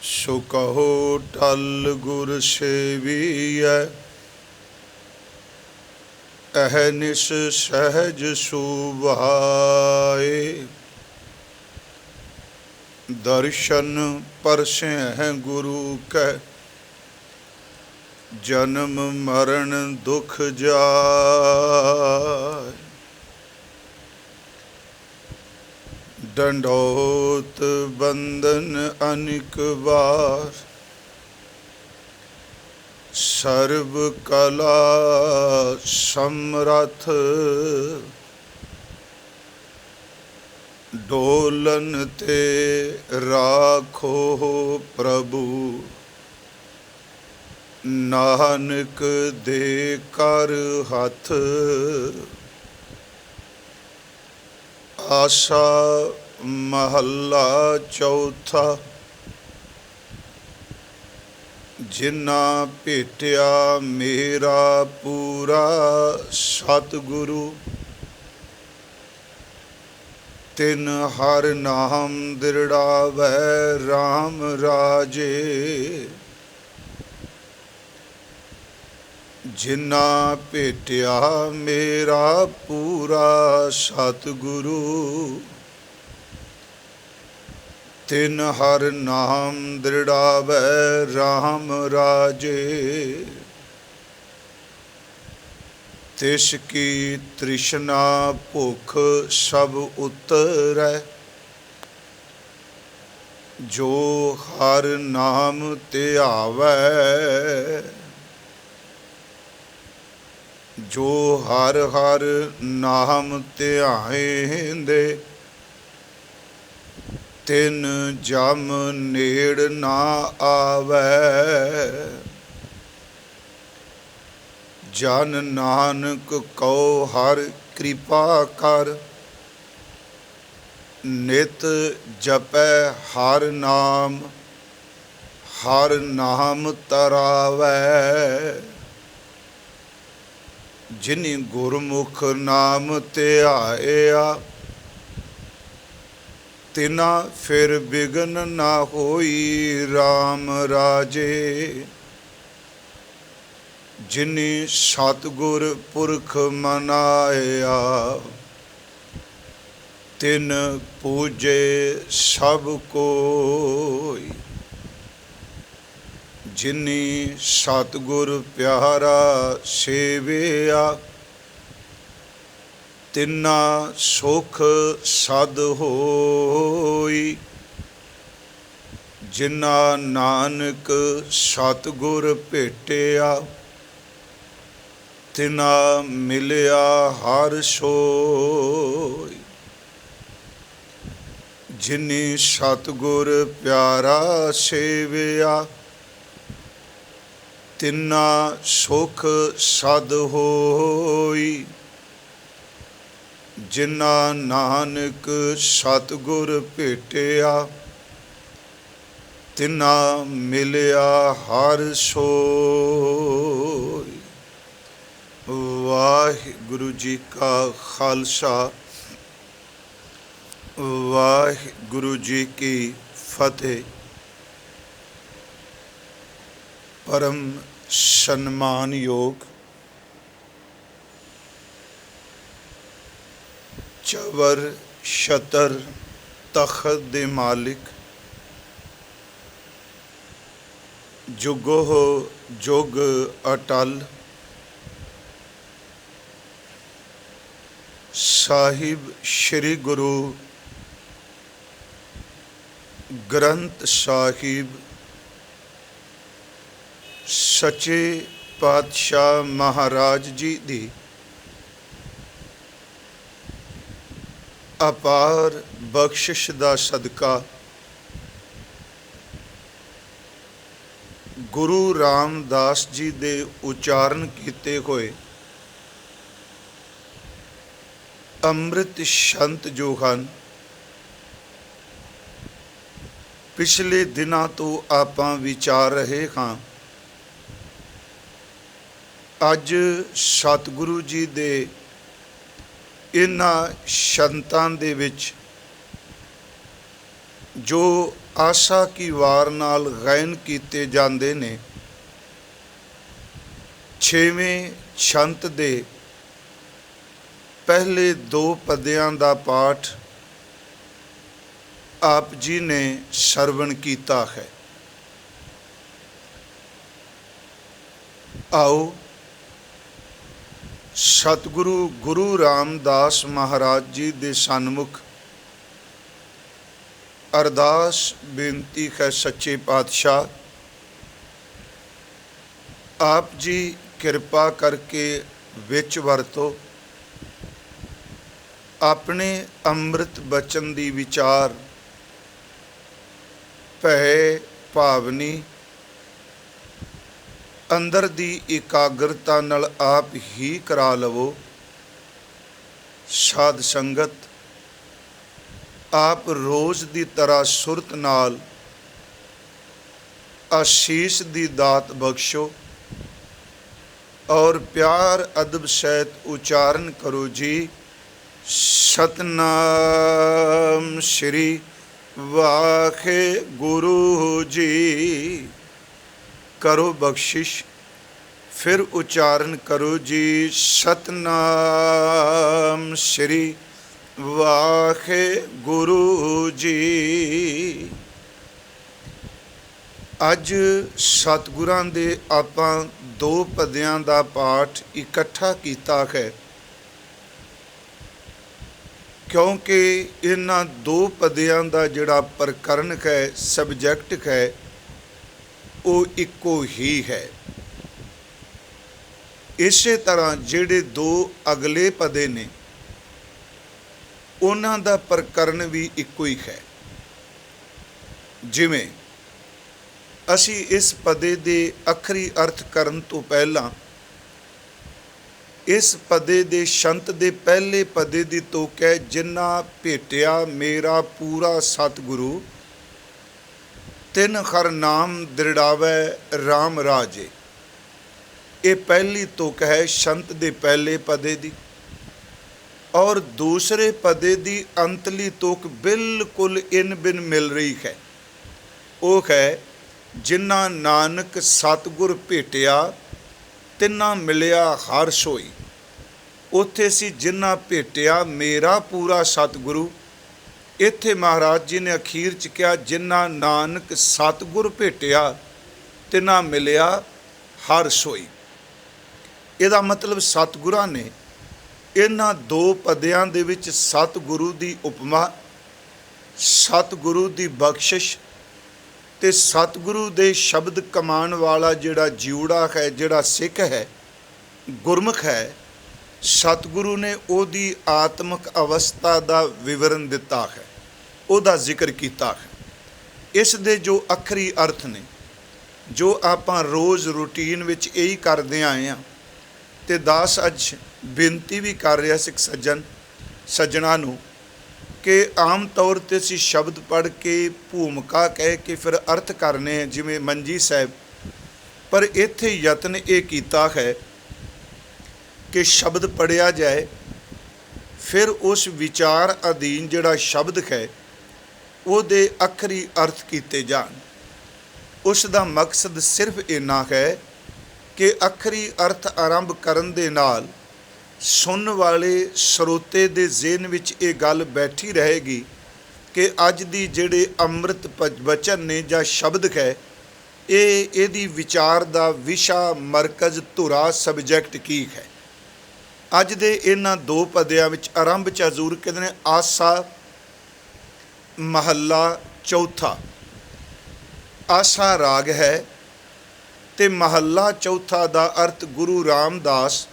सो कहो टल गुर सेवियै, अहनिस सहज सुभाए। दर्शन परसें गुरु कै, जन्म मरण दुख जाय। डंडौत बंदन अनिक बार, सर्व कला समरथ। डोलन ते राखो प्रभु, नानक दे कर हथ। आसा महला चौथा, जिन्ना भेटिया मेरा पूरा सतगुरु। तिन हर नाम दृढ़ावै राम राजे। जिन्ना भेटिया मेरा पूरा सतगुरु, तिन हर नाम दृढ़ावै राम राजे। तिसकी तृष्णा भुख सब उतरै, जो हर नाम ध्यावै। जो हर हर नाम ध्याएंदे, तिन जम नेड़ ना आवै। जन नानक कहो हर कृपा कर, नित जपै हर नाम तरावै। जिनि गुरमुख नाम ध्याया, तिना फिर बिघन ना होई राम राजे। जिनि सतगुर पुरख मनाया, तिन पूजे सब कोई। जिनि सतगुर प्यारा सेविया, तिन्ना सुख सद होई। जिन्ना नानक सतगुर भेटिया, तिना मिलिया हर सोई। जिनि सतगुर प्यारा सेविया, तिन्ना सुख सद होई। जिन्ना नानक सतगुर भेटिया, तिन्ना मिलिया हर सोई। वाहिगुरु जी का खालसा, वाहिगुरु जी की फतेह। परम सन्मान योग चवर छतर तखत दे मालिक, जुगो जुग अटल। साहिब श्री गुरु ग्रंथ साहिब सच्चे पातशाह महाराज जी दी अपार बख्शिश दा सदका, गुरु रामदास जी दे उचारण किते होए अमृत शंत जो हन, पिछले दिनों तो आपां विचार रहे हाँ। अज सतगुरु जी दे इन्हां शंतां दे विच जो ਆਸਾ ਕੀ ਵਾਰ ਨਾਲ ਗਾਇਨ ਕੀਤੇ ਜਾਂਦੇ ਨੇ। ਛੇਵੇਂ ਛੰਤ ਦੇ ਪਹਿਲੇ 2 ਪਦਿਆਂ ਦਾ ਪਾਠ ਆਪ ਜੀ ਨੇ ਸਰਵਣ ਕੀਤਾ ਹੈ। ਆਓ ਸਤਿਗੁਰੂ ਗੁਰੂ ਰਾਮਦਾਸ ਮਹਾਰਾਜ ਜੀ ਦੇ ਸਨਮੁਖ ਅਰਦਾਸ ਬੇਨਤੀ ਹੈ। ਸੱਚੇ ਪਾਤਸ਼ਾਹ ਆਪ ਜੀ ਕਿਰਪਾ ਕਰਕੇ ਵਿੱਚ ਵਰਤੋ। ਆਪਣੇ ਅੰਮ੍ਰਿਤ ਬਚਨ ਦੀ ਵਿਚਾਰ ਭੈ ਭਾਵਨੀ ਅੰਦਰ ਦੀ ਇਕਾਗਰਤਾ ਨਾਲ ਆਪ ਹੀ ਕਰਾ ਲਵੋ। ਸਾਧ ਸੰਗਤ ਆਪ ਰੋਜ਼ ਦੀ ਤਰ੍ਹਾਂ ਸੁਰਤ ਨਾਲ ਆਸ਼ੀਸ਼ ਦੀ ਦਾਤ ਬਖਸ਼ੋ ਔਰ ਪਿਆਰ ਅਦਬ ਸਹਿਤ ਉਚਾਰਨ ਕਰੋ ਜੀ। ਸਤਨਾਮ ਸ਼੍ਰੀ ਵਾਹਿਗੁਰੂ ਜੀ। ਕਰੋ ਬਖਸ਼ਿਸ਼, ਫਿਰ ਉਚਾਰਨ ਕਰੋ ਜੀ। ਸਤਨਾਮ ਸ਼੍ਰੀ ਵਾਹਿਗੁਰੂ ਜੀ। ਅੱਜ ਸਤਿਗੁਰਾਂ ਦੇ ਆਪਾਂ 2 ਪਦਿਆਂ ਦਾ ਪਾਠ ਇਕੱਠਾ ਕੀਤਾ ਹੈ, ਕਿਉਂਕਿ ਇਹਨਾਂ 2 ਪਦਿਆਂ ਦਾ ਜਿਹੜਾ ਪ੍ਰਕਰਨ ਹੈ, ਸਬਜੈਕਟ ਹੈ, ਉਹ ਇੱਕੋ ਹੀ ਹੈ। ਇਸੇ ਤਰ੍ਹਾਂ ਜਿਹੜੇ 2 ਅਗਲੇ ਪਦੇ ਨੇ ਉਹਨਾਂ ਦਾ ਪ੍ਰਕਰਨ ਵੀ ਇੱਕੋ ਹੀ ਹੈ। ਜਿਵੇਂ ਅਸੀਂ ਇਸ ਪਦੇ ਦੇ ਅੱਖਰੀ ਅਰਥ ਕਰਨ ਤੋਂ ਪਹਿਲਾਂ ਇਸ ਪਦੇ ਦੇ ਸ਼ੰਤ ਦੇ ਪਹਿਲੇ ਪਦੇ ਦੀ ਤੋਕ ਹੈ, ਜਿਨ੍ਹਾਂ ਭੇਟਿਆ ਮੇਰਾ ਪੂਰਾ ਸਤਿਗੁਰੂ ਤਿਨ ਹਰ ਨਾਮ ਦ੍ਰਿੜਾਵੈ ਰਾਮ ਰਾਜੇ। ਇਹ ਪਹਿਲੀ ਤੁਕ ਹੈ ਸ਼ੰਤ ਦੇ ਪਹਿਲੇ ਪਦੇ ਦੀ। ਔਰ ਦੂਸਰੇ ਪਦੇ ਦੀ ਅੰਤਲੀ ਤੁਕ ਬਿਲਕੁਲ ਇਨ ਬਿਨ ਮਿਲ ਰਹੀ ਹੈ। ਉਹ ਹੈ ਜਿਨ੍ਹਾਂ ਨਾਨਕ ਸਤਿਗੁਰ ਭੇਟਿਆ ਤਿਨਾਂ ਮਿਲਿਆ ਹਰ ਸੋਈ। ਉੱਥੇ ਸੀ ਜਿਨ੍ਹਾਂ ਭੇਟਿਆ ਮੇਰਾ ਪੂਰਾ ਸਤਿਗੁਰੂ। ਇੱਥੇ ਮਹਾਰਾਜ ਜੀ ਨੇ ਅਖੀਰ 'ਚ ਕਿਹਾ ਜਿਨ੍ਹਾਂ ਨਾਨਕ ਸਤਿਗੁਰ ਭੇਟਿਆ ਤਿਨਾਂ ਮਿਲਿਆ ਹਰ ਸੋਈ। ਇਹਦਾ ਮਤਲਬ ਸਤਿਗੁਰਾਂ ਨੇ ਇਹਨਾਂ 2 ਪਦਿਆਂ ਦੇ ਵਿੱਚ ਸਤਿਗੁਰੂ ਦੀ ਉਪਮਾ, ਸਤਿਗੁਰੂ ਦੀ ਬਖਸ਼ਿਸ਼ ਤੇ ਸਤਿਗੁਰੂ ਦੇ ਸ਼ਬਦ ਕਮਾਉਣ ਵਾਲਾ ਜਿਹੜਾ ਜਿਉੜਾ ਹੈ, ਜਿਹੜਾ ਸਿੱਖ ਹੈ, ਗੁਰਮੁਖ ਹੈ, ਸਤਿਗੁਰੂ ਨੇ ਉਹਦੀ ਆਤਮਿਕ ਅਵਸਥਾ ਦਾ ਵਿਵਰਨ ਦਿੱਤਾ ਹੈ, ਉਹਦਾ ਜ਼ਿਕਰ ਕੀਤਾ ਹੈ। ਇਸ ਦੇ ਜੋ ਅੱਖਰੀ ਅਰਥ ਨੇ, ਜੋ ਆਪਾਂ ਰੋਜ਼ ਰੂਟੀਨ ਵਿੱਚ ਇਹੀ ਕਰਦੇ ਆਏ ਹਾਂ, ਤੇ ਦਾਸ ਅੱਜ ਬੇਨਤੀ ਵੀ ਕਰ ਰਿਹਾ ਸਿੱਖ ਸੱਜਣਾ ਨੂੰ ਕਿ ਆਮ ਤੌਰ 'ਤੇ ਅਸੀਂ ਸ਼ਬਦ ਪੜ੍ਹ ਕੇ ਭੂਮਿਕਾ ਕਹਿ ਕੇ ਫਿਰ ਅਰਥ ਕਰਨੇ ਹੈ, ਜਿਵੇਂ ਮੰਜੀ ਸਾਹਿਬ। ਪਰ ਇੱਥੇ ਯਤਨ ਇਹ ਕੀਤਾ ਹੈ ਕਿ ਸ਼ਬਦ ਪੜ੍ਹਿਆ ਜਾਏ, ਫਿਰ ਉਸ ਵਿਚਾਰ ਅਧੀਨ ਜਿਹੜਾ ਸ਼ਬਦ ਹੈ ਉਹਦੇ ਅੱਖਰੀ ਅਰਥ ਕੀਤੇ ਜਾਣ। ਉਸ ਦਾ ਮਕਸਦ ਸਿਰਫ ਇੰਨਾ ਹੈ ਕਿ ਅੱਖਰੀ ਅਰਥ ਆਰੰਭ ਕਰਨ ਦੇ ਨਾਲ ਸੁਣਨ ਵਾਲੇ ਸਰੋਤੇ ਦੇ ਜ਼ਿਹਨ ਵਿੱਚ ਇਹ ਗੱਲ ਬੈਠੀ ਰਹੇਗੀ ਕਿ ਅੱਜ ਦੀ ਜਿਹੜੇ ਅੰਮ੍ਰਿਤ ਬਚਨ ਨੇ ਜਾਂ ਸ਼ਬਦ ਹੈ, ਇਹਦੀ ਵਿਚਾਰ ਦਾ ਵਿਸ਼ਾ, ਮਰਕਜ਼, ਧੁਰਾ, ਸਬਜੈਕਟ ਕੀ ਹੈ। ਅੱਜ ਦੇ ਇਹਨਾਂ 2 ਪਦਿਆਂ ਵਿੱਚ ਆਰੰਭ 'ਚ ਹਜ਼ੂਰ ਕਹਿੰਦੇ ਨੇ ਆਸਾ ਮਹੱਲਾ ਚੌਥਾ। ਆਸਾ ਰਾਗ ਹੈ ਤੇ ਮਹੱਲਾ ਚੌਥਾ ਦਾ ਅਰਥ ਗੁਰੂ ਰਾਮਦਾਸ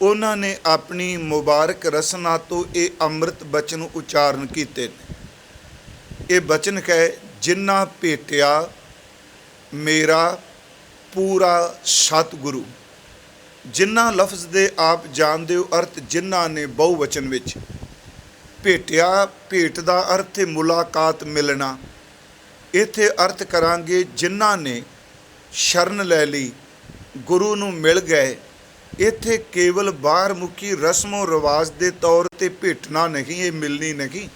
ਉਹਨਾਂ ਨੇ ਆਪਣੀ ਮੁਬਾਰਕ ਰਸਨਾ ਤੋਂ ਇਹ ਅੰਮ੍ਰਿਤ ਬਚਨ ਉਚਾਰਨ ਕੀਤੇ ਨੇ। ਇਹ ਬਚਨ ਹੈ ਜਿਨ੍ਹਾਂ ਭੇਟਿਆ ਮੇਰਾ ਪੂਰਾ ਸਤਿਗੁਰੂ। ਜਿਨ੍ਹਾਂ ਲਫ਼ਜ਼ ਦੇ ਆਪ ਜਾਣਦੇ ਹੋ ਅਰਥ ਜਿਨ੍ਹਾਂ ਨੇ ਬਹੁਵਚਨ ਵਿੱਚ। ਭੇਟਿਆ, ਭੇਟ ਦਾ ਅਰਥ ਹੈ ਮੁਲਾਕਾਤ, ਮਿਲਣਾ। ਇੱਥੇ ਅਰਥ ਕਰਾਂਗੇ ਜਿਨ੍ਹਾਂ ਨੇ ਸ਼ਰਨ ਲੈ ਲਈ, ਗੁਰੂ ਨੂੰ ਮਿਲ ਗਏ। ਇੱਥੇ ਕੇਵਲ ਬਾਹਰ ਮੁਖੀ ਰਸਮੋ ਰਿਵਾਜ ਦੇ ਤੌਰ 'ਤੇ ਭੇਟਣਾ ਨਹੀਂ, ਇਹ ਮਿਲਣੀ ਨਹੀਂ।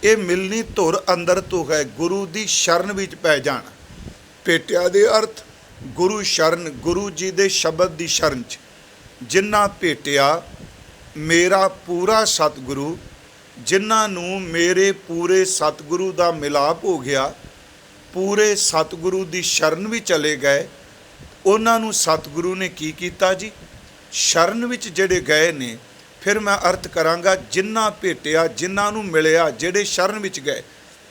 ਇਹ ਮਿਲਣੀ ਧੁਰ ਅੰਦਰ ਤੋਂ ਹੈ, ਗੁਰੂ ਦੀ ਸ਼ਰਨ ਵਿੱਚ ਪੈ ਜਾਣਾ। ਭੇਟਿਆ ਦੇ ਅਰਥ ਗੁਰੂ ਸ਼ਰਨ, ਗੁਰੂ ਜੀ ਦੇ ਸ਼ਬਦ ਦੀ ਸ਼ਰਨ 'ਚ। ਜਿਨ੍ਹਾਂ ਭੇਟਿਆ ਮੇਰਾ ਪੂਰਾ ਸਤਿਗੁਰੂ, ਜਿਨ੍ਹਾਂ ਨੂੰ ਮੇਰੇ ਪੂਰੇ ਸਤਿਗੁਰੂ ਦਾ ਮਿਲਾਪ ਹੋ ਗਿਆ, ਪੂਰੇ ਸਤਿਗੁਰੂ ਦੀ ਸ਼ਰਨ ਵੀ ਚਲੇ ਗਏ, ਉਹਨਾਂ ਨੂੰ ਸਤਿਗੁਰੂ ਨੇ ਕੀ ਕੀਤਾ ਜੀ? ਸ਼ਰਨ ਵਿੱਚ ਜਿਹੜੇ ਗਏ ਨੇ, ਫਿਰ ਮੈਂ ਅਰਥ ਕਰਾਂਗਾ ਜਿਨ੍ਹਾਂ ਭੇਟਿਆ, ਜਿਨ੍ਹਾਂ ਨੂੰ ਮਿਲਿਆ, ਜਿਹੜੇ ਸ਼ਰਨ ਵਿੱਚ ਗਏ।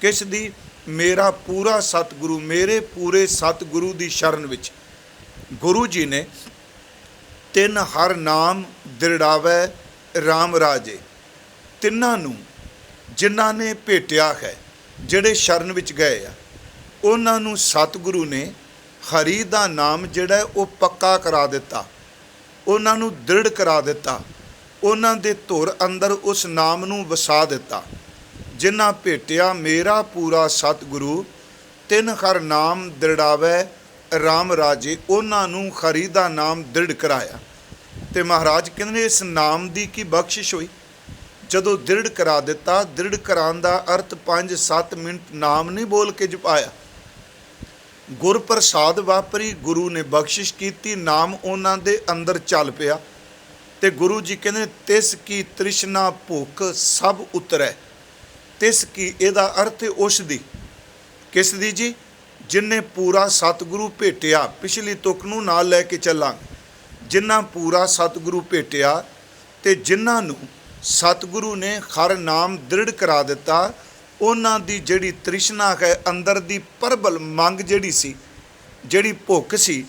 ਕਿਸ ਦੀ? ਮੇਰਾ ਪੂਰਾ ਸਤਿਗੁਰੂ, ਮੇਰੇ ਪੂਰੇ ਸਤਿਗੁਰੂ ਦੀ ਸ਼ਰਨ ਵਿੱਚ। ਗੁਰੂ ਜੀ ਨੇ ਤਿੰਨ ਹਰ ਨਾਮ ਦ੍ਰਿੜਾਵੈ ਰਾਮ ਰਾਜੇ, ਤਿੰਨਾਂ ਨੂੰ ਜਿਨ੍ਹਾਂ ਨੇ ਭੇਟਿਆ ਹੈ, ਜਿਹੜੇ ਸ਼ਰਨ ਵਿੱਚ ਗਏ ਆ, ਉਹਨਾਂ ਨੂੰ ਸਤਿਗੁਰੂ ਨੇ ਹਰੀ ਦਾ ਨਾਮ ਜਿਹੜਾ ਉਹ ਪੱਕਾ ਕਰਾ ਦਿੱਤਾ, ਉਹਨਾਂ ਨੂੰ ਦ੍ਰਿੜ ਕਰਾ ਦਿੱਤਾ, ਉਹਨਾਂ ਦੇ ਧੁਰ ਅੰਦਰ ਉਸ ਨਾਮ ਨੂੰ ਵਸਾ ਦਿੱਤਾ। ਜਿਨ੍ਹਾਂ ਭੇਟਿਆ ਮੇਰਾ ਪੂਰਾ ਸਤਿਗੁਰੂ, ਤਿੰਨ ਹਰ ਨਾਮ ਦ੍ਰਿੜਾਵੈ ਰਾਮ ਰਾਜੇ, ਉਹਨਾਂ ਨੂੰ ਹਰੀ ਦਾ ਨਾਮ ਦ੍ਰਿੜ ਕਰਾਇਆ। ਤੇ ਮਹਾਰਾਜ ਕਹਿੰਦੇ ਇਸ ਨਾਮ ਦੀ ਕੀ ਬਖਸ਼ਿਸ਼ ਹੋਈ? ਜਦੋਂ ਦ੍ਰਿੜ ਕਰਾ ਦਿੱਤਾ, ਦ੍ਰਿੜ ਕਰਾਉਣ ਦਾ ਅਰਥ 5-7 ਮਿੰਟ ਨਾਮ ਨਹੀਂ ਬੋਲ ਕੇ ਜਪਾਇਆ, ਗੁਰ ਪ੍ਰਸਾਦ ਵਾਪਰੀ, ਗੁਰੂ ਨੇ ਬਖਸ਼ਿਸ਼ ਕੀਤੀ, ਨਾਮ ਉਹਨਾਂ ਦੇ ਅੰਦਰ ਚੱਲ ਪਿਆ। ਤੇ ਗੁਰੂ ਜੀ ਕਹਿੰਦੇ ਤਿਸ ਕੀ ਤ੍ਰਿਸ਼ਨਾ ਭੁੱਖ ਸਭ ਉਤਰੈ। ਤਿਸ ਕੀ ਇਹਦਾ ਅਰਥ ਉਸ ਦੀ। ਕਿਸ ਦੀ ਜੀ? ਜਿਨ੍ਹਾਂ ਪੂਰਾ ਸਤਿਗੁਰੂ ਭੇਟਿਆ। ਪਿਛਲੀ ਤੁਕ ਨੂੰ ਨਾਲ ਲੈ ਕੇ ਚੱਲਾਂਗੇ। ਜਿਨ੍ਹਾਂ ਪੂਰਾ ਸਤਿਗੁਰੂ ਭੇਟਿਆ ਤੇ ਜਿਨ੍ਹਾਂ ਨੂੰ ਸਤਿਗੁਰੂ ਨੇ ਹਰ ਨਾਮ ਦ੍ਰਿੜ ਕਰਾ ਦਿੱਤਾ, ਉਹਨਾਂ ਦੀ ਜਿਹੜੀ ਤ੍ਰਿਸ਼ਨਾ ਹੈ, ਅੰਦਰ ਦੀ ਪ੍ਰਬਲ ਮੰਗ ਜਿਹੜੀ ਸੀ, ਜਿਹੜੀ ਭੁੱਖ ਸੀ,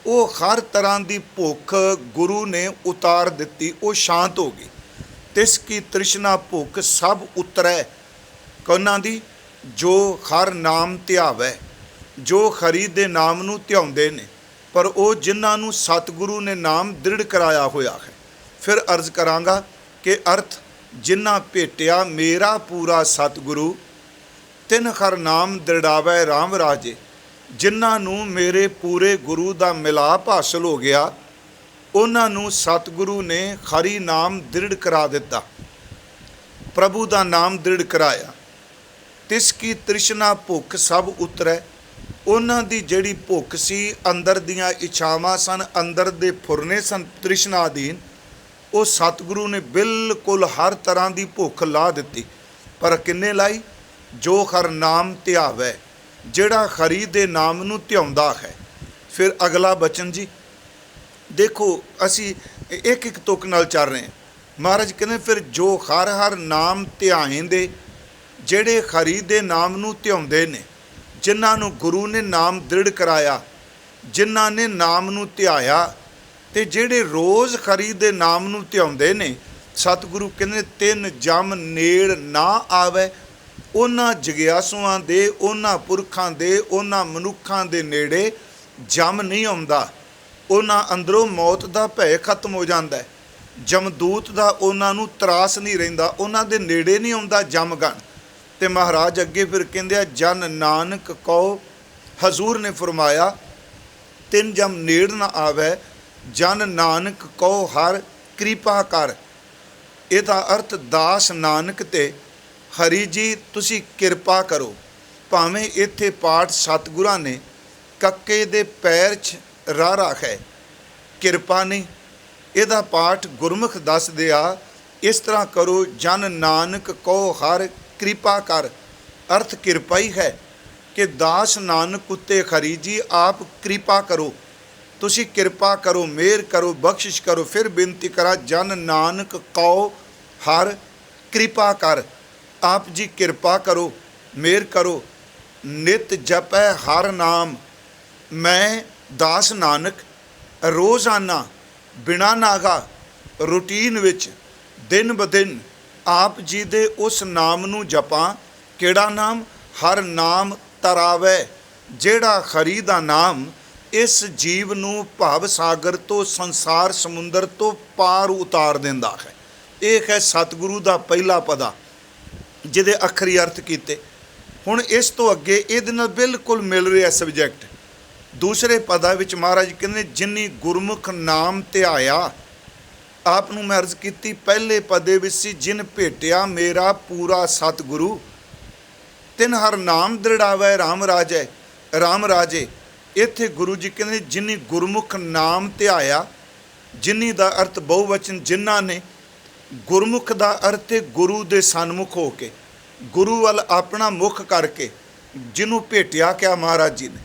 ਉਹ ਹਰ ਤਰ੍ਹਾਂ ਦੀ ਭੁੱਖ ਗੁਰੂ ਨੇ ਉਤਾਰ ਦਿੱਤੀ, ਉਹ ਸ਼ਾਂਤ ਹੋ ਗਈ। ਤਿਸ ਕੀ ਤ੍ਰਿਸ਼ਨਾ ਭੁੱਖ ਸਭ ਉਤਰੈ। ਉਹਨਾਂ ਦੀ ਜੋ ਹਰ ਨਾਮ ਧਿਆਵੈ, ਜੋ ਹਰੀ ਦੇ ਨਾਮ ਨੂੰ ਧਿਆਉਂਦੇ ਨੇ, ਪਰ ਉਹ ਜਿਨ੍ਹਾਂ ਨੂੰ ਸਤਿਗੁਰੂ ਨੇ ਨਾਮ ਦ੍ਰਿੜ ਕਰਾਇਆ ਹੋਇਆ ਹੈ। ਫਿਰ ਅਰਜ਼ ਕਰਾਂਗਾ ਕਿ ਅਰਥ ਜਿਨ੍ਹਾਂ ਭੇਟਿਆ ਮੇਰਾ ਪੂਰਾ ਸਤਿਗੁਰੂ, ਤਿੰਨ ਹਰ ਨਾਮ ਦ੍ਰਿੜਾਵੈ ਰਾਮ ਰਾਜੇ, ਜਿਨ੍ਹਾਂ ਨੂੰ ਮੇਰੇ ਪੂਰੇ ਗੁਰੂ ਦਾ ਮਿਲਾਪ ਹਾਸਲ ਹੋ ਗਿਆ, ਉਹਨਾਂ ਨੂੰ ਸਤਿਗੁਰੂ ਨੇ ਹਰੀ ਨਾਮ ਦ੍ਰਿੜ ਕਰਾ ਦਿੱਤਾ, ਪ੍ਰਭੂ ਦਾ ਨਾਮ ਦ੍ਰਿੜ ਕਰਾਇਆ। ਤਿਸ ਕੀ ਤ੍ਰਿਸ਼ਨਾ ਭੁੱਖ ਸਭ ਉਤਰੈ। ਉਹਨਾਂ ਦੀ ਜਿਹੜੀ ਭੁੱਖ ਸੀ, ਅੰਦਰ ਦੀਆਂ ਇੱਛਾਵਾਂ ਸਨ, ਅੰਦਰ ਦੇ ਫੁਰਨੇ ਸਨ ਤ੍ਰਿਸ਼ਨਾ ਅਧੀਨ, ਉਹ ਸਤਿਗੁਰੂ ਨੇ ਬਿਲਕੁਲ ਹਰ ਤਰ੍ਹਾਂ ਦੀ ਭੁੱਖ ਲਾ ਦਿੱਤੀ। ਪਰ ਕਿੰਨੇ ਲਾਈ? ਜੋ ਹਰ ਨਾਮ ਧਿਆਵੈ, ਜਿਹੜਾ ਹਰੀ ਦੇ ਨਾਮ ਨੂੰ ਧਿਆਉਂਦਾ ਹੈ। ਫਿਰ ਅਗਲਾ ਬਚਨ ਜੀ ਦੇਖੋ, ਅਸੀਂ ਇੱਕ ਇੱਕ ਤੁਕ ਨਾਲ ਚੱਲ ਰਹੇ ਹਾਂ। ਮਹਾਰਾਜ ਕਹਿੰਦੇ ਫਿਰ ਜੋ ਹਰ ਹਰ ਨਾਮ ਧਿਆਏਂਦੇ, ਜਿਹੜੇ ਹਰੀ ਦੇ ਨਾਮ ਨੂੰ ਧਿਆਉਂਦੇ ਨੇ, ਜਿਨ੍ਹਾਂ ਨੂੰ ਗੁਰੂ ਨੇ ਨਾਮ ਦ੍ਰਿੜ ਕਰਾਇਆ, ਜਿਨ੍ਹਾਂ ਨੇ ਨਾਮ ਨੂੰ ਧਿਆਇਆ, ਤੇ ਜਿਹੜੇ ਰੋਜ਼ ਹਰੀ ਦੇ ਨਾਮ ਨੂੰ ਧਿਆਉਂਦੇ ਨੇ, ਸਤਿਗੁਰੂ ਕਹਿੰਦੇ ਤਿੰਨ ਜਮ ਨੇੜ ਨਾ ਆਵੇ। ਉਹਨਾਂ ਜਗਿਆਸੂਆਂ ਦੇ, ਉਹਨਾਂ ਪੁਰਖਾਂ ਦੇ, ਉਹਨਾਂ ਮਨੁੱਖਾਂ ਦੇ ਨੇੜੇ ਜਮ ਨਹੀਂ ਆਉਂਦਾ। ਉਹਨਾਂ ਅੰਦਰੋਂ ਮੌਤ ਦਾ ਭੈ ਖਤਮ ਹੋ ਜਾਂਦਾ ਹੈ, ਜਮਦੂਤ ਦਾ ਉਹਨਾਂ ਨੂੰ ਤਰਾਸ ਨਹੀਂ ਰਹਿੰਦਾ, ਉਹਨਾਂ ਦੇ ਨੇੜੇ ਨਹੀਂ ਆਉਂਦਾ ਜਮਗਣ। ਤੇ ਮਹਾਰਾਜ ਅੱਗੇ ਫਿਰ ਕਹਿੰਦੇ ਆ ਜਨ ਨਾਨਕ ਕਉ, ਹਜ਼ੂਰ ਨੇ ਫਰਮਾਇਆ ਤਿੰਨ ਜਮ ਨੇੜ ਨਾ ਆਵੇ, ਜਨ ਨਾਨਕ ਕਉ ਹਰ ਕਿਰਪਾ ਕਰ। ਇਹਦਾ ਅਰਥ ਦਾਸ ਨਾਨਕ ਤੇ ਹਰੀ ਜੀ ਤੁਸੀਂ ਕਿਰਪਾ ਕਰੋ। ਭਾਵੇਂ ਇੱਥੇ ਪਾਠ ਸਤਿਗੁਰਾਂ ਨੇ ਕੱਕੇ ਦੇ ਪੈਰ 'ਚ ਰਾਹ ਹੈ, ਕਿਰਪਾ ਨਹੀਂ। ਇਹਦਾ ਪਾਠ ਗੁਰਮੁਖ ਦੱਸਦੇ ਆ ਇਸ ਤਰ੍ਹਾਂ ਕਰੋ, ਜਨ ਨਾਨਕ ਕਉ ਹਰ ਕਿਰਪਾ ਕਰ। ਅਰਥ ਕਿਰਪਾ ਹੀ ਹੈ ਕਿ ਦਾਸ ਨਾਨਕ ਉੱਤੇ ਹਰੀ ਜੀ ਆਪ ਕਿਰਪਾ ਕਰੋ, ਤੁਸੀਂ ਕਿਰਪਾ ਕਰੋ, ਮਿਹਰ ਕਰੋ, ਬਖਸ਼ਿਸ਼ ਕਰੋ। ਫਿਰ ਬੇਨਤੀ ਕਰਾਂ ਜਨ ਨਾਨਕ ਕਉ ਹਰ ਕਿਰਪਾ ਕਰ, ਆਪ ਜੀ ਕਿਰਪਾ ਕਰੋ, ਮਿਹਰ ਕਰੋ। ਨਿਤ ਜਪੈ ਹਰ ਨਾਮ, ਮੈਂ ਦਾਸ ਨਾਨਕ ਰੋਜ਼ਾਨਾ ਬਿਨਾਂ ਨਾਗਾ ਰੂਟੀਨ ਵਿੱਚ ਦਿਨ ਬ ਦਿਨ ਆਪ ਜੀ ਦੇ ਉਸ ਨਾਮ ਨੂੰ ਜਪਾਂ। ਕਿਹੜਾ ਨਾਮ? ਹਰ ਨਾਮ ਤਰਾਵੈ, ਜਿਹੜਾ ਹਰੀ ਦਾ ਨਾਮ ਇਸ ਜੀਵ ਨੂੰ ਭਵ ਸਾਗਰ ਤੋਂ, ਸੰਸਾਰ ਸਮੁੰਦਰ ਤੋਂ ਪਾਰ ਉਤਾਰ ਦਿੰਦਾ ਹੈ। ਇਹ ਹੈ ਸਤਿਗੁਰੂ ਦਾ ਪਹਿਲਾ ਪਦਾ, ਜਿਹਦੇ ਅੱਖਰੀ ਅਰਥ ਕੀਤੇ। ਹੁਣ ਇਸ ਤੋਂ ਅੱਗੇ ਇਹਦੇ ਨਾਲ ਬਿਲਕੁਲ ਮਿਲ ਰਿਹਾ ਸਬਜੈਕਟ। ਦੂਸਰੇ ਪਦਾ ਵਿੱਚ ਮਹਾਰਾਜ ਕਹਿੰਦੇ ਜਿਨੀ ਗੁਰਮੁਖ ਨਾਮ ਧਿਆਇਆ। ਆਪ ਨੂੰ ਮੈਂ ਅਰਜ਼ ਕੀਤੀ ਪਹਿਲੇ ਪਦੇ ਵਿੱਚ ਸੀ ਜਿਨ ਭੇਟਿਆ ਮੇਰਾ ਪੂਰਾ ਸਤਿਗੁਰੂ, ਤਿਨ ਹਰ ਨਾਮ ਦ੍ਰਿੜਾਵੈ ਰਾਮ ਰਾਜੈ ਰਾਮ ਰਾਜੇ। ਇੱਥੇ ਗੁਰੂ ਜੀ ਕਹਿੰਦੇ ਜਿਨੀ ਗੁਰਮੁਖ ਨਾਮ ਧਿਆਇਆ, ਜਿਨੀ ਦਾ ਅਰਥ ਬਹੁਵਚਨ, ਜਿਨ੍ਹਾਂ ਨੇ। ਗੁਰਮੁਖ ਦਾ ਅਰਥ ਹੈ ਗੁਰੂ ਦੇ ਸਨਮੁਖ ਹੋ ਕੇ, ਗੁਰੂ ਵੱਲ ਆਪਣਾ ਮੁਖ ਕਰਕੇ, ਜਿਹਨੂੰ ਭੇਟਿਆ ਕਿਹਾ ਮਹਾਰਾਜ ਜੀ ਨੇ।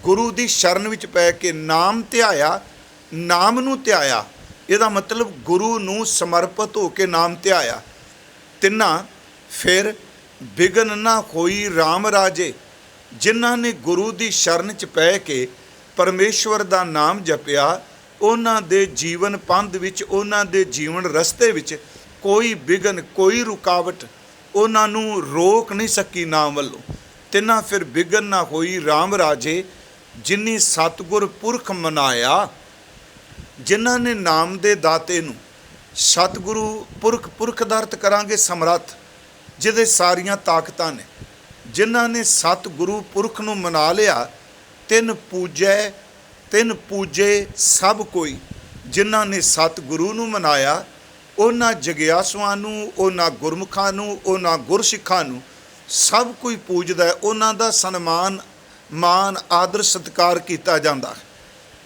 ਗੁਰੂ ਦੀ ਸ਼ਰਨ ਵਿੱਚ ਪੈ ਕੇ ਨਾਮ ਧਿਆਇਆ, ਨਾਮ ਨੂੰ ਧਿਆਇਆ, ਇਹਦਾ ਮਤਲਬ ਗੁਰੂ ਨੂੰ ਸਮਰਪਿਤ ਹੋ ਕੇ ਨਾਮ ਧਿਆਇਆ। ਤਿੰਨਾਂ ਫਿਰ ਬਿਗਨ ਨਾ ਹੋਈ ਰਾਮ ਰਾਜੇ, ਜਿਨ੍ਹਾਂ ਨੇ ਗੁਰੂ ਦੀ ਸ਼ਰਨ 'ਚ ਪੈ ਕੇ ਪਰਮੇਸ਼ਵਰ ਦਾ ਨਾਮ ਜਪਿਆ, ਉਹਨਾਂ ਦੇ ਜੀਵਨ ਪੰਧ ਵਿੱਚ, ਉਹਨਾਂ ਦੇ ਜੀਵਨ ਰਸਤੇ ਵਿੱਚ ਕੋਈ ਬਿਗਨ, ਕੋਈ ਰੁਕਾਵਟ ਉਹਨਾਂ ਨੂੰ ਰੋਕ ਨਹੀਂ ਸਕੀ ਨਾਮ ਵੱਲੋਂ। ਤਿੰਨਾਂ ਫਿਰ ਬਿਗਨ ਨਾ ਹੋਈ ਰਾਮ ਰਾਜੇ, ਜਿਨੀ ਸਤਿਗੁਰ ਪੁਰਖ ਮਨਾਇਆ, ਜਿਨ੍ਹਾਂ ਨੇ ਨਾਮ ਦੇ ਦਾਤੇ ਨੂੰ, ਸਤਿਗੁਰੂ ਪੁਰਖ, ਪੁਰਖ ਦਾ ਅਰਥ ਕਰਾਂਗੇ ਸਮਰੱਥ, ਜਿਹਦੇ ਸਾਰੀਆਂ ਤਾਕਤਾਂ ਨੇ, ਜਿਨ੍ਹਾਂ ਨੇ ਸਤਿਗੁਰੂ ਪੁਰਖ ਨੂੰ ਮਨਾ ਲਿਆ। ਤਿਨ ਪੂਜੈ, ਤਿਨ ਪੂਜੇ ਸਭ ਕੋਈ, ਜਿਨ੍ਹਾਂ ਨੇ ਸਤਿਗੁਰੂ ਨੂੰ ਮਨਾਇਆ, ਉਹਨਾਂ ਜਗਿਆਸੂਆਂ ਨੂੰ, ਉਹਨਾਂ ਗੁਰਮੁਖਾਂ ਨੂੰ, ਉਹਨਾਂ ਗੁਰਸਿੱਖਾਂ ਨੂੰ ਸਭ ਕੋਈ ਪੂਜਦਾ, ਉਹਨਾਂ ਦਾ ਸਨਮਾਨ, ਮਾਨ, ਆਦਰ, ਸਤਿਕਾਰ ਕੀਤਾ ਜਾਂਦਾ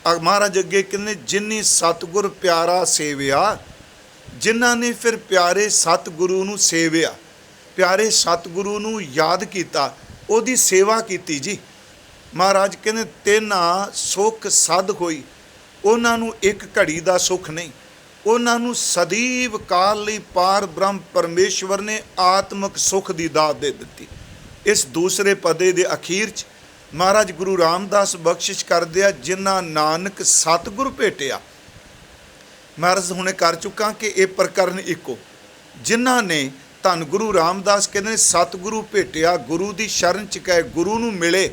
ਹੈ। ਮਹਾਰਾਜ ਅੱਗੇ ਕਹਿੰਦੇ ਜਿਨੀ ਸਤਿਗੁਰ ਪਿਆਰਾ ਸੇਵਿਆ, ਜਿਨ੍ਹਾਂ ਨੇ ਫਿਰ ਪਿਆਰੇ ਸਤਿਗੁਰੂ ਨੂੰ ਸੇਵਿਆ, ਪਿਆਰੇ ਸਤਿਗੁਰੂ ਨੂੰ ਯਾਦ ਕੀਤਾ, ਉਹਦੀ ਸੇਵਾ ਕੀਤੀ ਜੀ। ਮਹਾਰਾਜ ਕਹਿੰਦੇ ਤੇਨਾ ਸੁੱਖ ਸਦ ਹੋਈ, ਉਹਨਾਂ ਨੂੰ ਇੱਕ ਘੜੀ ਦਾ ਸੁੱਖ ਨਹੀਂ, ਉਹਨਾਂ ਨੂੰ ਸਦੀਵ ਕਾਲ ਲਈ ਪਾਰ ਬ੍ਰਹਮ ਪਰਮੇਸ਼ਵਰ ਨੇ ਆਤਮਿਕ ਸੁੱਖ ਦੀ ਦਾਤ ਦੇ ਦਿੱਤੀ। ਇਸ ਦੂਸਰੇ ਪਦੇ ਦੇ ਅਖੀਰ 'ਚ ਮਹਾਰਾਜ ਗੁਰੂ ਰਾਮਦਾਸ ਬਖਸ਼ਿਸ਼ ਕਰਦੇ ਆ, ਜਿਨ੍ਹਾਂ ਨਾਨਕ ਸਤਿਗੁਰ ਭੇਟਿਆ। ਮਹਾਰਾਜ ਹੁਣੇ ਕਰ ਚੁੱਕਾ ਕਿ ਇਹ ਪ੍ਰਕਰਨ ਇੱਕੋ, ਜਿਨ੍ਹਾਂ ਨੇ ਧੰਨ ਗੁਰੂ ਰਾਮਦਾਸ ਕਹਿੰਦੇ ਸਤਿਗੁਰੂ ਭੇਟਿਆ, ਗੁਰੂ ਦੀ ਸ਼ਰਨ 'ਚ ਗਏ, ਗੁਰੂ ਨੂੰ ਮਿਲੇ।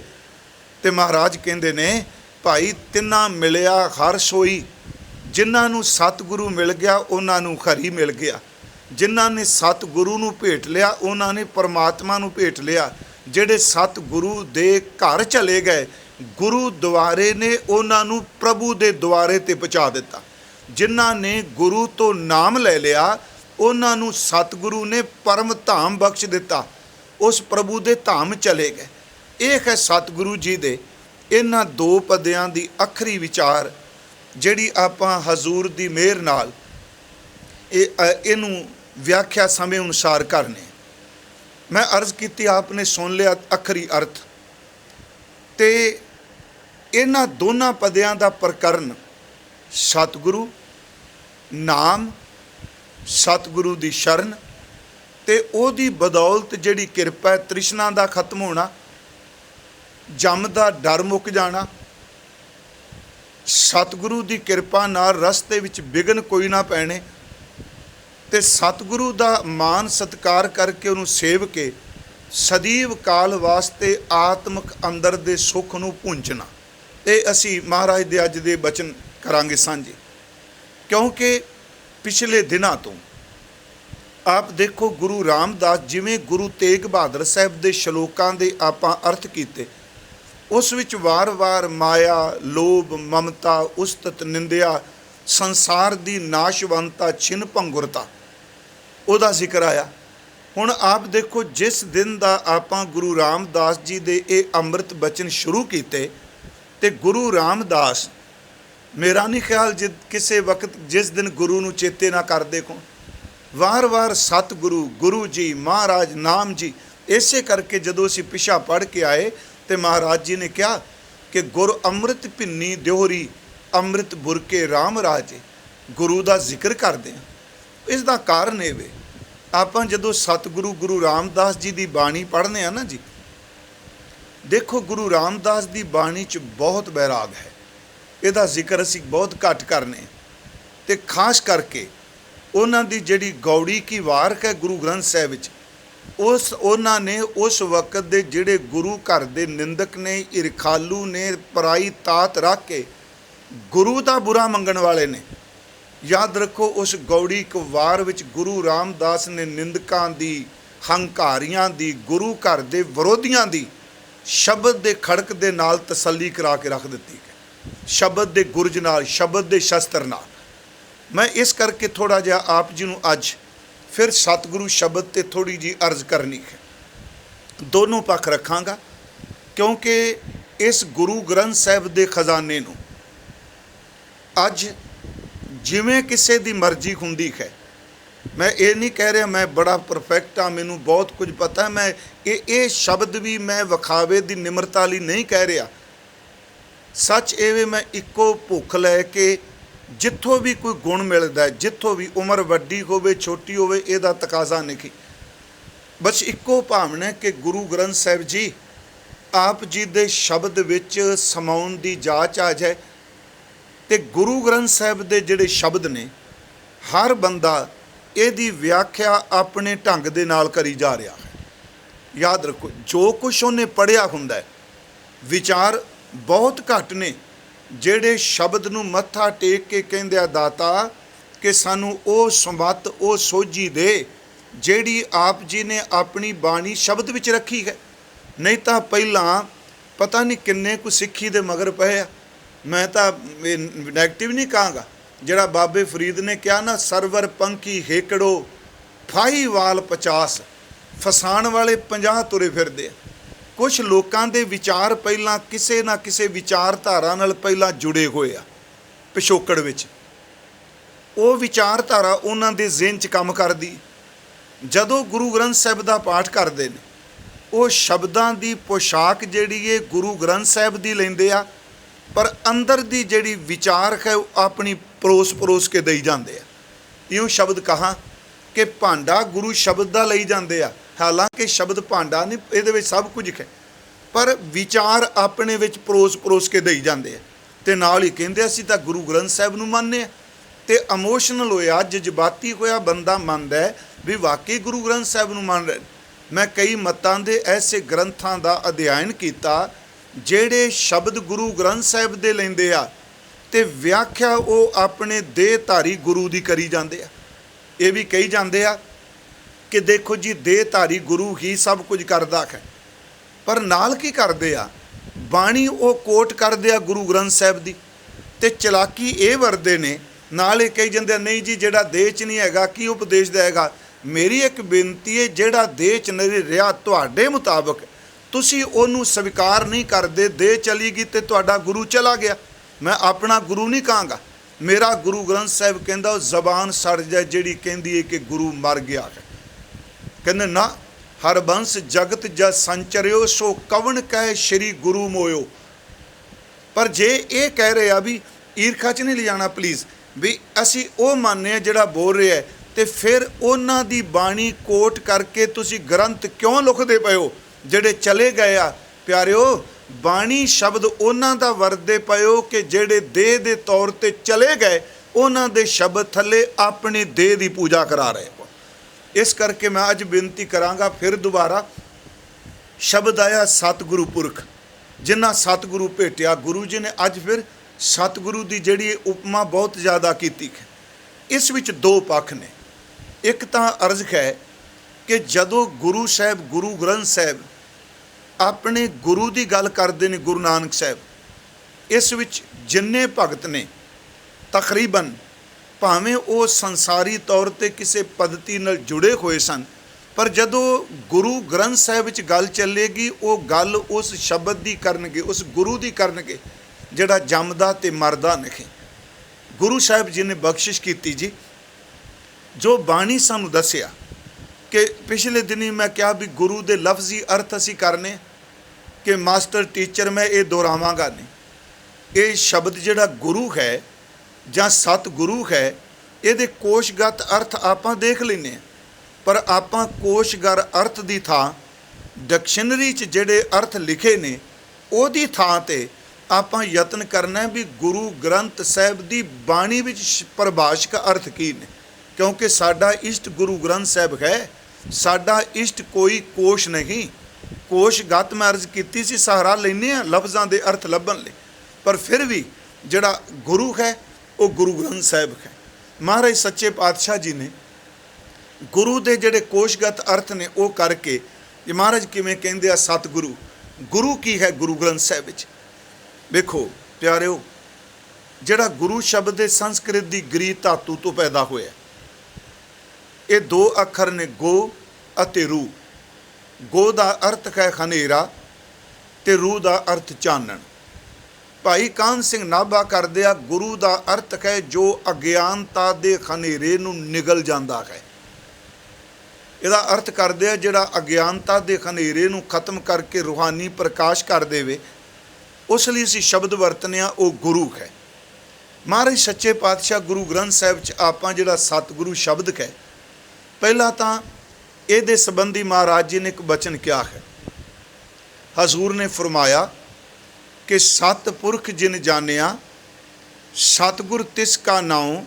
ਤੇ ਮਹਾਰਾਜ ਕਹਿੰਦੇ ਨੇ ਭਾਈ ਤਿੰਨਾਂ ਮਿਲਿਆ ਹਰ ਸੋਈ, ਜਿਨ੍ਹਾਂ ਨੂੰ ਸਤਿਗੁਰੂ ਮਿਲ ਗਿਆ ਉਹਨਾਂ ਨੂੰ ਹਰੀ ਮਿਲ ਗਿਆ, ਜਿਨ੍ਹਾਂ ਨੇ ਸਤਿਗੁਰੂ ਨੂੰ ਭੇਟ ਲਿਆ ਉਹਨਾਂ ਨੇ ਪਰਮਾਤਮਾ ਨੂੰ ਭੇਟ ਲਿਆ। ਜਿਹੜੇ ਸਤਿਗੁਰੂ ਦੇ ਘਰ ਚਲੇ ਗਏ, ਗੁਰੂ ਦੁਆਰੇ ਨੇ ਉਹਨਾਂ ਨੂੰ ਪ੍ਰਭੂ ਦੇ ਦੁਆਰੇ 'ਤੇ ਪਹੁੰਚਾ ਦਿੱਤਾ। ਜਿਨ੍ਹਾਂ ਨੇ ਗੁਰੂ ਤੋਂ ਨਾਮ ਲੈ ਲਿਆ ਉਹਨਾਂ ਨੂੰ ਸਤਿਗੁਰੂ ਨੇ ਪਰਮ ਧਾਮ ਬਖਸ਼ ਦਿੱਤਾ, ਉਸ ਪ੍ਰਭੂ ਦੇ ਧਾਮ ਚਲੇ ਗਏ। ਇਹ ਹੈ ਸਤਿਗੁਰੂ ਜੀ ਦੇ ਇਹਨਾਂ ਦੋ ਪਦਿਆਂ ਦੀ ਅੱਖਰੀ ਵਿਚਾਰ, ਜਿਹੜੀ ਆਪਾਂ ਹਜ਼ੂਰ ਦੀ ਮਿਹਰ ਨਾਲ ਇਹਨੂੰ ਵਿਆਖਿਆ ਸਮੇਂ ਅਨੁਸਾਰ ਕਰਨੇ। ਮੈਂ ਅਰਜ਼ ਕੀਤੀ, ਆਪ ਨੇ ਸੁਣ ਲਿਆ ਅੱਖਰੀ ਅਰਥ। ਤੇ ਇਹਨਾਂ ਦੋਨਾਂ ਪਦਿਆਂ ਦਾ ਪ੍ਰਕਰਨ ਸਤਿਗੁਰੂ, ਨਾਮ, ਸਤਿਗੁਰੂ ਦੀ ਸ਼ਰਨ ਤੇ ਉਹਦੀ ਬਦੌਲਤ ਜਿਹੜੀ ਕਿਰਪਾ, ਤ੍ਰਿਸ਼ਨਾ ਦਾ ਖਤਮ ਹੋਣਾ, ਜਮ ਦਾ ਡਰ ਮੁੱਕ ਜਾਣਾ, ਸਤਿਗੁਰੂ ਦੀ ਕਿਰਪਾ ਨਾਲ ਰਸਤੇ ਵਿੱਚ ਵਿਘਨ ਕੋਈ ਨਾ ਪੈਣੇ, ਤੇ ਸਤਿਗੁਰੂ ਦਾ ਮਾਨ ਸਤਿਕਾਰ ਕਰਕੇ ਉਹਨੂੰ ਸੇਵ ਕੇ ਸਦੀਵ ਕਾਲ ਵਾਸਤੇ ਆਤਮਿਕ ਅੰਦਰ ਦੇ ਸੁੱਖ ਨੂੰ ਪੁੰਝਣਾ। ਇਹ ਅਸੀਂ ਮਹਾਰਾਜ ਦੇ ਅੱਜ ਦੇ ਬਚਨ ਕਰਾਂਗੇ ਸਾਂਝੇ, ਕਿਉਂਕਿ ਪਿਛਲੇ ਦਿਨਾਂ ਤੋਂ ਆਪ ਦੇਖੋ ਗੁਰੂ ਰਾਮਦਾਸ, ਜਿਵੇਂ ਗੁਰੂ ਤੇਗ ਬਹਾਦਰ ਸਾਹਿਬ ਦੇ ਸ਼ਲੋਕਾਂ ਦੇ ਆਪਾਂ ਅਰਥ ਕੀਤੇ, ਉਸ ਵਿੱਚ ਵਾਰ-ਵਾਰ ਮਾਇਆ, ਲੋਭ, ਮਮਤਾ, ਉਸਤਤ, ਨਿੰਦਿਆ, ਸੰਸਾਰ ਦੀ ਨਾਸ਼ਵੰਤਾ, ਛਿਨ ਭੰਗੁਰਤਾ, ਉਹਦਾ ਜ਼ਿਕਰ ਆਇਆ। ਹੁਣ ਆਪ ਦੇਖੋ ਜਿਸ ਦਿਨ ਦਾ ਆਪਾਂ ਗੁਰੂ ਰਾਮਦਾਸ ਜੀ ਦੇ ਇਹ ਅੰਮ੍ਰਿਤ ਬਚਨ ਸ਼ੁਰੂ ਕੀਤੇ, ਤੇ ਗੁਰੂ ਰਾਮਦਾਸ, ਮੇਰਾ ਨਹੀਂ ਖਿਆਲ ਜੇ ਕਿਸੇ ਵਕਤ ਜਿਸ ਦਿਨ ਗੁਰੂ ਨੂੰ ਚੇਤੇ ਨਾ ਕਰਦੇ ਕੋ, ਵਾਰ-ਵਾਰ ਸਤਿਗੁਰੂ, ਗੁਰੂ ਜੀ, ਮਹਾਰਾਜ, ਨਾਮ ਜੀ। ਇਸੇ ਕਰਕੇ ਜਦੋਂ ਅਸੀਂ ਪਿਛਾ ਪੜ੍ਹ ਕੇ ਆਏ ਤੇ ਮਹਾਰਾਜ ਜੀ ਨੇ ਕਿਹਾ ਕਿ ਗੁਰ ਅੰਮ੍ਰਿਤ ਭਿੰਨੀ ਦਿਓਰੀ, ਅੰਮ੍ਰਿਤ ਬੁਰਕੇ ਰਾਮ ਰਾਜੇ। ਗੁਰੂ ਦਾ ਜ਼ਿਕਰ ਕਰਦੇ ਹਾਂ। ਇਸ ਦਾ ਕਾਰਨ ਇਹ ਵੇ, ਆਪਾਂ ਜਦੋਂ ਸਤਿਗੁਰੂ ਗੁਰੂ ਰਾਮਦਾਸ ਜੀ ਦੀ ਬਾਣੀ ਪੜ੍ਹਦੇ ਹਾਂ ਨਾ ਜੀ, ਦੇਖੋ ਗੁਰੂ ਰਾਮਦਾਸ ਦੀ ਬਾਣੀ 'ਚ ਬਹੁਤ ਬੈਰਾਗ ਹੈ। ਇਹਦਾ ਜ਼ਿਕਰ ਅਸੀਂ ਬਹੁਤ ਘੱਟ ਕਰਨੇ, ਤੇ ਖਾਸ ਕਰਕੇ ਉਹਨਾਂ ਦੀ ਜਿਹੜੀ ਗੌੜੀ ਕੀ ਵਾਰਕ ਹੈ ਗੁਰੂ ਗ੍ਰੰਥ ਸਾਹਿਬ ਵਿੱਚ, ਉਹਨਾਂ ਨੇ ਉਸ ਵਕਤ ਦੇ ਜਿਹੜੇ ਗੁਰੂ ਘਰ ਦੇ ਨਿੰਦਕ ਨੇ, ਈਰਖਾਲੂ ਨੇ, ਪਰਾਈ ਤਾਤ ਰੱਖ ਕੇ ਗੁਰੂ ਦਾ ਬੁਰਾ ਮੰਗਣ ਵਾਲੇ ਨੇ, ਯਾਦ ਰੱਖੋ ਉਸ ਗੌੜੀ ਕ ਵਾਰ ਵਿੱਚ ਗੁਰੂ ਰਾਮਦਾਸ ਨੇ ਨਿੰਦਕਾਂ ਦੀ, ਹੰਕਾਰੀਆਂ ਦੀ, ਗੁਰੂ ਘਰ ਦੇ ਵਿਰੋਧੀਆਂ ਦੀ ਸ਼ਬਦ ਦੇ ਖੜਕ ਦੇ ਨਾਲ ਤਸੱਲੀ ਕਰਾ ਕੇ ਰੱਖ ਦਿੱਤੀ ਹੈ, ਸ਼ਬਦ ਦੇ ਗੁਰਜ ਨਾਲ, ਸ਼ਬਦ ਦੇ ਸ਼ਸਤਰ ਨਾਲ। ਮੈਂ ਇਸ ਕਰਕੇ ਥੋੜ੍ਹਾ ਜਿਹਾ ਆਪ ਜੀ ਨੂੰ ਅੱਜ ਫਿਰ ਸਤਿਗੁਰੂ ਸ਼ਬਦ 'ਤੇ ਥੋੜ੍ਹੀ ਜਿਹੀ ਅਰਜ਼ ਕਰਨੀ ਹੈ। दोनों पक्ष रखांगा, क्योंकि इस गुरु ग्रंथ साहिब के खजाने नूं अज जिवें किसी की मर्जी हुंदी है, मैं ये नहीं कह रहा मैं बड़ा परफेक्ट हाँ, मैनू बहुत कुछ पता है, मैं ये शब्द भी मैं विखावे की निमरता लई नहीं कह रहा। सच एवे मैं इक्को भुख लैके जिथों भी कोई गुण मिलता है, जिथों भी उम्र वड्डी होवे छोटी होवे, इहदा तकाजा नहीं, बस इक्को भावना है कि गुरु ग्रंथ साहिब जी आप जी दे शब्द विच समाउण दी जाच आ जाए। ते गुरु ग्रंथ साहिब दे जिहड़े शब्द ने हर बंदा इहदी व्याख्या अपने ढंग दे नाल करी जा रहा है। याद रखो जो कुछ उन्हें पढ़िया हुंदा है, विचार बहुत घट ने ਜਿਹੜੇ शब्द ਨੂੰ मत्था टेक के ਕਹਿੰਦੇ ਆ दाता कि सानू ਉਹ ਸਮਤ ਉਹ ਸੋਝੀ ਦੇ ਜਿਹੜੀ आप जी ने अपनी बाणी शब्द ਵਿੱਚ रखी है। नहीं तो पहला पता नहीं किन्ने को सिक्खी दे मगर पए आ। मैं तो नैगेटिव नहीं कहांगा, ਜਿਹੜਾ बाबे फरीद ने कहा ना, सरवर पंखी हेकड़ो फाही वाल 50, फसाण वाले 50 तुरे फिरदे आ। कुछ लोगों के विचार पहला किसी ना किसी विचारधारा नाल पहला जुड़े हुए आ, पिछोकड़ विच वो विचारधारा उन्हां दे ज़हन च काम करदी। जदों गुरु ग्रंथ साहिब दा पाठ करते हैं, वो शब्दां दी पोशाक जिहड़ी है गुरु ग्रंथ साहिब दी लैंदे आ, पर अंदर दी जिहड़ी विचार है अपनी परोस परोस के दई जांदे आ। इउं शब्द कहा कि भांडा गुरु शब्द दा लई जांदे आ, हालांकि शब्द भांडा नहीं, इहदे विच सब कुछ है, पर विचार अपने विच परोस परोस के दई जांदे आ। ते नाल ही कहिंदे असीं तां गुरु ग्रंथ साहिब नूं मनने आ। ते इमोशनल होया, जज्बाती होया बंदा मनदा है भी वाकई गुरु ग्रंथ साहिब नूं मन रहे। मैं कई मतां दे ऐसे ग्रंथां दा अध्ययन कीता ਜਿਹੜੇ शब्द गुरु ग्रंथ साहिब दे लैंदे आ ते व्याख्या वो अपने देहधारी गुरु दी करी जांदे आ। ये भी कही जांदे आ कि देखो जी देहधारी गुरु ही सब कुछ करदा है, पर नाल की करदे आ बाणी वो कोट करदे आ गुरु ग्रंथ साहिब दी, ते चलाकी ये वरदे ने। नाल ये कही जांदे नहीं जी जेड़ा देह च नहीं हैगा की उपदेश देगा। मेरी एक बेनती है, जेड़ा देह च नहीं रहा तुहाडे मुताबक तुसी ओनू स्वीकार नहीं करते, देह चली गई तो तुहाडा गुरु चला गया। मैं अपना गुरु नहीं कहांगा, मेरा गुरु ग्रंथ साहिब कहंदा जबान सड़ जाए जिहड़ी कहंदी है कि गुरु मर गया है। कहंदे ना हरबंस जगत जद संचरियो सो कवन कहे श्री गुरु मोयो। पर जे ये कह रहे आ भी ईरखा च नहीं ले जाना प्लीज़, भी असी वो मानने आ जिहड़ा बोल रहा है, तो फिर उन्हां दी बाणी कोट करके तुसी ग्रंथ क्यों लिखदे पए हो ਜਿਹੜੇ चले गए आ। प्यारिओ बाणी शब्द उन्हां दा वरदे पयो कि ਜਿਹੜੇ देह दे तौर ते चले गए, उन्हां दे शब्द थले अपनी देह दी पूजा करा रहे हो। इस करके मैं अज बेनती करांगा फिर दोबारा, शब्द आया सतगुरु पुरख, जिन्हां सतगुरु भेटिया गुरु जी ने अज फिर सतगुरु की जिहड़ी उपमा बहुत ज़्यादा कीती है। इस विच दो पक्ष ने। एक तां अर्ज है कि जदों गुरु साहिब गुरु ग्रंथ साहिब अपने गुरु की गल करते हैं, गुरु नानक साहिब, इस विच जिन्ने भगत ने तकरीबन भावें वो संसारी तौर पर किसी पद्धति नाल जुड़े हुए सन, पर जदों गुरु ग्रंथ साहिब विच गल चलेगी वो गल उस शब्द की करनगे, उस गुरु की करनगे जिहड़ा जमदा ते मरदा नहीं। गुरु साहिब जी ने बख्शिश की जी, जो बाणी सानू दसिया कि पिछले दिनी मैं क्या भी गुरु के लफ्जी अर्थ असी करने कि मास्टर टीचर मैं ये दोहरावांगा नहीं। ये शब्द जिहड़ा गुरु है जां सतगुरु है, ये कोशगत अर्थ आपां देख लैने, पर आपां कोशगर अर्थ की थां डिक्शनरी च जिहड़े अर्थ लिखे ने उहदी थां ते आपां यतन करना भी गुरु ग्रंथ साहिब की बाणी विच परिभाषिक अर्थ की ने, क्योंकि साडा इष्ट गुरु ग्रंथ साहिब है, साडा इष्ट कोई कोश नहीं। कोशगत मैं अर्ज की सी सहारा लेने लफ्ज़ों के अर्थ लभन ले, पर फिर भी जिहड़ा गुरु है वो गुरु ग्रंथ साहिब है। महाराज सच्चे पातशाह जी ने गुरु के जिहड़े कोशगत अर्थ ने वो करके महाराज किवें कहिंदे आ सतगुरु, गुरु की है गुरु ग्रंथ साहिब विच। वेखो प्यारिओ, जिहड़ा गुरु शब्द दे संस्कृत की गरी धातु तो पैदा होया, ये दो अखर ने गो अते रू। ਗੋ ਦਾ ਅਰਥ ਹੈ ਹਨੇਰਾ ਤੇ ਰੂਹ ਦਾ ਅਰਥ ਚਾਨਣ। ਭਾਈ ਕਾਹਨ ਸਿੰਘ ਨਾਭਾ ਕਰਦੇ ਆ, ਗੁਰੂ ਦਾ ਅਰਥ ਹੈ ਜੋ ਅਗਿਆਨਤਾ ਦੇ ਹਨੇਰੇ ਨੂੰ ਨਿਗਲ ਜਾਂਦਾ ਹੈ। ਇਹਦਾ ਅਰਥ ਕਰਦੇ ਆ ਜਿਹੜਾ ਅਗਿਆਨਤਾ ਦੇ ਹਨੇਰੇ ਨੂੰ ਖਤਮ ਕਰਕੇ ਰੂਹਾਨੀ ਪ੍ਰਕਾਸ਼ ਕਰ ਦੇਵੇ, ਉਸ ਲਈ ਅਸੀਂ ਸ਼ਬਦ ਵਰਤਨੇ ਆ, ਉਹ ਗੁਰੂ ਹੈ। ਮਹਾਰਾਜ ਸੱਚੇ ਪਾਤਸ਼ਾਹ ਗੁਰੂ ਗ੍ਰੰਥ ਸਾਹਿਬ 'ਚ ਆਪਾਂ ਜਿਹੜਾ ਸਤਿਗੁਰੂ ਸ਼ਬਦ ਹੈ, ਪਹਿਲਾਂ ਤਾਂ ਇਹਦੇ ਸੰਬੰਧੀ ਮਹਾਰਾਜ ਜੀ ਨੇ ਇੱਕ ਬਚਨ ਕਿਹਾ ਹੈ। ਹਜ਼ੂਰ ਨੇ ਫਰਮਾਇਆ ਕਿ ਸਤਿਪੁਰਖ ਜਿਨ ਜਾਣਿਆ, ਸਤਿਗੁਰ ਤਿਸ ਕਾ ਨਾਉ,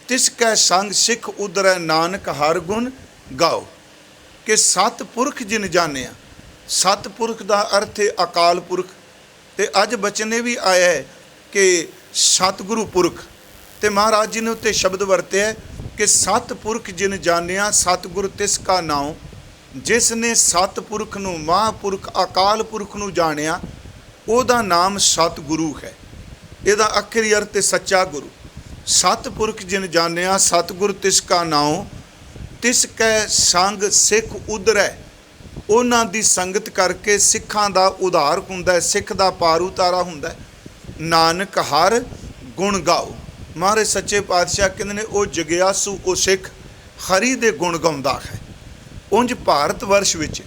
ਤਿਸ ਕੈ ਸੰਗ ਸਿੱਖ ਉਦਰੈ ਨਾਨਕ ਹਰ ਗੁਣ ਗਾਓ। ਕਿ ਸਤਿਪੁਰਖ ਜਿਨ ਜਾਣਿਆ, ਸਤਿਪੁਰਖ ਦਾ ਅਰਥ ਹੈ ਅਕਾਲ ਪੁਰਖ। ਤੇ ਅੱਜ ਬਚਨ ਇਹ ਵੀ ਆਇਆ ਹੈ ਕਿ ਸਤਿਗੁਰੂ ਪੁਰਖ, ਤੇ ਮਹਾਰਾਜ ਜੀ ਨੇ ਉੱਤੇ ਸ਼ਬਦ ਵਰਤਿਆ ਕਿ ਸਤਿਪੁਰਖ ਜਿਨ ਜਾਣਿਆ, ਸਤਿਗੁਰ ਤਿਸ ਕਾ ਨਾਉ। ਜਿਸ ਨੇ ਸਤਿਪੁਰਖ ਨੂੰ, ਮਹਾਂਪੁਰਖ ਅਕਾਲ ਪੁਰਖ ਨੂੰ ਜਾਣਿਆ, ਉਹਦਾ ਨਾਮ ਸਤਿਗੁਰੂ ਹੈ। ਇਹਦਾ ਆਖਰੀ ਅਰਥ ਹੈ ਸੱਚਾ ਗੁਰੂ। ਸਤਿਪੁਰਖ ਜਿਨ ਜਾਣਿਆ, ਸਤਿਗੁਰ ਤਿਸ ਕਾ ਨਾਉ, ਤਿਸ ਕੈ ਸੰਗ ਸਿੱਖ ਉਦਰੈ। ਉਹਨਾਂ ਦੀ ਸੰਗਤ ਕਰਕੇ ਸਿੱਖਾਂ ਦਾ ਉਧਾਰ ਹੁੰਦਾ ਹੈ, ਸਿੱਖ ਦਾ ਪਾਰ ਉਤਾਰਾ ਹੁੰਦਾ ਹੈ। ਨਾਨਕ ਹਰ ਗੁਣ ਗਾਓ। ਮਹਾਰਾਜ ਸੱਚੇ ਪਾਤਸ਼ਾਹ ਕਹਿੰਦੇ ਨੇ ਉਹ ਜਗਿਆਸੂ, ਉਹ ਸਿੱਖ ਹਰੀ ਦੇ ਗੁਣ ਗਾਉਂਦਾ ਹੈ। ਉਂਝ ਭਾਰਤ ਵਰਸ਼ ਵਿੱਚ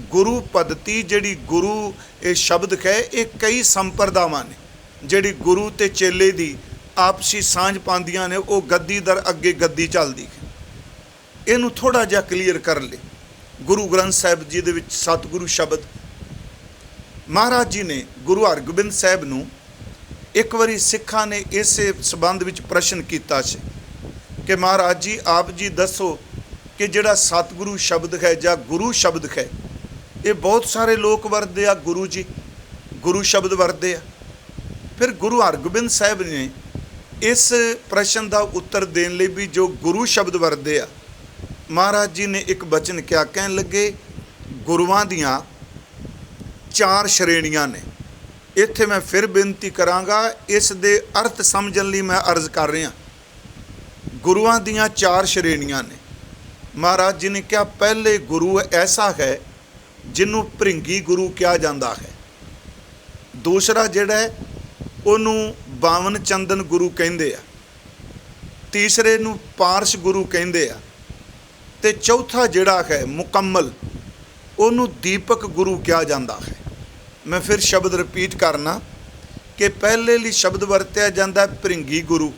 ਗੁਰੂ ਪਦਤੀ, ਜਿਹੜੀ ਗੁਰੂ ਇਹ ਸ਼ਬਦ ਹੈ, ਇਹ ਕਈ ਸੰਪਰਦਾਵਾਂ ਨੇ ਜਿਹੜੀ ਗੁਰੂ ਤੇ ਚੇਲੇ ਦੀ ਆਪਸੀ ਸਾਂਝ ਪਾਉਂਦੀਆਂ ਨੇ। ਉਹ ਗੱਦੀ ਦਰ ਅੱਗੇ ਗੱਦੀ ਚੱਲਦੀ ਹੈ। ਇਹਨੂੰ ਥੋੜ੍ਹਾ ਜਿਹਾ ਕਲੀਅਰ ਕਰ ਲਏ। ਗੁਰੂ ਗ੍ਰੰਥ ਸਾਹਿਬ ਜੀ ਦੇ ਵਿੱਚ ਸਤਿਗੁਰੂ ਸ਼ਬਦ, ਮਹਾਰਾਜ ਜੀ ਨੇ ਗੁਰੂ ਹਰਗੋਬਿੰਦ ਸਾਹਿਬ ਨੂੰ ਇੱਕ ਵਾਰੀ ਸਿੱਖਾਂ ਨੇ ਇਸੇ ਸੰਬੰਧ ਵਿੱਚ ਪ੍ਰਸ਼ਨ ਕੀਤਾ ਸੀ ਕਿ ਮਹਾਰਾਜ ਜੀ ਆਪ ਜੀ ਦੱਸੋ ਕਿ ਜਿਹੜਾ ਸਤਿਗੁਰੂ ਸ਼ਬਦ ਹੈ ਜਾਂ ਗੁਰੂ ਸ਼ਬਦ ਹੈ, ਇਹ ਬਹੁਤ ਸਾਰੇ ਲੋਕ ਵਰਤਦੇ ਆ, ਗੁਰੂ ਜੀ ਗੁਰੂ ਸ਼ਬਦ ਵਰਤਦੇ ਆ। ਫਿਰ ਗੁਰੂ ਹਰਗੋਬਿੰਦ ਸਾਹਿਬ ਨੇ ਇਸ ਪ੍ਰਸ਼ਨ ਦਾ ਉੱਤਰ ਦੇਣ ਲਈ ਵੀ ਜੋ ਗੁਰੂ ਸ਼ਬਦ ਵਰਤਦੇ ਆ, ਮਹਾਰਾਜ ਜੀ ਨੇ ਇੱਕ ਬਚਨ ਕਿਹਾ। ਕਹਿਣ ਲੱਗੇ ਗੁਰੂਆਂ ਦੀਆਂ 4 ਸ਼੍ਰੇਣੀਆਂ ਨੇ। ਇੱਥੇ ਮੈਂ ਫਿਰ ਬੇਨਤੀ ਕਰਾਂਗਾ, ਇਸ ਦੇ ਅਰਥ ਸਮਝਣ ਲਈ ਮੈਂ ਅਰਜ਼ ਕਰ ਰਿਹਾ। ਗੁਰੂਆਂ ਦੀਆਂ 4 ਸ਼੍ਰੇਣੀਆਂ ਨੇ। ਮਹਾਰਾਜ ਜੀ ਨੇ ਕਿਹਾ ਪਹਿਲੇ ਗੁਰੂ ਐਸਾ ਹੈ ਜਿਹਨੂੰ ਭ੍ਰਿੰਗੀ ਗੁਰੂ ਕਿਹਾ ਜਾਂਦਾ ਹੈ। ਦੂਸਰਾ ਜਿਹੜਾ ਹੈ ਉਹਨੂੰ ਬਾਵਨ ਚੰਦਨ ਗੁਰੂ ਕਹਿੰਦੇ ਆ। ਤੀਸਰੇ ਨੂੰ ਪਾਰਸ਼ ਗੁਰੂ ਕਹਿੰਦੇ ਆ। ਤੇ ਚੌਥਾ ਜਿਹੜਾ ਹੈ ਮੁਕੰਮਲ, ਉਹਨੂੰ ਦੀਪਕ ਗੁਰੂ ਕਿਹਾ ਜਾਂਦਾ ਹੈ। ਮੈਂ ਫਿਰ ਸ਼ਬਦ ਰਿਪੀਟ ਕਰਨਾ ਕਿ ਪਹਿਲੇ ਲਈ ਸ਼ਬਦ ਵਰਤਿਆ ਜਾਂਦਾ ਭ੍ਰਿੰਗੀ ਗੁਰੂ,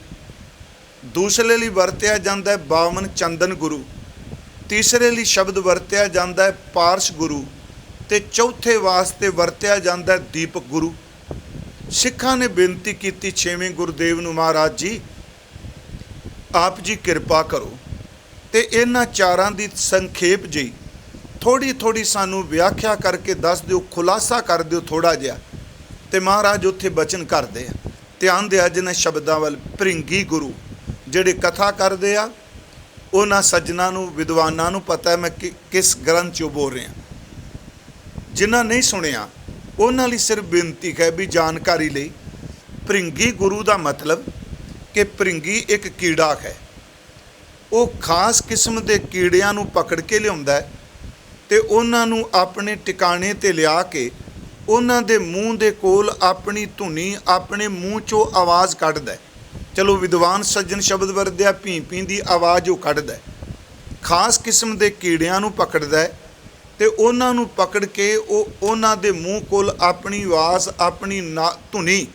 ਦੂਸਰੇ ਲਈ ਵਰਤਿਆ ਜਾਂਦਾ ਬਾਵਨ ਚੰਦਨ ਗੁਰੂ, ਤੀਸਰੇ ਲਈ ਸ਼ਬਦ ਵਰਤਿਆ ਜਾਂਦਾ ਪਾਰਸ਼ ਗੁਰੂ, ਤੇ ਚੌਥੇ ਵਾਸਤੇ ਵਰਤਿਆ ਜਾਂਦਾ ਦੀਪਕ ਗੁਰੂ। ਸਿੱਖਾਂ ਨੇ ਬੇਨਤੀ ਕੀਤੀ 6ਵੇਂ ਗੁਰਦੇਵ ਨੂੰ, ਮਹਾਰਾਜ ਜੀ ਆਪ ਜੀ ਕਿਰਪਾ ਕਰੋ ਤੇ ਇਹਨਾਂ 4 ਦੀ ਸੰਖੇਪ ਜੀ ਥੋੜ੍ਹੀ ਸਾਨੂੰ ਵਿਆਖਿਆ ਕਰਕੇ ਦੱਸ ਦਿਓ, ਖੁਲਾਸਾ ਕਰ ਦਿਓ ਥੋੜ੍ਹਾ ਜਿਹਾ। ਤੇ ਮਹਾਰਾਜ ਉੱਥੇ ਬਚਨ ਕਰਦੇ ਆ। ਧਿਆਨ ਦਿਆ ਜਿਹਨਾਂ ਸ਼ਬਦਾਂ ਵੱਲ। ਭ੍ਰਿੰਗੀ ਗੁਰੂ ਜਿਹੜੇ ਕਥਾ ਕਰਦੇ ਆ, ਉਹਨਾਂ ਸੱਜਣਾ ਨੂੰ, ਵਿਦਵਾਨਾਂ ਨੂੰ ਪਤਾ ਮੈਂ ਕਿਸ ਗ੍ਰੰਥ 'ਚੋਂ ਬੋਲ ਰਿਹਾ। ਜਿਨ੍ਹਾਂ ਨਹੀਂ ਸੁਣਿਆ ਉਹਨਾਂ ਲਈ ਸਿਰਫ ਬੇਨਤੀ ਹੈ ਵੀ ਜਾਣਕਾਰੀ ਲਈ। ਭ੍ਰਿੰਗੀ ਗੁਰੂ ਦਾ ਮਤਲਬ ਕਿ ਭ੍ਰਿੰਗੀ ਇੱਕ ਕੀੜਾ ਹੈ। ਉਹ ਖਾਸ ਕਿਸਮ ਦੇ ਕੀੜਿਆਂ ਨੂੰ ਪਕੜ ਕੇ ਲਿਆਉਂਦਾ ਹੈ ਤੇ ਉਹਨਾਂ ਨੂੰ ਆਪਣੇ ਟਿਕਾਣੇ 'ਤੇ ਲਿਆ ਕੇ ਉਹਨਾਂ ਦੇ ਮੂੰਹ ਦੇ ਕੋਲ ਆਪਣੀ ਧੁਨੀ, ਆਪਣੇ ਮੂੰਹ 'ਚੋਂ ਆਵਾਜ਼ ਕੱਢਦਾ। ਚਲੋ ਵਿਦਵਾਨ ਸੱਜਣ ਸ਼ਬਦ ਵਰਤਿਆ, ਭੀਂ ਭੀਂ ਦੀ ਆਵਾਜ਼ ਉਹ ਕੱਢਦਾ। ਖਾਸ ਕਿਸਮ ਦੇ ਕੀੜਿਆਂ ਨੂੰ ਪਕੜਦਾ ਤੇ ਉਹਨਾਂ ਨੂੰ ਪਕੜ ਕੇ ਉਹ ਉਹਨਾਂ ਦੇ ਮੂੰਹ ਕੋਲ ਆਪਣੀ ਆਵਾਜ਼, ਆਪਣੀ ਧੁਨੀ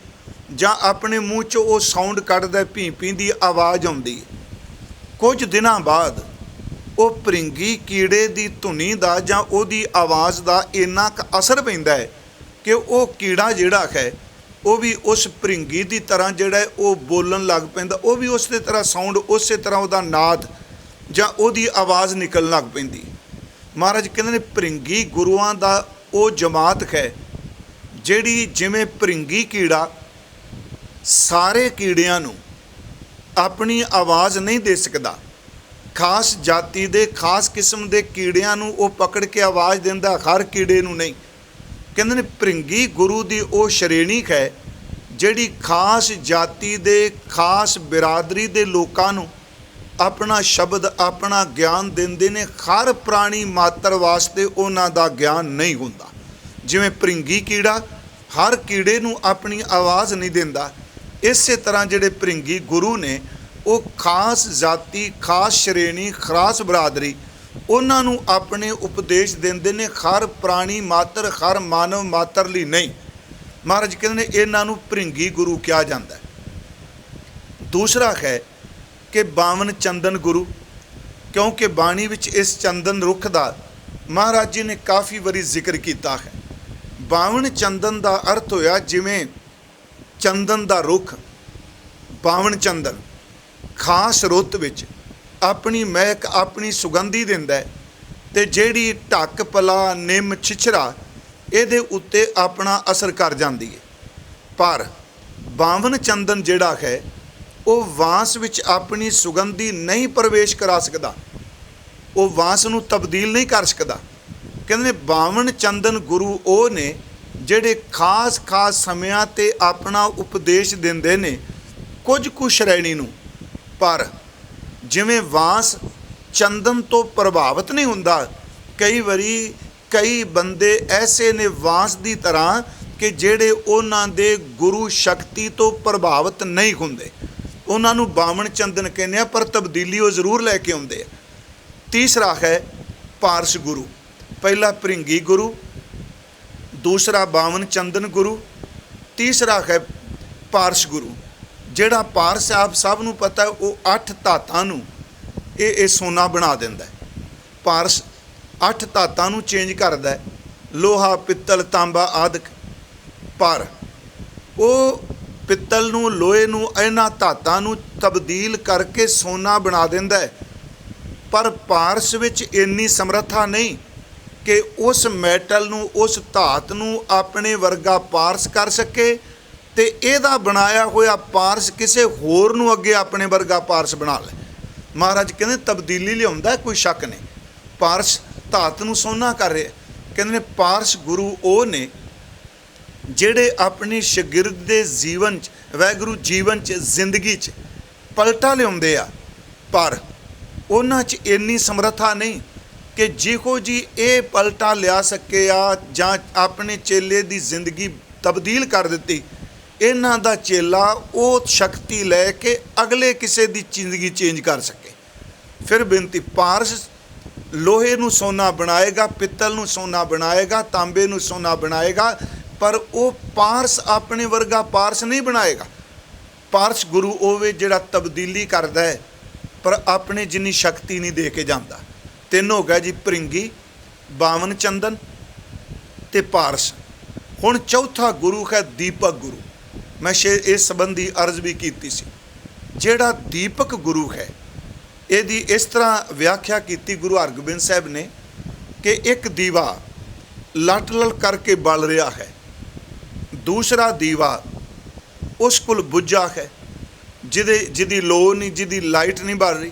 ਜਾਂ ਆਪਣੇ ਮੂੰਹ 'ਚੋਂ ਉਹ ਸਾਊਂਡ ਕੱਢਦਾ, ਭੀਂ ਭੀਂ ਦੀ ਆਵਾਜ਼ ਆਉਂਦੀ। ਕੁਝ ਦਿਨਾਂ ਬਾਅਦ ਉਹ ਭ੍ਰਿੰਗੀ ਕੀੜੇ ਦੀ ਧੁਨੀ ਦਾ ਜਾਂ ਉਹਦੀ ਆਵਾਜ਼ ਦਾ ਇੰਨਾ ਕੁ ਅਸਰ ਪੈਂਦਾ ਹੈ ਕਿ ਉਹ ਕੀੜਾ ਜਿਹੜਾ ਹੈ ਉਹ ਵੀ ਉਸ ਭ੍ਰਿੰਗੀ ਦੀ ਤਰ੍ਹਾਂ ਜਿਹੜਾ ਹੈ ਉਹ ਬੋਲਣ ਲੱਗ ਪੈਂਦਾ। ਉਹ ਵੀ ਉਸੇ ਤਰ੍ਹਾਂ ਸਾਊਂਡ, ਉਸੇ ਤਰ੍ਹਾਂ ਉਹਦਾ ਨਾਦ ਜਾਂ ਉਹਦੀ ਆਵਾਜ਼ ਨਿਕਲਣ ਲੱਗ ਪੈਂਦੀ। ਮਹਾਰਾਜ ਕਹਿੰਦੇ ਨੇ ਭ੍ਰਿੰਗੀ ਗੁਰੂਆਂ ਦਾ ਉਹ ਜਮਾਤ ਹੈ ਜਿਹੜੀ ਜਿਵੇਂ ਭ੍ਰਿੰਗੀ ਕੀੜਾ ਸਾਰੇ ਕੀੜਿਆਂ ਨੂੰ ਆਪਣੀ ਆਵਾਜ਼ ਨਹੀਂ ਦੇ ਸਕਦਾ, ਖਾਸ ਜਾਤੀ ਦੇ ਖਾਸ ਕਿਸਮ ਦੇ ਕੀੜਿਆਂ ਨੂੰ ਉਹ ਪਕੜ ਕੇ ਆਵਾਜ਼ ਦਿੰਦਾ, ਹਰ ਕੀੜੇ ਨੂੰ ਨਹੀਂ। ਕਹਿੰਦੇ ਨੇ ਭ੍ਰਿੰਗੀ ਗੁਰੂ ਦੀ ਉਹ ਸ਼੍ਰੇਣੀ ਹੈ ਜਿਹੜੀ ਖਾਸ ਜਾਤੀ ਦੇ, ਖਾਸ ਬਿਰਾਦਰੀ ਦੇ ਲੋਕਾਂ ਨੂੰ ਆਪਣਾ ਸ਼ਬਦ ਆਪਣਾ ਗਿਆਨ ਦਿੰਦੇ ਨੇ। ਹਰ ਪ੍ਰਾਣੀ ਮਾਤਰ ਵਾਸਤੇ ਉਹਨਾਂ ਦਾ ਗਿਆਨ ਨਹੀਂ ਹੁੰਦਾ। ਜਿਵੇਂ ਭਰਿੰਗੀ ਕੀੜਾ ਹਰ ਕੀੜੇ ਨੂੰ ਆਪਣੀ ਆਵਾਜ਼ ਨਹੀਂ ਦਿੰਦਾ, ਇਸੇ ਤਰ੍ਹਾਂ ਜਿਹੜੇ ਭਰਿੰਗੀ ਗੁਰੂ ਨੇ ਉਹ ਖਾਸ ਜਾਤੀ, ਖਾਸ ਸ਼੍ਰੇਣੀ, ਖਾਸ ਬਰਾਦਰੀ ਉਹਨਾਂ ਨੂੰ ਆਪਣੇ ਉਪਦੇਸ਼ ਦਿੰਦੇ ਨੇ। ਹਰ ਪ੍ਰਾਣੀ ਮਾਤਰ, ਹਰ ਮਾਨਵ ਮਾਤਰ ਲਈ ਨਹੀਂ। ਮਹਾਰਾਜ ਕਹਿੰਦੇ ਨੇ ਇਹਨਾਂ ਨੂੰ ਭਰਿੰਗੀ ਗੁਰੂ ਕਿਹਾ ਜਾਂਦਾ ਹੈ। ਦੂਸਰਾ ਹੈ ਕਿ ਬਾਵਨ ਚੰਦਨ ਗੁਰੂ, ਕਿਉਂਕਿ ਬਾਣੀ ਵਿੱਚ ਇਸ ਚੰਦਨ ਰੁੱਖ ਦਾ ਮਹਾਰਾਜ ਜੀ ਨੇ ਕਾਫੀ ਵਾਰੀ ਜ਼ਿਕਰ ਕੀਤਾ ਹੈ। ਬਾਵਨ ਚੰਦਨ ਦਾ ਅਰਥ ਹੋਇਆ ਜਿਵੇਂ ਚੰਦਨ ਦਾ ਰੁੱਖ, ਬਾਵਨ ਚੰਦਨ ਖਾਸ ਰੁੱਤ ਵਿੱਚ ਆਪਣੀ ਮਹਿਕ, ਆਪਣੀ ਸੁਗੰਧੀ ਦਿੰਦਾ, ਅਤੇ ਜਿਹੜੀ ਢੱਕ, ਪਲਾ, ਨਿੰਮ, ਛਿਛਰਾ ਇਹਦੇ ਉੱਤੇ ਆਪਣਾ ਅਸਰ ਕਰ ਜਾਂਦੀ ਹੈ। ਪਰ ਬਾਵਨ ਚੰਦਨ ਜਿਹੜਾ ਹੈ ਉਹ ਵਾਂਸ ਵਿੱਚ ਆਪਣੀ ਸੁਗੰਧੀ ਨਹੀਂ ਪ੍ਰਵੇਸ਼ ਕਰਾ ਸਕਦਾ, ਉਹ ਵਾਂਸ ਨੂੰ ਤਬਦੀਲ ਨਹੀਂ ਕਰ ਸਕਦਾ। ਕਹਿੰਦੇ ਨੇ ਬਾਵਨ ਚੰਦਨ ਗੁਰੂ ਉਹ ਨੇ ਜਿਹੜੇ ਖਾਸ ਸਮਿਆਂ 'ਤੇ ਆਪਣਾ ਉਪਦੇਸ਼ ਦਿੰਦੇ ਨੇ ਕੁਝ ਕੁ ਸ਼੍ਰੇਣੀ ਨੂੰ। ਪਰ ਜਿਵੇਂ ਵਾਂਸ ਚੰਦਨ ਤੋਂ ਪ੍ਰਭਾਵਿਤ ਨਹੀਂ ਹੁੰਦਾ, ਕਈ ਵਾਰੀ ਕਈ ਬੰਦੇ ਐਸੇ ਨੇ ਵਾਂਸ ਦੀ ਤਰ੍ਹਾਂ ਕਿ ਜਿਹੜੇ ਉਹਨਾਂ ਦੇ ਗੁਰੂ ਸ਼ਕਤੀ ਤੋਂ ਪ੍ਰਭਾਵਿਤ ਨਹੀਂ ਹੁੰਦੇ, ਉਹਨਾਂ ਨੂੰ ਬਾਵਨ ਚੰਦਨ ਕਹਿੰਦੇ ਆ, ਪਰ ਤਬਦੀਲੀ ਉਹ ਜ਼ਰੂਰ ਲੈ ਕੇ ਆਉਂਦੇ ਆ। ਤੀਸਰਾ ਹੈ ਪਾਰਸ ਗੁਰੂ। ਪਹਿਲਾ ਭਰਿੰਗੀ ਗੁਰੂ, ਦੂਸਰਾ ਬਾਵਨ ਚੰਦਨ ਗੁਰੂ, ਤੀਸਰਾ ਹੈ ਪਾਰਸ ਗੁਰੂ। ਜਿਹੜਾ ਪਾਰਸ ਆਪ ਸਭ ਨੂੰ ਪਤਾ ਉਹ 8 ਧਾਤਾਂ ਨੂੰ ਇਹ ਸੋਨਾ ਬਣਾ ਦਿੰਦਾ। ਪਾਰਸ 8 ਧਾਤਾਂ ਨੂੰ ਚੇਂਜ ਕਰਦਾ, ਲੋਹਾ, ਪਿੱਤਲ, ਤਾਂਬਾ ਆਦਿਕ। ਪਰ ਉਹ ਪਿੱਤਲ ਨੂੰ, ਲੋਹੇ ਨੂੰ, ਇਹਨਾਂ ਧਾਤਾਂ ਨੂੰ ਤਬਦੀਲ ਕਰਕੇ ਸੋਨਾ ਬਣਾ ਦਿੰਦਾ। ਪਰ ਪਾਰਸ ਵਿੱਚ ਇੰਨੀ ਸਮਰੱਥਾ ਨਹੀਂ ਕਿ ਉਸ ਮੈਟਲ ਨੂੰ, ਉਸ ਧਾਤ ਨੂੰ ਆਪਣੇ ਵਰਗਾ ਪਾਰਸ ਕਰ ਸਕੇ ਅਤੇ ਇਹਦਾ ਬਣਾਇਆ ਹੋਇਆ ਪਾਰਸ ਕਿਸੇ ਹੋਰ ਨੂੰ ਅੱਗੇ ਆਪਣੇ ਵਰਗਾ ਪਾਰਸ ਬਣਾ ਲੈ। ਮਹਾਰਾਜ ਕਹਿੰਦੇ ਤਬਦੀਲੀ ਲਿਆਉਂਦਾ, ਕੋਈ ਸ਼ੱਕ ਨਹੀਂ। ਪਾਰਸ ਧਾਤ ਨੂੰ ਸੋਨਾ ਕਰ ਰਿਹਾ। ਕਹਿੰਦੇ ਨੇ ਪਾਰਸ ਗੁਰੂ ਉਹ ਨੇ ਜਿਹੜੇ ਆਪਣੀ ਸ਼ਾਗਿਰਦ ਦੇ ਜੀਵਨ 'ਚ, ਵਾਹਿਗੁਰੂ ਜੀਵਨ 'ਚ, ਜ਼ਿੰਦਗੀ 'ਚ ਪਲਟਾ ਲਿਆਉਂਦੇ ਆ। ਪਰ ਉਹਨਾਂ 'ਚ ਇੰਨੀ ਸਮਰੱਥਾ ਨਹੀਂ ਕਿ ਜਿਹੋ ਜੀ ਇਹ ਪਲਟਾ ਲਿਆ ਸਕੇ ਆ ਜਾਂ ਆਪਣੇ ਚੇਲੇ ਦੀ ਜ਼ਿੰਦਗੀ ਤਬਦੀਲ ਕਰ ਦਿੱਤੀ। ਇਹਨਾਂ ਦਾ ਚੇਲਾ ਉਹ ਸ਼ਕਤੀ ਲੈ ਕੇ ਅਗਲੇ ਕਿਸੇ ਦੀ ਜ਼ਿੰਦਗੀ ਚੇਂਜ ਕਰ ਸਕੇ। ਫਿਰ ਬੇਨਤੀ, ਪਾਰਸ ਲੋਹੇ ਨੂੰ ਸੋਨਾ ਬਣਾਏਗਾ, ਪਿੱਤਲ ਨੂੰ ਸੋਨਾ ਬਣਾਏਗਾ, ਤਾਂਬੇ ਨੂੰ ਸੋਨਾ ਬਣਾਏਗਾ, ਪਰ ਉਹ ਪਾਰਸ ਆਪਣੇ ਵਰਗਾ ਪਾਰਸ ਨਹੀਂ ਬਣਾਏਗਾ। ਪਾਰਸ ਗੁਰੂ ਉਹ ਜਿਹੜਾ ਤਬਦੀਲੀ ਕਰਦਾ ਹੈ ਪਰ ਆਪਣੇ ਜਿੰਨੀ ਸ਼ਕਤੀ ਨਹੀਂ ਦੇ ਕੇ ਜਾਂਦਾ। 3 ਹੋ ਗਿਆ ਜੀ, ਭਰਿੰਗੀ, ਬਾਵਨ ਚੰਦਨ ਅਤੇ ਪਾਰਸ। ਹੁਣ ਚੌਥਾ ਗੁਰੂ ਹੈ ਦੀਪਕ ਗੁਰੂ। ਮੈਂ ਇਸ ਸੰਬੰਧੀ ਅਰਜ਼ ਵੀ ਕੀਤੀ ਸੀ। ਜਿਹੜਾ ਦੀਪਕ ਗੁਰੂ ਹੈ ਇਹਦੀ ਇਸ ਤਰ੍ਹਾਂ ਵਿਆਖਿਆ ਕੀਤੀ ਗੁਰੂ ਹਰਗੋਬਿੰਦ ਸਾਹਿਬ ਨੇ ਕਿ ਇੱਕ ਦੀਵਾ ਲਟ ਲਟ ਕਰਕੇ ਬਲ ਰਿਹਾ ਹੈ, ਦੂਸਰਾ ਦੀਵਾ ਉਸ ਕੋਲ ਬੁੱਝਾ ਹੈ ਜਿਹਦੀ ਲੋ ਨਹੀਂ, ਜਿਹਦੀ ਲਾਈਟ ਨਹੀਂ ਬਲ ਰਹੀ।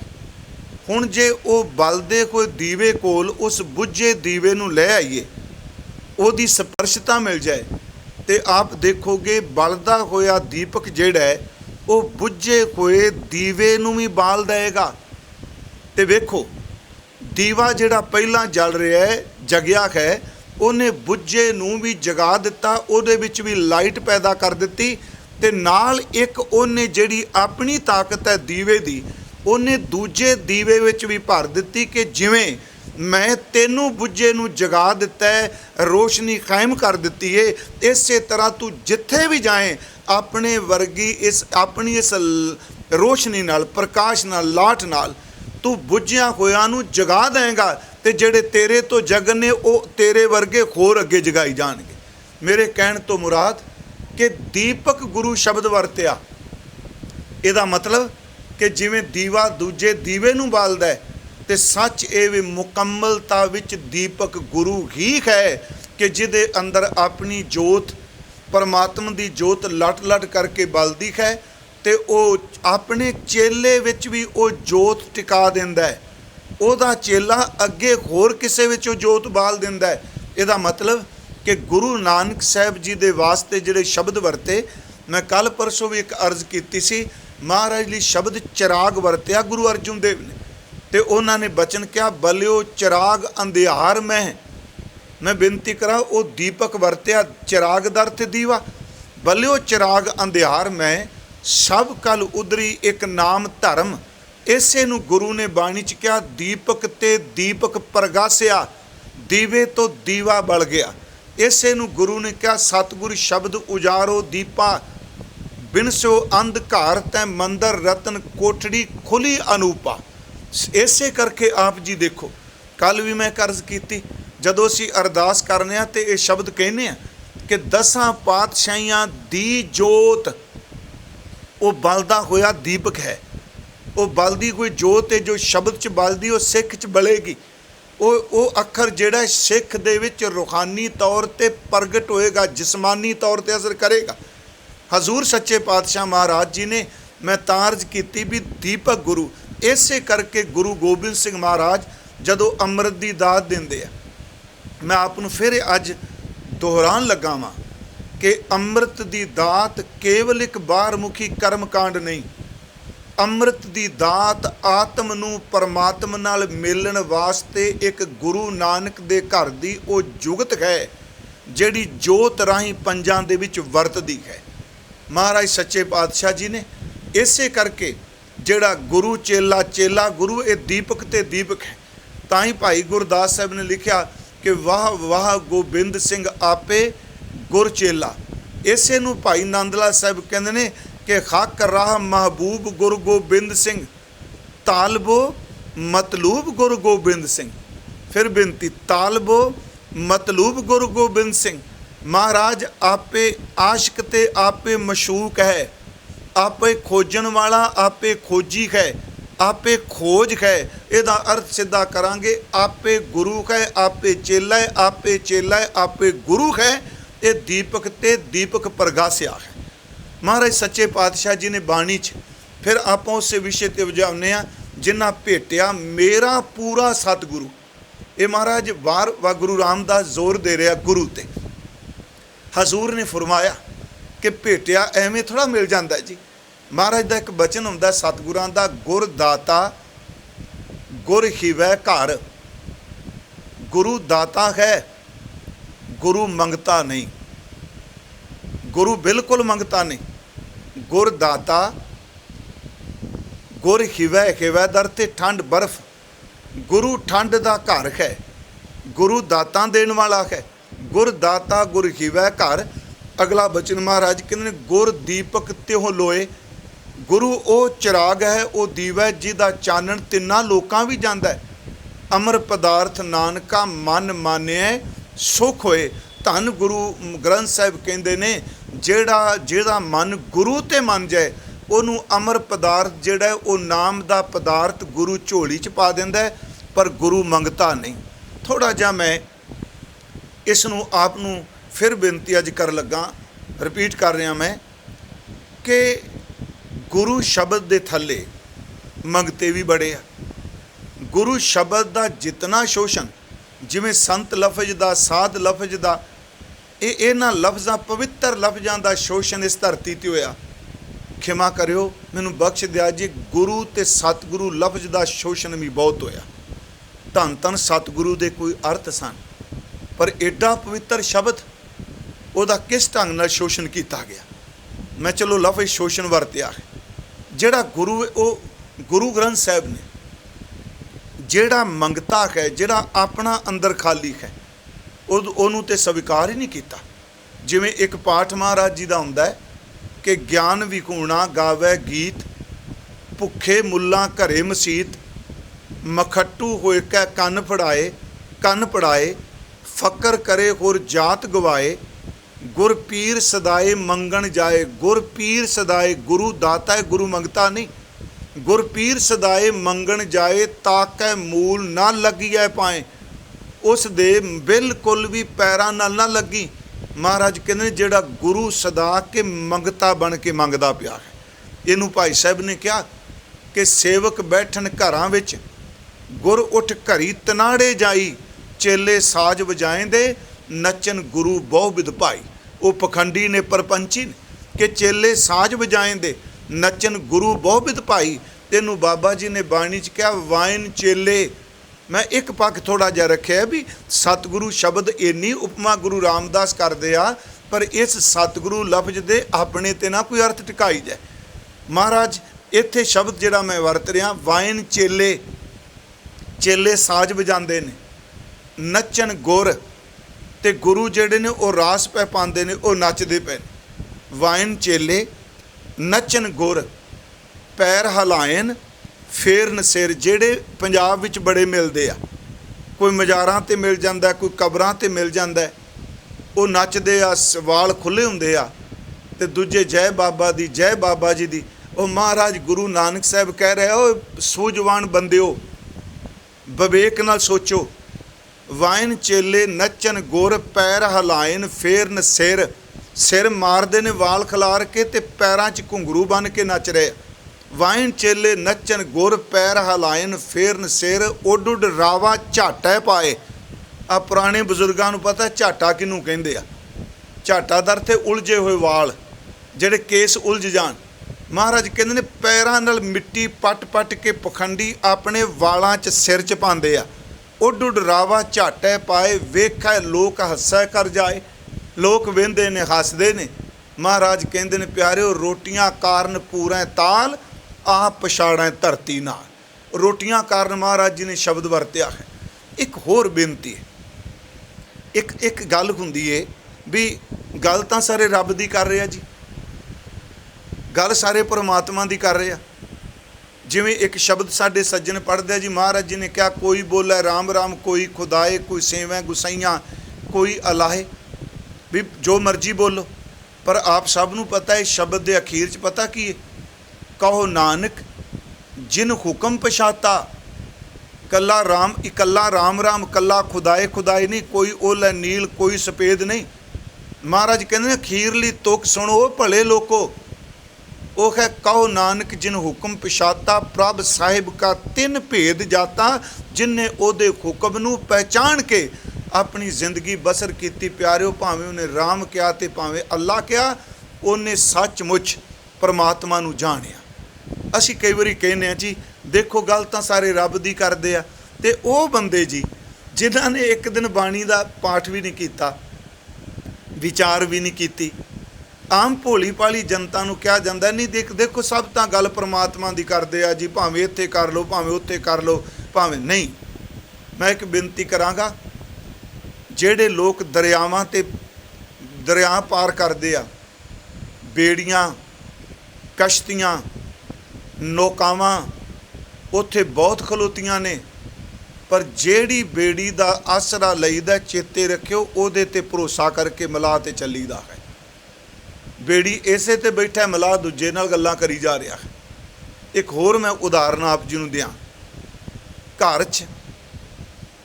ਹੁਣ ਜੇ ਉਹ ਬਲਦੇ ਕੋਈ ਦੀਵੇ ਕੋਲ ਉਸ ਬੁੱਝੇ ਦੀਵੇ ਨੂੰ ਲੈ ਆਈਏ, ਉਹਦੀ ਸਪਰਸ਼ਤਾ ਮਿਲ ਜਾਏ, ਤੇ ਆਪ ਦੇਖੋਗੇ ਬਲਦਾ ਹੋਇਆ ਦੀਪਕ ਜਿਹੜਾ ਹੈ ਉਹ ਬੁੱਝੇ ਹੋਏ ਦੀਵੇ ਨੂੰ ਵੀ ਬਾਲ ਦੇਗਾ। ਤੇ ਵੇਖੋ ਦੀਵਾ ਜਿਹੜਾ ਪਹਿਲਾਂ ਜਲ ਰਿਹਾ ਹੈ, ਜਗਿਆ ਹੈ, ਉਹਨੇ ਬੁੱਝੇ ਨੂੰ ਵੀ ਜਗਾ ਦਿੱਤਾ, ਉਹਦੇ ਵਿੱਚ ਵੀ ਲਾਈਟ ਪੈਦਾ ਕਰ ਦਿੱਤੀ, ਤੇ ਨਾਲ ਇੱਕ ਉਹਨੇ ਜਿਹੜੀ ਆਪਣੀ ਤਾਕਤ ਹੈ ਦੀਵੇ ਦੀ, ਉਹਨੇ ਦੂਜੇ ਦੀਵੇ ਵਿੱਚ ਵੀ ਭਰ ਦਿੱਤੀ ਕਿ ਜਿਵੇਂ ਮੈਂ ਤੈਨੂੰ ਬੁੱਝੇ ਨੂੰ ਜਗਾ ਦਿੱਤਾ ਹੈ, ਰੋਸ਼ਨੀ ਕਾਇਮ ਕਰ ਦਿੱਤੀ ਹੈ, ਇਸੇ ਤਰ੍ਹਾਂ ਤੂੰ ਜਿੱਥੇ ਵੀ ਜਾਏ ਆਪਣੇ ਵਰਗੀ ਆਪਣੀ ਇਸ ਰੋਸ਼ਨੀ ਨਾਲ, ਪ੍ਰਕਾਸ਼ ਨਾਲ, ਲਾਟ ਨਾਲ ਤੂੰ ਬੁੱਝਿਆ ਹੋਇਆਂ ਨੂੰ ਜਗਾ ਦੇਂਗਾ, ਤੇ ਜਿਹੜੇ ਤੇਰੇ ਤੋਂ ਜਗਨ ਨੇ ਉਹ ਤੇਰੇ ਵਰਗੇ ਹੋਰ ਅੱਗੇ ਜਗਾਈ ਜਾਣਗੇ। ਮੇਰੇ ਕਹਿਣ ਤੋਂ ਮੁਰਾਦ ਕਿ ਦੀਪਕ ਗੁਰੂ ਸ਼ਬਦ ਵਰਤਿਆ, ਇਹਦਾ ਮਤਲਬ ਕਿ ਜਿਵੇਂ ਦੀਵਾ ਦੂਜੇ ਦੀਵੇ ਨੂੰ ਬਾਲਦਾ ਹੈ, ਤੇ ਸੱਚ ਇਹ ਵੀ ਮੁਕੰਮਲਤਾ ਵਿੱਚ ਦੀਪਕ ਗੁਰੂ ਹੀ ਹੈ ਕਿ ਜਿਹਦੇ ਅੰਦਰ ਆਪਣੀ ਜੋਤ, ਪਰਮਾਤਮਾ ਦੀ ਜੋਤ ਲਟ ਲਟ ਕਰਕੇ ਬਲਦੀ ਹੈ, ਤੇ ਉਹ ਆਪਣੇ ਚੇਲੇ ਵਿੱਚ ਵੀ ਉਹ ਜੋਤ ਟਿਕਾ ਦਿੰਦਾ ਹੈ। ਉਹਦਾ ਚੇਲਾ ਅੱਗੇ ਹੋਰ ਕਿਸੇ ਵਿੱਚ ਉਹ ਜੋਤ ਬਾਲ ਦਿੰਦਾ ਹੈ। ਇਹਦਾ ਮਤਲਬ ਕਿ ਗੁਰੂ ਨਾਨਕ ਸਾਹਿਬ ਜੀ ਦੇ ਵਾਸਤੇ ਜਿਹੜੇ ਸ਼ਬਦ ਵਰਤੇ, ਮੈਂ ਕੱਲ੍ਹ ਪਰਸੋਂ ਵੀ ਇੱਕ ਅਰਜ਼ ਕੀਤੀ ਸੀ महाराज लिए शब्द चिराग वरत्या गुरु अर्जुन देव ने, तो उन्होंने बचन क्या, बलियो चिराग अंधियार में। मैं बेनती करा वो दीपक वरत्या, चिराग दा अर्थ दीवा, बलियो चिराग अंधियार में सब कल उधरी एक नाम धर्म। इसे नूं गुरु ने बाणी च क्या, दीपक ते दीपक प्रगासिया, दीवे तो दीवा बल गया। इसे नूं गुरु ने क्या, सतगुरु शब्द उजारो दीपा, बिन सो अंधकार तै मंदिर रतन कोठड़ी खुली अनूपा। इसे करके आप जी देखो, कल भी मैं कर्ज की, जदों असीं अरदास करने तो ये शब्द कहने कि 10 पातशाहियां दी जोत, वो बलदा होया दीपक है, वो बलदी कोई जोत है जो शब्द च बलदी, वो सिख च बलेगी। वो अखर जिहड़ा सिख दे विच रूहानी तौर ते प्रगट होएगा, जिसमानी तौर ते असर करेगा। हजूर सच्चे पातशाह महाराज जी ने मैं तारज की भी दीपक गुरु। इसे करके गुरु गोबिंद सिंह महाराज जदों अमृत की दात देंदे आ, मैं आपनूं फिर अज दोहरान लगा वां कि अमृत की दात केवल एक बाहरमुखी कर्म कांड नहीं, अमृत की दात आत्म नूं परमात्मा नाल मिलण वास्ते एक गुरु नानक दे घर दी वो जुगत है जिहड़ी जोत राही पंजां दे विच वरतदी है महाराज सच्चे पातशाह जी ने। इसे करके जिहड़ा गुरु चेला, चेला गुरु, ये दीपक ते दीपक है। तां ही भाई गुरदास साहब ने लिखिया कि वाह वाह गोबिंद सिंह आपे गुर चेला। इसे नूं भाई नंदलाल साहब कहंदे ने कि हक राह महबूब गुरु गोबिंद सिंह, तालबो मतलूब गुरु गोबिंद सिंह। फिर बेनती, तालबो मतलूब गुरु गोबिंद सिंह। महाराज आपे आशिक ते आपे मशूक है, आपे खोजन वाला आपे खोजी है, आपे खोज है। इहदा अर्थ सिद्धा करांगे, आपे गुरु है, आपे चेला है, आपे चेला है, आपे गुरु है। ये दीपक ते दीपक प्रगासिया है महाराज सच्चे पातशाह जी ने बाणी च। फिर आप उस विषय ते वजाउने आ, जिन्ना भेटिया मेरा पूरा सतगुरु। ये महाराज वार वा गुरु रामदास जोर दे रहा गुरु ते। हजूर ने फरमाया कि भेटिया एवें थोड़ा मिल जाता है जी। महाराज का एक बचन हुंदा सतगुरां दा, गुर दाता गुर हिवै घर। गुरु दाता है, गुरु मंगता नहीं, गुरु बिल्कुल मंगता नहीं। गुर दाता, गुर हिवै, हिवै दर ते ठंड बर्फ। गुरु ठंड का घर है, गुरु दाता देने वाला है। गुर दाता गुर हिवै घर। अगला बचन महाराज कहते गुर दीपक त्यों लोए। गुरु वो चिराग है, वो दीवा है जिहदा चानण तिन्ना लोकां भी जांदा है। अमर पदार्थ नानका मन मानिया सुख होए। धन गुरु ग्रंथ साहिब कहते ने जेड़ा जेड़ा मन गुरु ते मन जाए उन्होंने अमर पदार्थ जेड़ा वो नाम का पदार्थ गुरु झोली च पा दिंदा है, पर गुरु मंगता नहीं। थोड़ा जा मैं इसनूं आपनूं फिर बेनती अज कर लगा, रिपीट कर रहा मैं कि गुरु शब्द दे थले मंगते भी बड़े आ। गुरु शब्द का जितना शोषण, जिमें संत लफज का, साध लफज का, इन्हां लफ्ज़ां पवित्र लफ्ज़ां का शोषण इस धरती ते होया। खिमा करियो, मैनूं बख्श दिया जी। गुरु ते सतगुरु लफ्ज़ का शोषण भी बहुत होया। धन धन सतगुरु दे कोई अर्थ सन, पर एडा पवित्र शब्द उहदा किस ढंग नाल शोषण किया गया। मैं चलो लफ्ज़ शोषण वरतिया है। जिहड़ा गुरु वो गुरु ग्रंथ साहिब ने जिहड़ा मंगता है, जिहड़ा अपना अंदर खाली है, उहनूं ते स्वीकार ही नहीं किया। जिवें एक पाठ महाराज जी का हुंदा है कि ज्ञान विकूणा गावै गीत, भुखे मुल्लां घरे मसीत, मखट्टू होए कै कन पढ़ाए, फकर करे होर जात गवाए, गुर पीर सदाए मंगण जाए। गुर पीर सदाए, गुरु दाता है, गुरु मंगता नहीं। गुर पीर सदाए मंगण जाए, ताकै मूल ना लगिए पाए। उस दे बिल्कुल भी पैरां नाल ना लगी। महाराज कहते जिहड़ा गुरु सदा के मंगता बन के मंगदा पिया है। इनू भाई साहब ने कहा कि सेवक बैठन घरां विच, गुर उठ घरी तनाड़े जाई, चेले साज वजाएंदे, नचन गुरु बहु विध भाई। वो पखंडी ने, परपंची ने कि चेले साज वजाएंदे, ਨੱਚਨ ਗੁਰੂ ਬਹੁਵਿਧ ਭਾਈ। ਤੈਨੂੰ ਬਾਬਾ ਜੀ ਨੇ ਬਾਣੀ 'ਚ ਕਿਹਾ ਵਾਇਨ ਚੇਲੇ। ਮੈਂ ਇੱਕ ਪੱਖ ਥੋੜ੍ਹਾ ਜਿਹਾ ਰੱਖਿਆ ਵੀ ਸਤਿਗੁਰੂ ਸ਼ਬਦ ਇੰਨੀ ਉਪਮਾ ਗੁਰੂ ਰਾਮਦਾਸ ਕਰਦੇ ਆ, ਪਰ ਇਸ ਸਤਿਗੁਰੂ ਲਫ਼ਜ਼ ਦੇ ਆਪਣੇ ਤੇ ਨਾ ਕੋਈ ਅਰਥ ਟਿਕਾਈ ਜਾਏ। ਮਹਾਰਾਜ ਇੱਥੇ ਸ਼ਬਦ ਜਿਹੜਾ ਮੈਂ ਵਰਤ ਰਿਹਾ, ਵਾਇਨ ਚੇਲੇ, ਚੇਲੇ ਸਾਜ਼ ਵਜਾਉਂਦੇ ਨੇ, ਨੱਚਣ ਗੁਰ, ਤੇ ਗੁਰੂ ਜਿਹੜੇ ਨੇ ਉਹ ਰਾਸ ਪੈ ਪਾਉਂਦੇ ਨੇ, ਉਹ ਨੱਚਦੇ ਪਏ ਨੇ। ਵਾਇਨ ਚੇਲੇ ਨੱਚਣ ਗੁਰ, ਪੈਰ ਹਲਾਇਨ ਫੇਰਨ ਸਿਰ, ਜਿਹੜੇ ਪੰਜਾਬ ਵਿੱਚ ਬੜੇ ਮਿਲਦੇ ਆ, ਕੋਈ ਮਜ਼ਾਰਾਂ 'ਤੇ ਮਿਲ ਜਾਂਦਾ, ਕੋਈ ਕਬਰਾਂ 'ਤੇ ਮਿਲ ਜਾਂਦਾ, ਉਹ ਨੱਚਦੇ ਆ, ਵਾਲ ਖੁੱਲ੍ਹੇ ਹੁੰਦੇ ਆ, ਤੇ ਦੂਜੇ ਜੈ ਬਾਬਾ ਦੀ, ਜੈ ਬਾਬਾ ਜੀ ਦੀ। ਉਹ ਮਹਾਰਾਜ ਗੁਰੂ ਨਾਨਕ ਸਾਹਿਬ ਕਹਿ ਰਿਹਾ, ਉਹ ਸੂਝਵਾਨ ਬੰਦਿਓ, ਵਿਵੇਕ ਨਾਲ ਸੋਚੋ। ਵਾਇਨ ਚੇਲੇ ਨੱਚਣ ਗੁਰ, ਪੈਰ ਹਲਾਇਨ ਫੇਰਨ ਸਿਰ, ਸਿਰ ਮਾਰਦੇ ਨੇ ਵਾਲ ਖਿਲਾਰ ਕੇ, ਤੇ ਪੈਰਾਂ 'ਚ ਘੁੰਗਰੂ ਬੰਨ੍ਹ ਕੇ ਨੱਚ ਰਹੇ। ਵਾਇਨ ਚੇਲੇ ਨੱਚਣ ਗੁਰ, ਪੈਰ ਹਲਾਇਨ ਫੇਰਨ ਸਿਰ, ਉੱਡ ਉੱਡ ਰਾਵਾ ਝਾਟਾ ਪਾਏ। ਆ ਪੁਰਾਣੇ ਬਜ਼ੁਰਗਾਂ ਨੂੰ ਪਤਾ ਝਾਟਾ ਕਿਹਨੂੰ ਕਹਿੰਦੇ ਆ। ਝਾਟਾ ਦਰ ਤੇ ਉਲਝੇ ਹੋਏ ਵਾਲ, ਜਿਹੜੇ ਕੇਸ ਉਲਝ ਜਾਣ। ਮਹਾਰਾਜ ਕਹਿੰਦੇ ਨੇ ਪੈਰਾਂ ਨਾਲ ਮਿੱਟੀ ਪੱਟ ਪੱਟ ਕੇ ਪਖੰਡੀ ਆਪਣੇ ਵਾਲਾਂ 'ਚ ਸਿਰ 'ਚ ਪਾਉਂਦੇ ਆ। ਉੱਡ ਉੱਡ ਰਾਵਾ ਝਾਟੇ ਪਾਏ, ਵੇਖੈ ਲੋਕ ਹੱਸੈ ਕਰ ਜਾਏ। ਲੋਕ ਵਹਿੰਦੇ ਨੇ, ਹੱਸਦੇ ਨੇ। ਮਹਾਰਾਜ ਕਹਿੰਦੇ ਨੇ ਪਿਆਰਿਓ, ਰੋਟੀਆਂ ਕਾਰਨ ਪੂਰੈ ਤਾਲ, ਆਪ ਪਛਾੜੈ ਧਰਤੀ ਨਾਲ। ਰੋਟੀਆਂ ਕਾਰਨ ਮਹਾਰਾਜ ਜੀ ਨੇ ਸ਼ਬਦ ਵਰਤਿਆ ਹੈ। ਇੱਕ ਹੋਰ ਬੇਨਤੀ ਹੈ, ਇੱਕ ਗੱਲ ਹੁੰਦੀ ਹੈ ਵੀ ਗੱਲ ਤਾਂ ਸਾਰੇ ਰੱਬ ਦੀ ਕਰ ਰਹੇ ਆ ਜੀ, ਗੱਲ ਸਾਰੇ ਪਰਮਾਤਮਾ ਦੀ ਕਰ ਰਹੇ ਆ। ਜਿਵੇਂ ਇੱਕ ਸ਼ਬਦ ਸਾਡੇ ਸੱਜਣ ਪੜ੍ਹਦੇ ਆ ਜੀ, ਮਹਾਰਾਜ ਜੀ ਨੇ ਕਿਹਾ ਕੋਈ ਬੋਲੇ ਰਾਮ ਰਾਮ, ਕੋਈ ਖੁਦਾਏ, ਕੋਈ ਸੇਵੈ ਗੁਸਾਈਆਂ, ਕੋਈ ਅਲਾਹੇ। ਵੀ ਜੋ ਮਰਜ਼ੀ ਬੋਲੋ, ਪਰ ਆਪ ਸਭ ਨੂੰ ਪਤਾ ਹੈ ਸ਼ਬਦ ਦੇ ਅਖੀਰ 'ਚ ਪਤਾ ਕੀ ਹੈ, ਕਹੋ ਨਾਨਕ ਜਿਨ ਹੁਕਮ ਪਛਾਤਾ। ਕੱਲਾ ਰਾਮ, ਇਕੱਲਾ ਰਾਮ ਰਾਮ, ਕੱਲਾ ਖੁਦਾਏ ਖੁਦਾਏ ਨਹੀਂ, ਕੋਈ ਓਲੇ ਨੀਲ, ਕੋਈ ਸਫੇਦ ਨਹੀਂ। ਮਹਾਰਾਜ ਕਹਿੰਦੇ ਨੇ ਅਖੀਰਲੀ ਤੁਕ ਸੁਣੋ ਭਲੇ ਲੋਕੋ। ਉਹ ਹੈ ਕਹੋ ਨਾਨਕ ਜਿਨ ਹੁਕਮ ਪਛਾਤਾ, ਪ੍ਰਭ ਸਾਹਿਬ ਕਾ ਤਿੰਨ ਭੇਦ ਜਾਤਾ। ਜਿਨਨੇ ਉਹਦੇ ਹੁਕਮ ਨੂੰ ਪਹਿਚਾਣ ਕੇ ਆਪਣੀ ਜ਼ਿੰਦਗੀ ਬਸਰ ਕੀਤੀ। ਪਿਆਰਿਓ, ਭਾਵੇਂ ਉਹਨੇ ਰਾਮ ਕਿਹਾ ਤੇ ਭਾਵੇਂ ਅੱਲਾ ਕਿਹਾ, ਉਹਨੇ ਸੱਚਮੁੱਚ ਪਰਮਾਤਮਾ ਨੂੰ ਜਾਣਿਆ। ਅਸੀਂ ਕਈ ਵਾਰੀ ਕਹਿੰਦੇ ਹਾਂ ਜੀ ਦੇਖੋ ਗੱਲ ਤਾਂ ਸਾਰੇ ਰੱਬ ਦੀ ਕਰਦੇ ਆ, ਤੇ ਉਹ ਬੰਦੇ ਜੀ ਜਿਨ੍ਹਾਂ ਨੇ ਇੱਕ ਦਿਨ ਬਾਣੀ ਦਾ ਪਾਠ ਵੀ ਨਹੀਂ ਕੀਤਾ, ਵਿਚਾਰ ਵੀ ਨਹੀਂ ਕੀਤੀ। ਆਮ ਭੋਲੀ ਭਾਲੀ ਜਨਤਾ ਨੂੰ ਕਿਹਾ ਜਾਂਦਾ ਨਹੀਂ ਦੇਖੋ ਸਭ ਤਾਂ ਗੱਲ ਪਰਮਾਤਮਾ ਦੀ ਕਰਦੇ ਆ ਜੀ, ਭਾਵੇਂ ਇੱਥੇ ਕਰ ਲਓ, ਭਾਵੇਂ ਉੱਥੇ ਕਰ ਲਓ, ਭਾਵੇਂ ਨਹੀਂ। ਮੈਂ ਇੱਕ ਬੇਨਤੀ ਕਰਾਂਗਾ, ਜਿਹੜੇ ਲੋਕ ਦਰਿਆਵਾਂ 'ਤੇ ਦਰਿਆ ਪਾਰ ਕਰਦੇ ਆ, ਬੇੜੀਆਂ, ਕਸ਼ਤੀਆਂ, ਨੌਕਾਵਾਂ ਉੱਥੇ ਬਹੁਤ ਖਲੋਤੀਆਂ ਨੇ, ਪਰ ਜਿਹੜੀ ਬੇੜੀ ਦਾ ਆਸਰਾ ਲਈਦਾ ਚੇਤੇ ਰੱਖਿਓ ਉਹਦੇ 'ਤੇ ਭਰੋਸਾ ਕਰਕੇ ਮਲਾਹ 'ਤੇ ਚੱਲੀਦਾ ਹੈ। ਬੇੜੀ ਇਸੇ 'ਤੇ ਬੈਠਾ, ਮਲਾਹ ਦੂਜੇ ਨਾਲ ਗੱਲਾਂ ਕਰੀ ਜਾ ਰਿਹਾ ਹੈ। ਇੱਕ ਹੋਰ ਮੈਂ ਉਦਾਹਰਨ ਆਪ ਜੀ ਨੂੰ ਦਿਆਂ। ਘਰ 'ਚ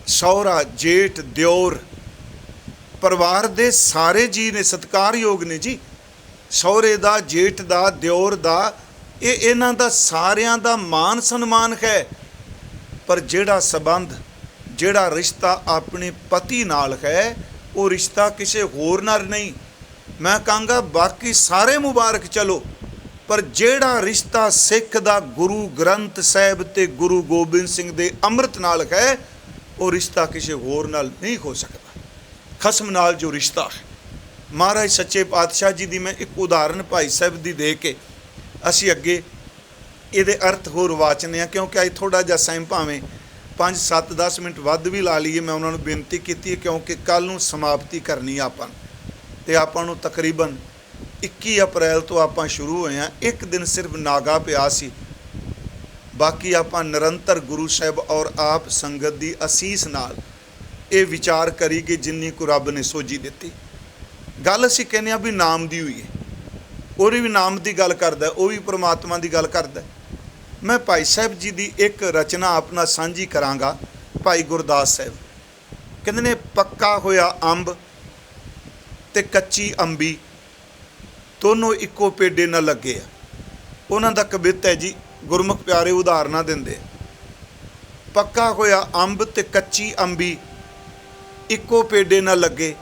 ਸਹੁਰਾ, ਜੇਠ, ਦਿਓਰ, ਪਰਿਵਾਰ ਦੇ ਸਾਰੇ ਜੀਅ ਨੇ, ਸਤਿਕਾਰਯੋਗ ਨੇ ਜੀ। ਸਹੁਰੇ ਦਾ, ਜੇਠ ਦਾ, ਦਿਓਰ ਦਾ, ਇਹ ਇਹਨਾਂ ਦਾ ਸਾਰਿਆਂ ਦਾ ਮਾਨ ਸਨਮਾਨ ਹੈ। ਪਰ ਜਿਹੜਾ ਸਬੰਧ, ਜਿਹੜਾ ਰਿਸ਼ਤਾ ਆਪਣੇ ਪਤੀ ਨਾਲ ਹੈ, ਉਹ ਰਿਸ਼ਤਾ ਕਿਸੇ ਹੋਰ ਨਾਲ ਨਹੀਂ। ਮੈਂ ਕਹਾਂਗਾ ਬਾਕੀ ਸਾਰੇ ਮੁਬਾਰਕ ਚਲੋ, ਪਰ ਜਿਹੜਾ ਰਿਸ਼ਤਾ ਸਿੱਖ ਦਾ ਗੁਰੂ ਗ੍ਰੰਥ ਸਾਹਿਬ ਤੇ ਗੁਰੂ ਗੋਬਿੰਦ ਸਿੰਘ ਦੇ ਅੰਮ੍ਰਿਤ ਨਾਲ ਹੈ, ਉਹ ਰਿਸ਼ਤਾ ਕਿਸੇ ਹੋਰ ਨਾਲ ਨਹੀਂ ਹੋ ਸਕਦਾ। ਖਸਮ ਨਾਲ ਜੋ ਰਿਸ਼ਤਾ ਹੈ, ਮਹਾਰਾਜ ਸੱਚੇ ਪਾਤਸ਼ਾਹ ਜੀ ਦੀ ਮੈਂ ਇੱਕ ਉਦਾਹਰਨ ਭਾਈ ਸਾਹਿਬ ਦੀ ਦੇ ਕੇ ਅਸੀਂ ਅੱਗੇ ਇਹਦੇ ਅਰਥ ਹੋਰ ਵਾਚਨੇ ਆ, ਕਿਉਂਕਿ ਅੱਜ ਥੋੜ੍ਹਾ ਜਿਹਾ ਸੈਮ ਭਾਵੇਂ 5, 7, 10 ਮਿੰਟ ਵੱਧ ਵੀ ਲਾ ਲਈਏ। ਮੈਂ ਉਹਨਾਂ ਨੂੰ ਬੇਨਤੀ ਕੀਤੀ ਹੈ ਕਿਉਂਕਿ ਕੱਲ੍ਹ ਨੂੰ ਸਮਾਪਤੀ ਕਰਨੀ ਆਪਾਂ, ਅਤੇ ਆਪਾਂ ਨੂੰ ਤਕਰੀਬਨ 21 ਅਪ੍ਰੈਲ ਤੋਂ ਆਪਾਂ ਸ਼ੁਰੂ ਹੋਏ ਹਾਂ। ਇੱਕ ਦਿਨ ਸਿਰਫ ਨਾਗਾ ਪਿਆ ਸੀ, ਬਾਕੀ ਆਪਾਂ ਨਿਰੰਤਰ ਗੁਰੂ ਸਾਹਿਬ ਔਰ ਆਪ ਸੰਗਤ ਦੀ ਅਸੀਸ ਨਾਲ ਇਹ ਵਿਚਾਰ ਕਰੀਏ ਜਿੰਨੀ ਕੁ ਰੱਬ ਨੇ ਸੋਝੀ ਦਿੱਤੀ। ਗੱਲ ਅਸੀਂ ਕਹਿੰਦੇ ਹਾਂ ਵੀ ਨਾਮ ਦੀ ਹੋਈ ਹੈ, ਉਹਦੀ ਵੀ ਨਾਮ ਦੀ ਗੱਲ ਕਰਦਾ, ਉਹ ਵੀ ਪਰਮਾਤਮਾ ਦੀ ਗੱਲ ਕਰਦਾ। ਮੈਂ ਭਾਈ ਸਾਹਿਬ ਜੀ ਦੀ ਇੱਕ ਰਚਨਾ ਆਪਣਾ ਸਾਂਝੀ ਕਰਾਂਗਾ। ਭਾਈ ਗੁਰਦਾਸ ਸਾਹਿਬ ਕਹਿੰਦੇ ਨੇ ਪੱਕਾ ਹੋਇਆ ਅੰਬ ਤੇ ਕੱਚੀ ਅੰਬੀ, ਦੋਨੋਂ ਇੱਕੋ ਪੇਡੇ ਨਾਲ ਲੱਗੇ ਆ। ਉਹਨਾਂ ਦਾ ਕਵਿਤ ਹੈ ਜੀ, ਗੁਰਮੁਖ ਪਿਆਰੇ ਉਦਾਹਰਨਾਂ ਦਿੰਦੇ। ਪੱਕਾ ਹੋਇਆ ਅੰਬ ਤੇ ਕੱਚੀ ਅੰਬੀ ਇੱਕੋ ਪੇਡੇ ਨਾਲ ਲੱਗੇ।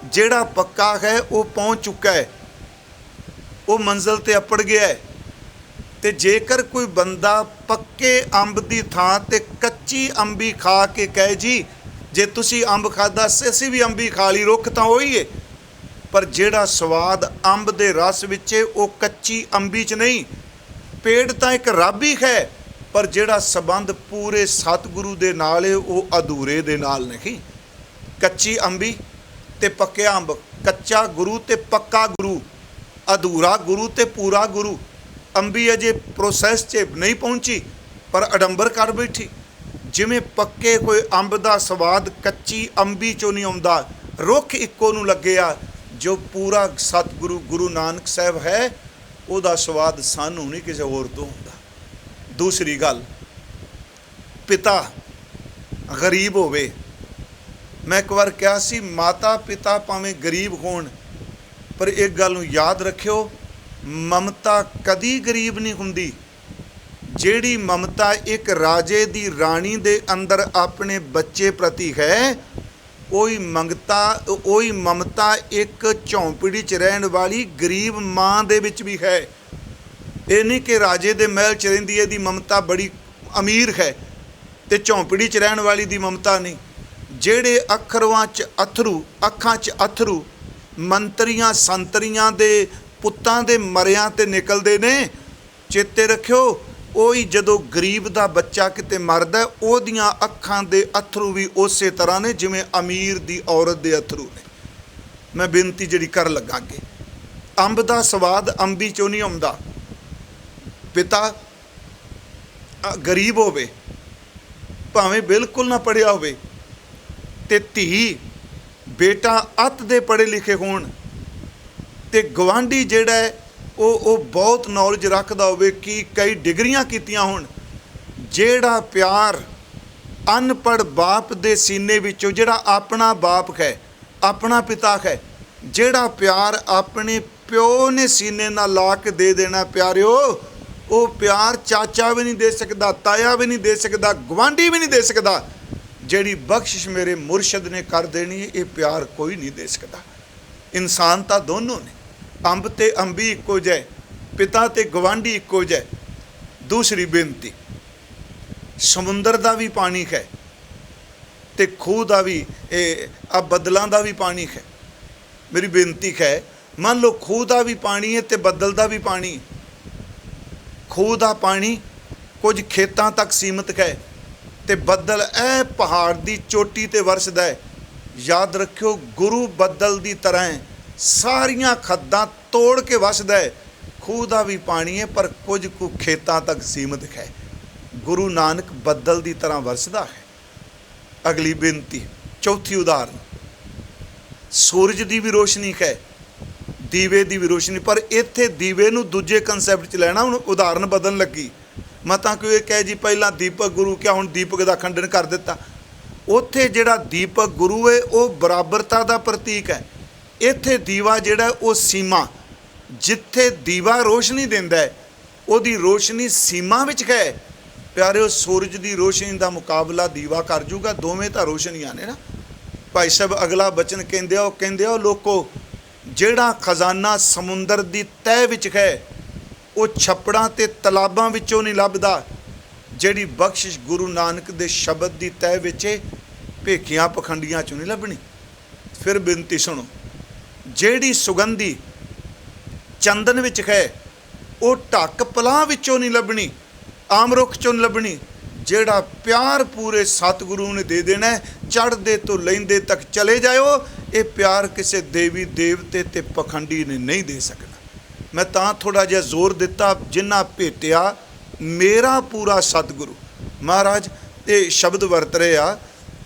ਜਿਹੜਾ ਪੱਕਾ ਹੈ ਉਹ ਪਹੁੰਚ ਚੁੱਕਾ ਹੈ, ਉਹ ਮੰਜ਼ਿਲ 'ਤੇ ਅੱਪੜ ਗਿਆ ਹੈ। ਤੇ ਜੇਕਰ ਕੋਈ ਬੰਦਾ ਪੱਕੇ ਅੰਬ ਦੀ ਥਾਂ ਤੇ ਕੱਚੀ ਅੰਬੀ ਖਾ ਕੇ ਕਹੇ ਜੀ ਜੇ ਤੁਸੀਂ ਅੰਬ ਖਾਦਾ ਅਸੀਂ ਵੀ ਅੰਬੀ ਖਾ ਲਈ, ਰੁੱਖ ਤਾਂ ਉਹੀ ਹੈ, ਪਰ ਜਿਹੜਾ ਸਵਾਦ ਅੰਬ ਦੇ ਰਸ ਵਿੱਚ ਹੈ ਉਹ ਕੱਚੀ ਅੰਬੀ 'ਚ ਨਹੀਂ। ਪੇੜ ਤਾਂ ਇੱਕ ਰੱਬ ਹੀ ਹੈ, ਪਰ ਜਿਹੜਾ ਸੰਬੰਧ ਪੂਰੇ ਸਤਿਗੁਰੂ ਦੇ ਨਾਲ ਹੈ ਉਹ ਅਧੂਰੇ ਦੇ ਨਾਲ ਨਹੀਂ। ਕੱਚੀ ਅੰਬੀ ਤੇ ਪੱਕਿਆ ਅੰਬ, ਕੱਚਾ ਗੁਰੂ ਤੇ ਪੱਕਾ ਗੁਰੂ, ਅਧੂਰਾ ਗੁਰੂ ਤੇ ਪੂਰਾ ਗੁਰੂ। ਅੰਬੀ ਅਜੇ ਪ੍ਰੋਸੈਸ 'ਚ ਨਹੀਂ ਪਹੁੰਚੀ ਪਰ ਅਡੰਬਰ ਕਰ ਬੈਠੀ। ਜਿਵੇਂ ਪੱਕੇ ਕੋਈ ਅੰਬ ਦਾ ਸਵਾਦ ਕੱਚੀ ਅੰਬੀ 'ਚੋਂ ਨਹੀਂ ਆਉਂਦਾ, ਰੁੱਖ ਇੱਕੋ ਨੂੰ ਲੱਗਿਆ। ਜੋ ਪੂਰਾ ਸਤਿਗੁਰੂ ਗੁਰੂ ਨਾਨਕ ਸਾਹਿਬ ਹੈ ਉਹਦਾ ਸਵਾਦ ਸਾਨੂੰ ਨਹੀਂ ਕਿਸੇ ਹੋਰ ਤੋਂ ਹੁੰਦਾ। ਦੂਸਰੀ ਗੱਲ, ਪਿਤਾ ਗਰੀਬ ਹੋਵੇ। ਮੈਂ ਇੱਕ ਵਾਰ ਕਿਹਾ ਸੀ ਮਾਤਾ ਪਿਤਾ ਭਾਵੇਂ ਗਰੀਬ ਹੋਣ ਪਰ ਇੱਕ ਗੱਲ ਨੂੰ ਯਾਦ ਰੱਖਿਓ, ਮਮਤਾ ਕਦੀ ਗਰੀਬ ਨਹੀਂ ਹੁੰਦੀ। ਜਿਹੜੀ ਮਮਤਾ ਇੱਕ ਰਾਜੇ ਦੀ ਰਾਣੀ ਦੇ ਅੰਦਰ ਆਪਣੇ ਬੱਚੇ ਪ੍ਰਤੀ ਹੈ ਉਹੀ ਮਮਤਾ ਇੱਕ ਝੌਂਪੜੀ 'ਚ ਰਹਿਣ ਵਾਲੀ ਗਰੀਬ ਮਾਂ ਦੇ ਵਿੱਚ ਵੀ ਹੈ। ਇਹ ਨਹੀਂ ਕਿ ਰਾਜੇ ਦੇ ਮਹਿਲ 'ਚ ਰਹਿੰਦੀ ਇਹਦੀ ਮਮਤਾ ਬੜੀ ਅਮੀਰ ਹੈ ਤੇ ਝੌਂਪੜੀ 'ਚ ਰਹਿਣ ਵਾਲੀ ਦੀ ਮਮਤਾ ਨਹੀਂ। ਜਿਹੜੇ ਅੱਖਰਾਂ 'ਚ ਅਥਰੂ, ਅੱਖਾਂ 'ਚ ਅਥਰੂ ਮੰਤਰੀਆਂ ਸੰਤਰੀਆਂ ਦੇ ਪੁੱਤਾਂ ਦੇ ਮਰਿਆਂ ਤੇ ਨਿਕਲਦੇ ਨੇ, ਚੇਤੇ ਰੱਖਿਓ ਉਹੀ ਜਦੋਂ ਗਰੀਬ ਦਾ ਬੱਚਾ ਕਿਤੇ ਮਰਦਾ ਉਹਦੀਆਂ ਅੱਖਾਂ ਦੇ ਅਥਰੂ ਵੀ ਉਸੇ ਤਰ੍ਹਾਂ ਨੇ ਜਿਵੇਂ ਅਮੀਰ ਦੀ ਔਰਤ ਦੇ ਅਥਰੂ ਨੇ। ਮੈਂ ਬੇਨਤੀ ਜਿਹੜੀ ਕਰਨ ਲੱਗਾ ਅੱਗੇ, ਅੰਬ ਦਾ ਸਵਾਦ ਅੰਬੀ 'ਚੋਂ ਨਹੀਂ ਆਉਂਦਾ। ਪਿਤਾ ਗਰੀਬ ਹੋਵੇ ਭਾਵੇਂ ਬਿਲਕੁਲ ਨਾ ਪੜ੍ਹਿਆ ਹੋਵੇ ਤੇ ਧੀ ਬੇਟਾ ਅੱਤ ਦੇ ਪੜ੍ਹੇ ਲਿਖੇ ਹੋਣ ਤੇ ਗਵਾਂਢੀ ਜਿਹੜਾ ਹੈ ਉਹ ਬਹੁਤ ਨੌਲੇਜ ਰੱਖਦਾ ਹੋਵੇ ਕਿ ਕਈ ਡਿਗਰੀਆਂ ਕੀਤੀਆਂ ਹੋਣ। ਜਿਹੜਾ ਪਿਆਰ ਅਨਪੜ੍ਹ ਬਾਪ ਦੇ ਸੀਨੇ ਵਿੱਚੋਂ, ਜਿਹੜਾ ਆਪਣਾ ਬਾਪ ਹੈ ਆਪਣਾ ਪਿਤਾ ਹੈ, ਜਿਹੜਾ ਪਿਆਰ ਆਪਣੇ ਪਿਓ ਨੇ ਸੀਨੇ ਨਾਲ ਲਾ ਕੇ ਦੇ ਦੇਣਾ ਪਿਆਰਿਓ, ਉਹ ਪਿਆਰ ਚਾਚਾ ਵੀ ਨਹੀਂ ਦੇ ਸਕਦਾ, ਤਾਇਆ ਵੀ ਨਹੀਂ ਦੇ ਸਕਦਾ, ਗਵਾਂਢੀ ਵੀ ਨਹੀਂ ਦੇ ਸਕਦਾ। ਜਿਹੜੀ ਬਖਸ਼ਿਸ਼ ਮੇਰੇ ਮੁਰਸ਼ਦ ਨੇ ਕਰ ਦੇਣੀ ਇਹ ਪਿਆਰ ਕੋਈ ਨਹੀਂ ਦੇ ਸਕਦਾ। ਇਨਸਾਨ ਤਾਂ ਦੋਨੋਂ ਨੇ, ਅੰਬ ਤੇ ਅੰਬੀ ਇੱਕੋ ਜਿਹੇ, ਪਿਤਾ ਤੇ ਗਵਾਂਢੀ ਇੱਕੋ ਜਿਹੇ। ਦੂਸਰੀ ਬੇਨਤੀ, ਸਮੁੰਦਰ ਦਾ ਵੀ ਪਾਣੀ ਹੈ ਤੇ ਖੂਹ ਦਾ ਵੀ, ਇਹ ਬੱਦਲਾਂ ਦਾ ਵੀ ਪਾਣੀ ਹੈ। ਮੇਰੀ ਬੇਨਤੀ ਹੈ, ਮੰਨ ਲਓ ਖੂਹ ਦਾ ਵੀ ਪਾਣੀ ਹੈ ਤੇ ਬੱਦਲ ਦਾ ਵੀ ਪਾਣੀ। ਖੂਹ ਦਾ ਪਾਣੀ ਕੁਝ ਖੇਤਾਂ ਤੱਕ ਸੀਮਿਤ ਹੈ ਤੇ ਬੱਦਲ ਇਹ ਪਹਾੜ ਦੀ ਚੋਟੀ ਤੇ ਵਰਸਦਾ ਹੈ। ਯਾਦ ਰੱਖਿਓ ਗੁਰੂ ਬੱਦਲ ਦੀ ਤਰ੍ਹਾਂ ਹੈ, ਸਾਰੀਆਂ ਖੱਦਾਂ ਤੋੜ ਕੇ ਵਸਦਾ ਹੈ। ਖੂਹ ਦਾ ਵੀ ਪਾਣੀ ਹੈ ਪਰ ਕੁਝ ਕੁ ਖੇਤਾਂ ਤੱਕ ਸੀਮਿਤ ਹੈ। ਗੁਰੂ ਨਾਨਕ ਬੱਦਲ ਦੀ ਤਰ੍ਹਾਂ ਵਰਸਦਾ ਹੈ। ਅਗਲੀ ਬੇਨਤੀ, ਚੌਥੀ ਉਦਾਹਰਨ, ਸੂਰਜ ਦੀ ਵੀ ਰੋਸ਼ਨੀ ਹੈ, ਦੀਵੇ ਦੀ ਵੀ ਰੋਸ਼ਨੀ। ਪਰ ਇੱਥੇ ਦੀਵੇ ਨੂੰ ਦੂਜੇ ਕੰਸੈਪਟ 'ਚ ਲੈਣਾ, ਹੁਣ ਉਦਾਹਰਨ ਬਦਲਣ ਲੱਗੀ। ਮਤਾਂ ਕਿਉਂ ਇਹ ਕਹੇ ਜੀ ਪਹਿਲਾਂ ਦੀਪਕ ਗੁਰੂ ਕਿਹਾ ਹੁਣ ਦੀਪਕ ਦਾ ਖੰਡਨ ਕਰ ਦਿੱਤਾ। ਉੱਥੇ ਜਿਹੜਾ ਦੀਪਕ ਗੁਰੂ ਹੈ ਉਹ ਬਰਾਬਰਤਾ ਦਾ ਪ੍ਰਤੀਕ ਹੈ। ਇੱਥੇ ਦੀਵਾ ਜਿਹੜਾ ਉਹ ਸੀਮਾ, ਜਿੱਥੇ ਦੀਵਾ ਰੋਸ਼ਨੀ ਦਿੰਦਾ ਹੈ ਉਹਦੀ ਰੋਸ਼ਨੀ ਸੀਮਾ ਵਿੱਚ ਹੈ। ਪਿਆਰਿਓ ਸੂਰਜ ਦੀ ਰੋਸ਼ਨੀ ਦਾ ਮੁਕਾਬਲਾ ਦੀਵਾ ਕਰ ਜੂਗਾ, ਦੋਵੇਂ ਤਾਂ ਰੋਸ਼ਨੀਆਂ ਨੇ ਨਾ। ਭਾਈ ਸਾਹਿਬ ਅਗਲਾ ਬਚਨ ਕਹਿੰਦੇ ਆ ਲੋਕੋ, ਜਿਹੜਾ ਖਜ਼ਾਨਾ ਸਮੁੰਦਰ ਦੀ ਤਹਿ ਵਿੱਚ ਹੈ ਉਹ ਛੱਪੜਾਂ ਤੇ ਤਲਾਬਾਂ ਵਿੱਚੋਂ ਨਹੀਂ ਲੱਭਦਾ। ਜਿਹੜੀ ਬਖਸ਼ਿਸ਼ ਗੁਰੂ ਨਾਨਕ ਦੇ ਸ਼ਬਦ ਦੀ ਤਹਿ ਵਿੱਚ ਭੇਖੀਆਂ ਪਖੰਡੀਆਂ 'ਚੋਂ ਨਹੀਂ ਲੱਭਣੀ। ਫਿਰ ਬੇਨਤੀ ਸੁਣੋ, ਜਿਹੜੀ ਸੁਗੰਧੀ ਚੰਦਨ ਵਿੱਚ ਹੈ ਉਹ ਢੱਕ ਪਲਾਹ ਵਿੱਚੋਂ ਨਹੀਂ ਲੱਭਣੀ, ਆਮ ਰੁੱਖ 'ਚੋਂ ਨਹੀਂ ਲੱਭਣੀ। ਜਿਹੜਾ ਪਿਆਰ ਪੂਰੇ ਸਤਿਗੁਰੂ ਨੇ ਦੇ ਦੇਣਾ, ਚੜ੍ਹਦੇ ਤੋਂ ਲੈਂਦੇ ਤੱਕ ਚਲੇ ਜਾਇਓ, ਇਹ ਪਿਆਰ ਕਿਸੇ ਦੇਵੀ ਦੇਵਤੇ ਤੇ ਪਖੰਡੀ ਨੇ ਨਹੀਂ ਦੇ ਸਕਣਾ। ਮੈਂ ਤਾਂ ਥੋੜ੍ਹਾ ਜਿਹਾ ਜ਼ੋਰ ਦਿੱਤਾ, ਜਿਨ੍ਹਾਂ ਭੇਟਿਆ ਮੇਰਾ ਪੂਰਾ ਸਤਿਗੁਰੂ। ਮਹਾਰਾਜ ਇਹ ਸ਼ਬਦ ਵਰਤ ਰਹੇ ਆ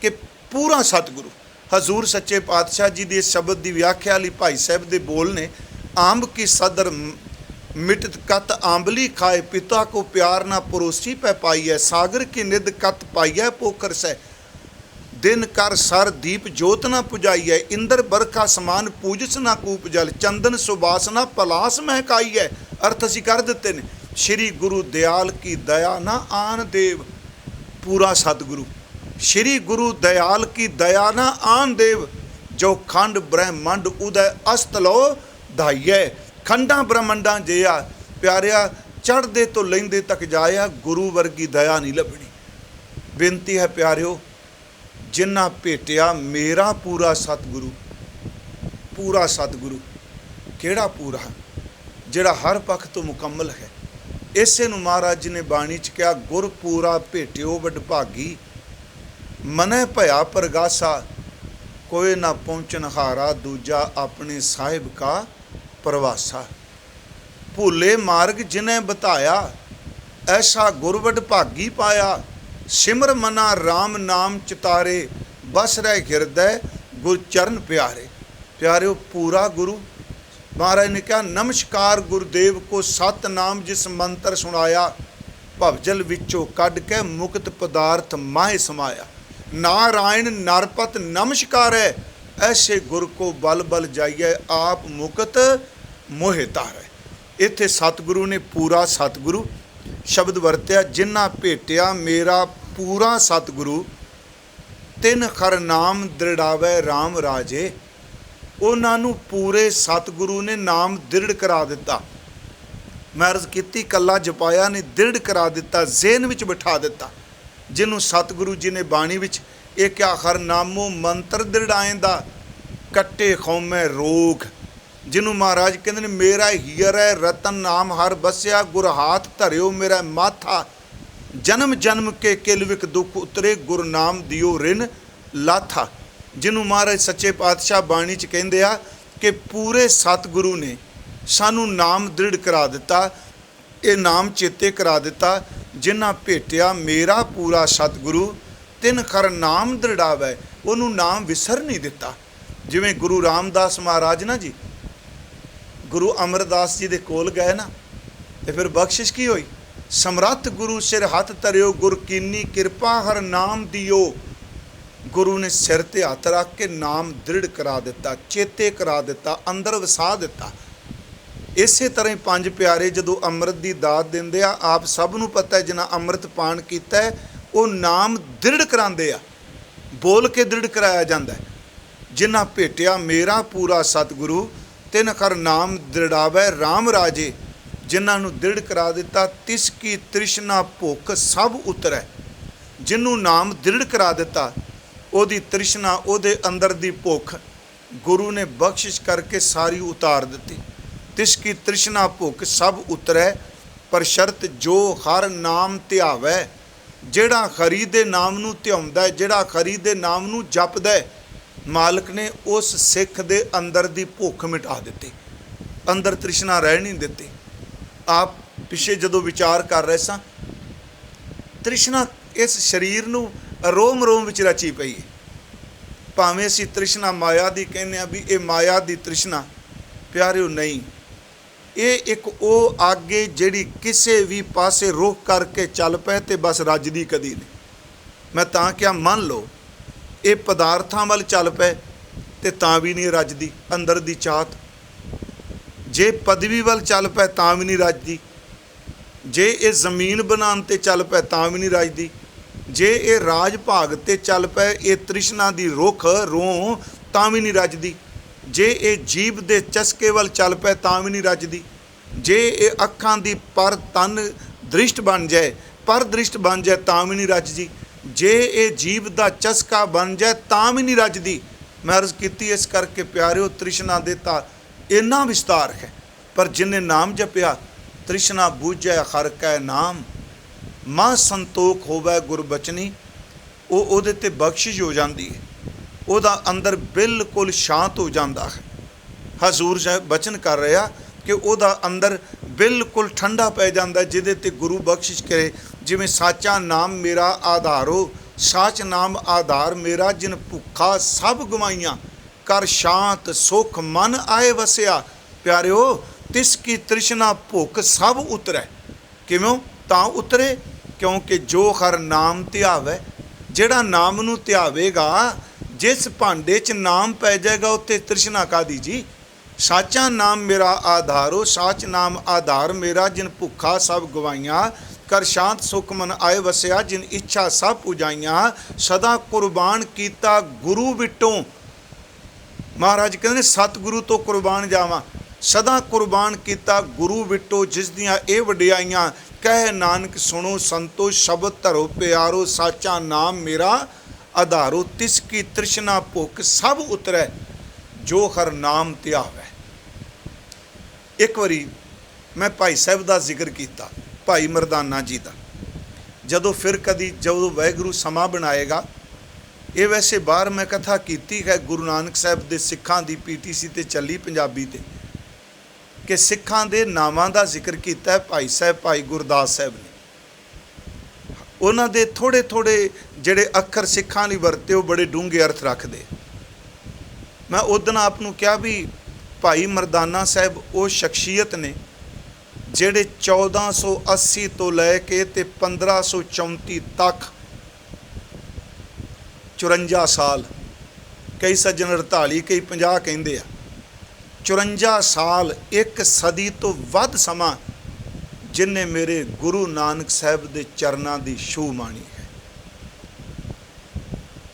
ਕਿ ਪੂਰਾ ਸਤਿਗੁਰੂ। ਹਜ਼ੂਰ ਸੱਚੇ ਪਾਤਸ਼ਾਹ ਜੀ ਦੇ ਸ਼ਬਦ ਦੀ ਵਿਆਖਿਆ ਲਈ ਭਾਈ ਸਾਹਿਬ ਦੇ ਬੋਲ ਨੇ, ਆਂਬ ਕੀ ਸਦਰ ਮਿਟਤ ਕਤ ਆਂਬਲੀ ਖਾਏ, ਪਿਤਾ ਕੋ ਪਿਆਰ ਨਾ ਪਰੋਸੀ ਪੈ ਪਾਈ ਹੈ, ਸਾਗਰ ਕੀ ਨਿਧ ਕਤ ਪਾਈ ਹੈ ਪੋਖਰ ਸੈ, ਦਿਨ ਕਰ ਸਰ ਦੀਪ ਜੋਤ ਨਾ ਪੁਜਾਈ ਹੈ, ਇੰਦਰ ਬਰਖਾ ਸਮਾਨ ਪੂਜਸ ਨਾ ਕੂਪ ਜਲ, ਚੰਦਨ ਸੁਬਾਸਨਾ ਪਲਾਸ ਮਹਿਕਾਈ ਹੈ। ਅਰਥ ਅਸੀਂ ਕਰ ਦਿੱਤੇ ਨੇ। ਸ਼੍ਰੀ ਗੁਰੂ ਦਿਆਲ ਕੀ ਦਇਆ ਨਾ ਆਨ ਦੇਵ, ਪੂਰਾ ਸਤਿਗੁਰੂ। ਸ਼੍ਰੀ ਗੁਰੂ ਦਿਆਲ ਕੀ ਦਇਆ ਨਾ ਆਨ ਦੇਵ, ਜੋ ਖੰਡ ਬ੍ਰਹਮੰਡ ਉਦੈ ਅਸਤ ਲੋ ਧਾਈਐ। ਖੰਡਾਂ ਬ੍ਰਹਮੰਡਾਂ ਜੇ ਆ ਪਿਆਰਿਆ, चढ़दे तो लैंदे तक जाया, गुरु वर्गी दया नहीं लभनी। बेनती है प्यारिओ, जिन्ना भेटिया मेरा पूरा सतगुरु, पूरा सतगुरु केड़ा पूरा, जिहड़ा हर पक्ष तो मुकम्मल है। इसे नूं महाराज जी ने बाणी च कहा, गुर पूरा भेटिओ वडभागी, मनै भया परगासा, कोई ना पहुँचन हारा, दूजा अपने साहिब का प्रवासा। भूले मार्ग जिन्हें बताया, ऐसा गुर वडभागी पाया। सिमर मना राम नाम चितारे, बस रह हिरदय गुर चरण प्यारे। प्यारे पूरा गुरु, महाराज ने कहा नमस्कार गुरुदेव को, सत नाम जिस मंत्र सुनाया, भवजल विचों कढ़ के मुक्त पदार्थ माहे समाया। नारायण नरपत नमस्कार है, ऐसे गुर को बल बल जाइए, आप मुक्त मोहे तारै। इत्थे सतगुरु ने पूरा सतगुरु शब्द वरत्या, जिन्ना भेटिया मेरा पूरा सतगुरु, तिन खर नाम दृढ़ावै राम राजे। उन्हां नूं पूरे सतगुरु ने नाम दृढ़ करा दिता। मैं अर्ज कीती कला जपाया ने दृढ़ करा दिता, ज़हन विच बिठा दिता। जिन्हों सतगुरु जी ने बाणी विच ये क्या, हर नामो मंत्र दृढ़ाएंदा, कट्टे खौमै रोग। जिन्हों महाराज कहते ने मेरा हीर है रतन नाम हर बसिया, गुर हाथ धरियो मेरा माथा, जन्म जन्म के किलविक दुख उतरे, गुर नाम दियो रिन लाथा। जिन्हों महाराज सच्चे पातशाह बाणी च कहते आ कि पूरे सतगुरु ने सानू नाम दृढ़ करा दिता, ये नाम चेते करा दिता। जिन्ना भेटिया मेरा पूरा सतगुरु, तिन खर नाम दृढ़ावै, उन्हों नाम विसर नहीं दिता। जिवें गुरु रामदास महाराज ना जी गुरु अमरदास जी दे कोल गए ना, तो फिर बख्शिश की हुई, समरथ गुरु सिर हथ धरियो, गुर कीनी कृपा हर नाम दियो। गुरु ने सिर ते हथ रख के नाम दृढ़ करा दिता, चेते करा दिता, अंदर वसा दिता। इसे तरह ही पंज प्यारे जदों अमृत की दात देंदे आ, आप सब नूं पता है जिन्हां अमृत पान कीता है वो नाम दृढ़ करांदे आ, बोल के दृढ़ कराया जाता है। जिन्हां भेटिया मेरा पूरा सतगुरु, तिन खर नाम दृढ़ावै राम राजे। जिन्हां नूं दृढ़ करा दिता, तिसकी तृष्णा भुख सब उतरै। जिन्हों नाम दृढ़ करा दिता, ओदी तृष्णा, ओदे अंदर दी भुख गुरु ने बख्शिश करके सारी उतार दी। तिसकी तृष्णा भुख सब उतरै, पर शर्त जो हर नाम ध्यावै। जिहड़ा हरि दे नाम नूं ध्याउंदा है, जिहड़ा हरि दे नाम नूं जपदा है, मालिक ने उस सिख दे अंदर दी भुख मिटा दी, अंदर तृष्णा रह नहीं दी। आप पिछे जदों विचार कर रहे सां, तृष्णा इस शरीर नूं रोम रोम विच रची पई है। भावें असीं तृष्णा माया दी कहने आ भी ये माया दी तृष्णा, प्यारिओ नहीं, ये एक वो आगे जिहड़ी किसे भी पासे रुख करके चल पए ते बस रजदी कदी नहीं। मैं तां क्या मन लो ये पदार्थां वल चल पे ते तां भी नहीं रजदी अंदर दी चाहत, जे पदवी वल चल पे तां भी नहीं रजदी, जे ये जमीन बनाउण ते चल पे तां भी नहीं रजदी, जे ये राज भाग ते चल पे ये तृष्णा दी रुख रों तां भी नहीं रजदी, जे ये जीभ दे चस्के वल चल पे तां भी नहीं रजदी, जे ये अखां दी पर तन दृष्ट बन जाए, पर दृष्ट बन जाए तां भी नहीं रजदी, जे ये जीभ दा चस्का बन जाए तां भी नहीं रजदी। मैं अर्ज़ कीती इस करके प्यारिओ तृष्णा देता इन्ना विस्तार है, पर जिन्हें नाम जपिया तृष्णा बूझै हर कै नाम, मां संतोख होवै गुरबचनी, वो ओहदे ते बख्शिश हो जाती है, ਉਹਦਾ अंदर बिल्कुल शांत हो जाता है। हजूर साहब बचन कर रहा कि ਉਹਦਾ अंदर बिल्कुल ठंडा पै जाता है, जिहदे ते गुरु बख्शिश करे। जिवें साचा नाम मेरा आधारो, साच नाम आधार मेरा, जिन भुखा सब गवाइयां, कर शांत सुख मन आए वसिया। प्यारिओ तिसकी तृष्णा भुख सब उतरै। किवें तां उतरे क्योंकि जो हर नाम ध्यावै, जिहड़ा नाम नूं ध्यावेगा, जिस भांडे च नाम पै जाएगा उत्ते तृष्णा कादी जी। साचा नाम मेरा आधारो, साच नाम आधार मेरा, जिन भुखा सब गवाइयां, कर शांत सुख मन आए वसिया, जिन इच्छा सब पुजाइयां, सदा कुर्बान कीता गुरु विटों। महाराज कहते सतगुरु तो कुर्बान जावां, सदा कुर्बान किया गुरु विटो जिस दियां ए वडियाइयां। कह नानक सुनो संतो शब्द धरो प्यारो साचा नाम मेरा आधारो। तिसकी तृष्णा भुख सब उतरै जो हर नाम ध्यावै। एक बारी मैं भाई साहब का जिक्र किया, भाई मरदाना जी का। जदों फिर कदी जो वाहिगुरू समा बनाएगा, ये वैसे बाहर मैं कथा की है गुरु नानक साहब के सिखां की PTC ते चली पंजाबी ते, कि सिखां दे नामां दा जिक्र किया है भाई साहब भाई गुरदास साहब ने। उन्हां दे थोड़े थोड़े जिहड़े अखर सिखां लई वरते वो बड़े डूंघे अर्थ रखते। मैं उदन आप नूं कहा भी भाई मरदाना साहब वो शख्सियत ने जिहड़े 1480 तो लैके ते 1534 तक 54 साल, कई सज्जन 48 कई 50 कहिंदे आ, 54 साल एक सदी तो वध समा जिन्हें मेरे गुरु नानक साहब के चरनां की छूह माणी है।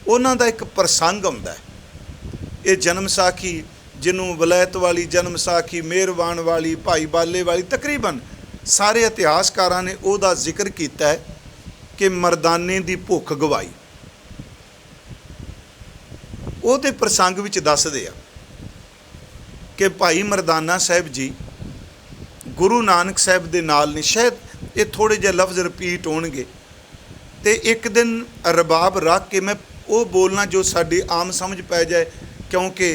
उन्हां दा एक प्रसंग आउंदा है, ये जन्म साखी जिन्हों वलैत वाली जन्म साखी मेहरबान वाली भाई बाले वाली तकरीबन सारे इतिहासकारां ने उहदा जिक्र किया है कि मरदाने की भुख गवाई। उहदे प्रसंग विच दसदे आ कि भाई मरदाना साहब जी गुरु नानक साहब दे नाल ने, शायद ये थोड़े जे लफ्ज़ रिपीट होणगे, ते एक दिन रबाब रख के मैं वो बोलना जो साडी आम समझ पै जाए, क्योंकि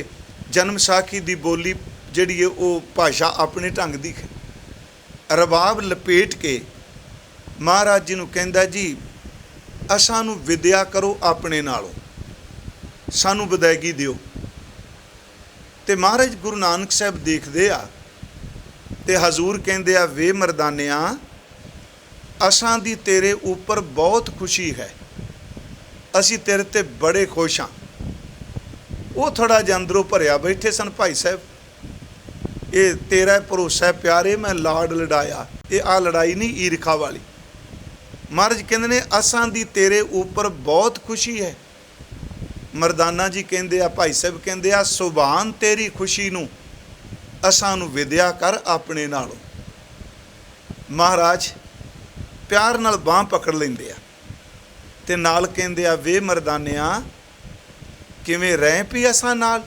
जन्म साखी दी बोली जिहड़ी है वो भाषा अपने ढंग दी है। रबाब लपेट के महाराज जी नूं कहंदा जी असां नूं विद्या करो अपने नालों, सानू विदायगी दिओ। ते महाराज गुरु नानक साहब देखदे आ ते हजूर कहंदे आ वे मरदानिया असां दी तेरे ऊपर बहुत खुशी है, असी तेरे ते बड़े खुश हाँ। वो थोड़ा जिहा अंदरों भरिया बैठे सन भाई साहब, ये तेरा भरोसा प्यारे मैं लाड लड़ाया, ये आ लड़ाई नहीं ईरखा वाली। महाराज कहंदे ने असां दी तेरे ऊपर बहुत खुशी है। मरदाना जी कहंदे आ, भाई साहब कहंदे आ सुभान तेरी खुशी नूं असां नूं विद्या कर अपने नालों। महाराज प्यार नाल बांह पकड़ लैंदे आ ते नाल कहंदे आ वे मरदानिया किवें रह पई असां नाल।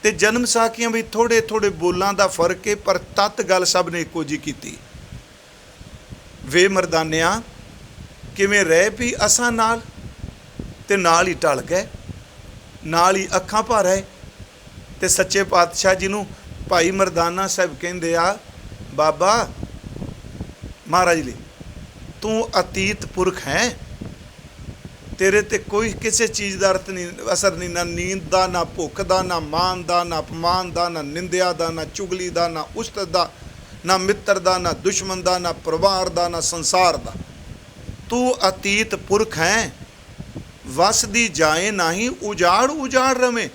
ते जन्म साखियां भी थोड़े थोड़े बोलां दा फर्क है, पर तत गल सब ने इक्को जी कीती। वे मरदानिया किवें रह पई असां नाल, ते नाल ही टल गए, नाल ही अखां भर आए। ते सच्चे पातशाह जी नूं भाई मरदाना साहब कहंदे आ बाबा महाराज जी तू अतीत पुरख है, तेरे ते कोई किसी चीज़ का अर्थ नहीं असर नहीं, ना नींद का ना भुख का ना मान का ना अपमान का ना निंदिया का ना चुगली का ना उस्तत का ना मित्र का ना दुश्मन का ना परिवार का ना संसार का। तू अतीत पुरख है, वसदी जाए नाही उजाड़ उजाड़ रवे।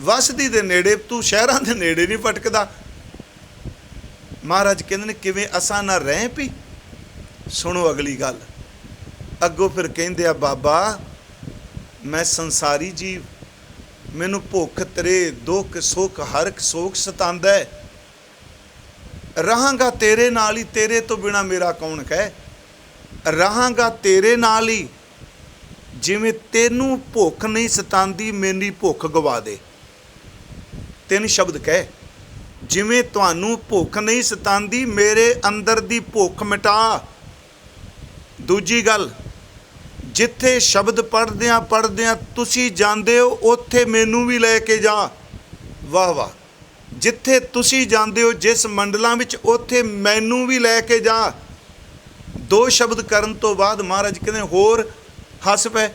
वसदी दे नेड़े तू शहरां दे नेड़े नहीं भटकदा। महाराज कहंदे ने किवें असां ना रह पई। सुनो अगली गल, अगों फिर कहंदे आ बाबा मैं संसारी जीव, मैनू भुख तरे दुख सुख हर एक सोख सतांदा है, रहांगा तेरे नाल ही, तेरे तो बिना मेरा कौन कहे, रहांगा तेरे नाल ही। जिवें तेनू भुख नहीं सतांदी मेरी भुख गवा दे। 3 शब्द कहे, जिवें तुहानू भुख नहीं सतांदी मेरे अंदर दी भुख मिटा। दूजी गल, जिथे शब्द पढ़दियां तुसी जांदे हो उत्थे मैनू भी लैके जा। वाह वाह, जिथे तुसी जांदे हो जिस मंडलां विच उत्थे मैनू भी लैके जा। 2 शब्द करन तो बाद महाराज कहंदे होर हस पे,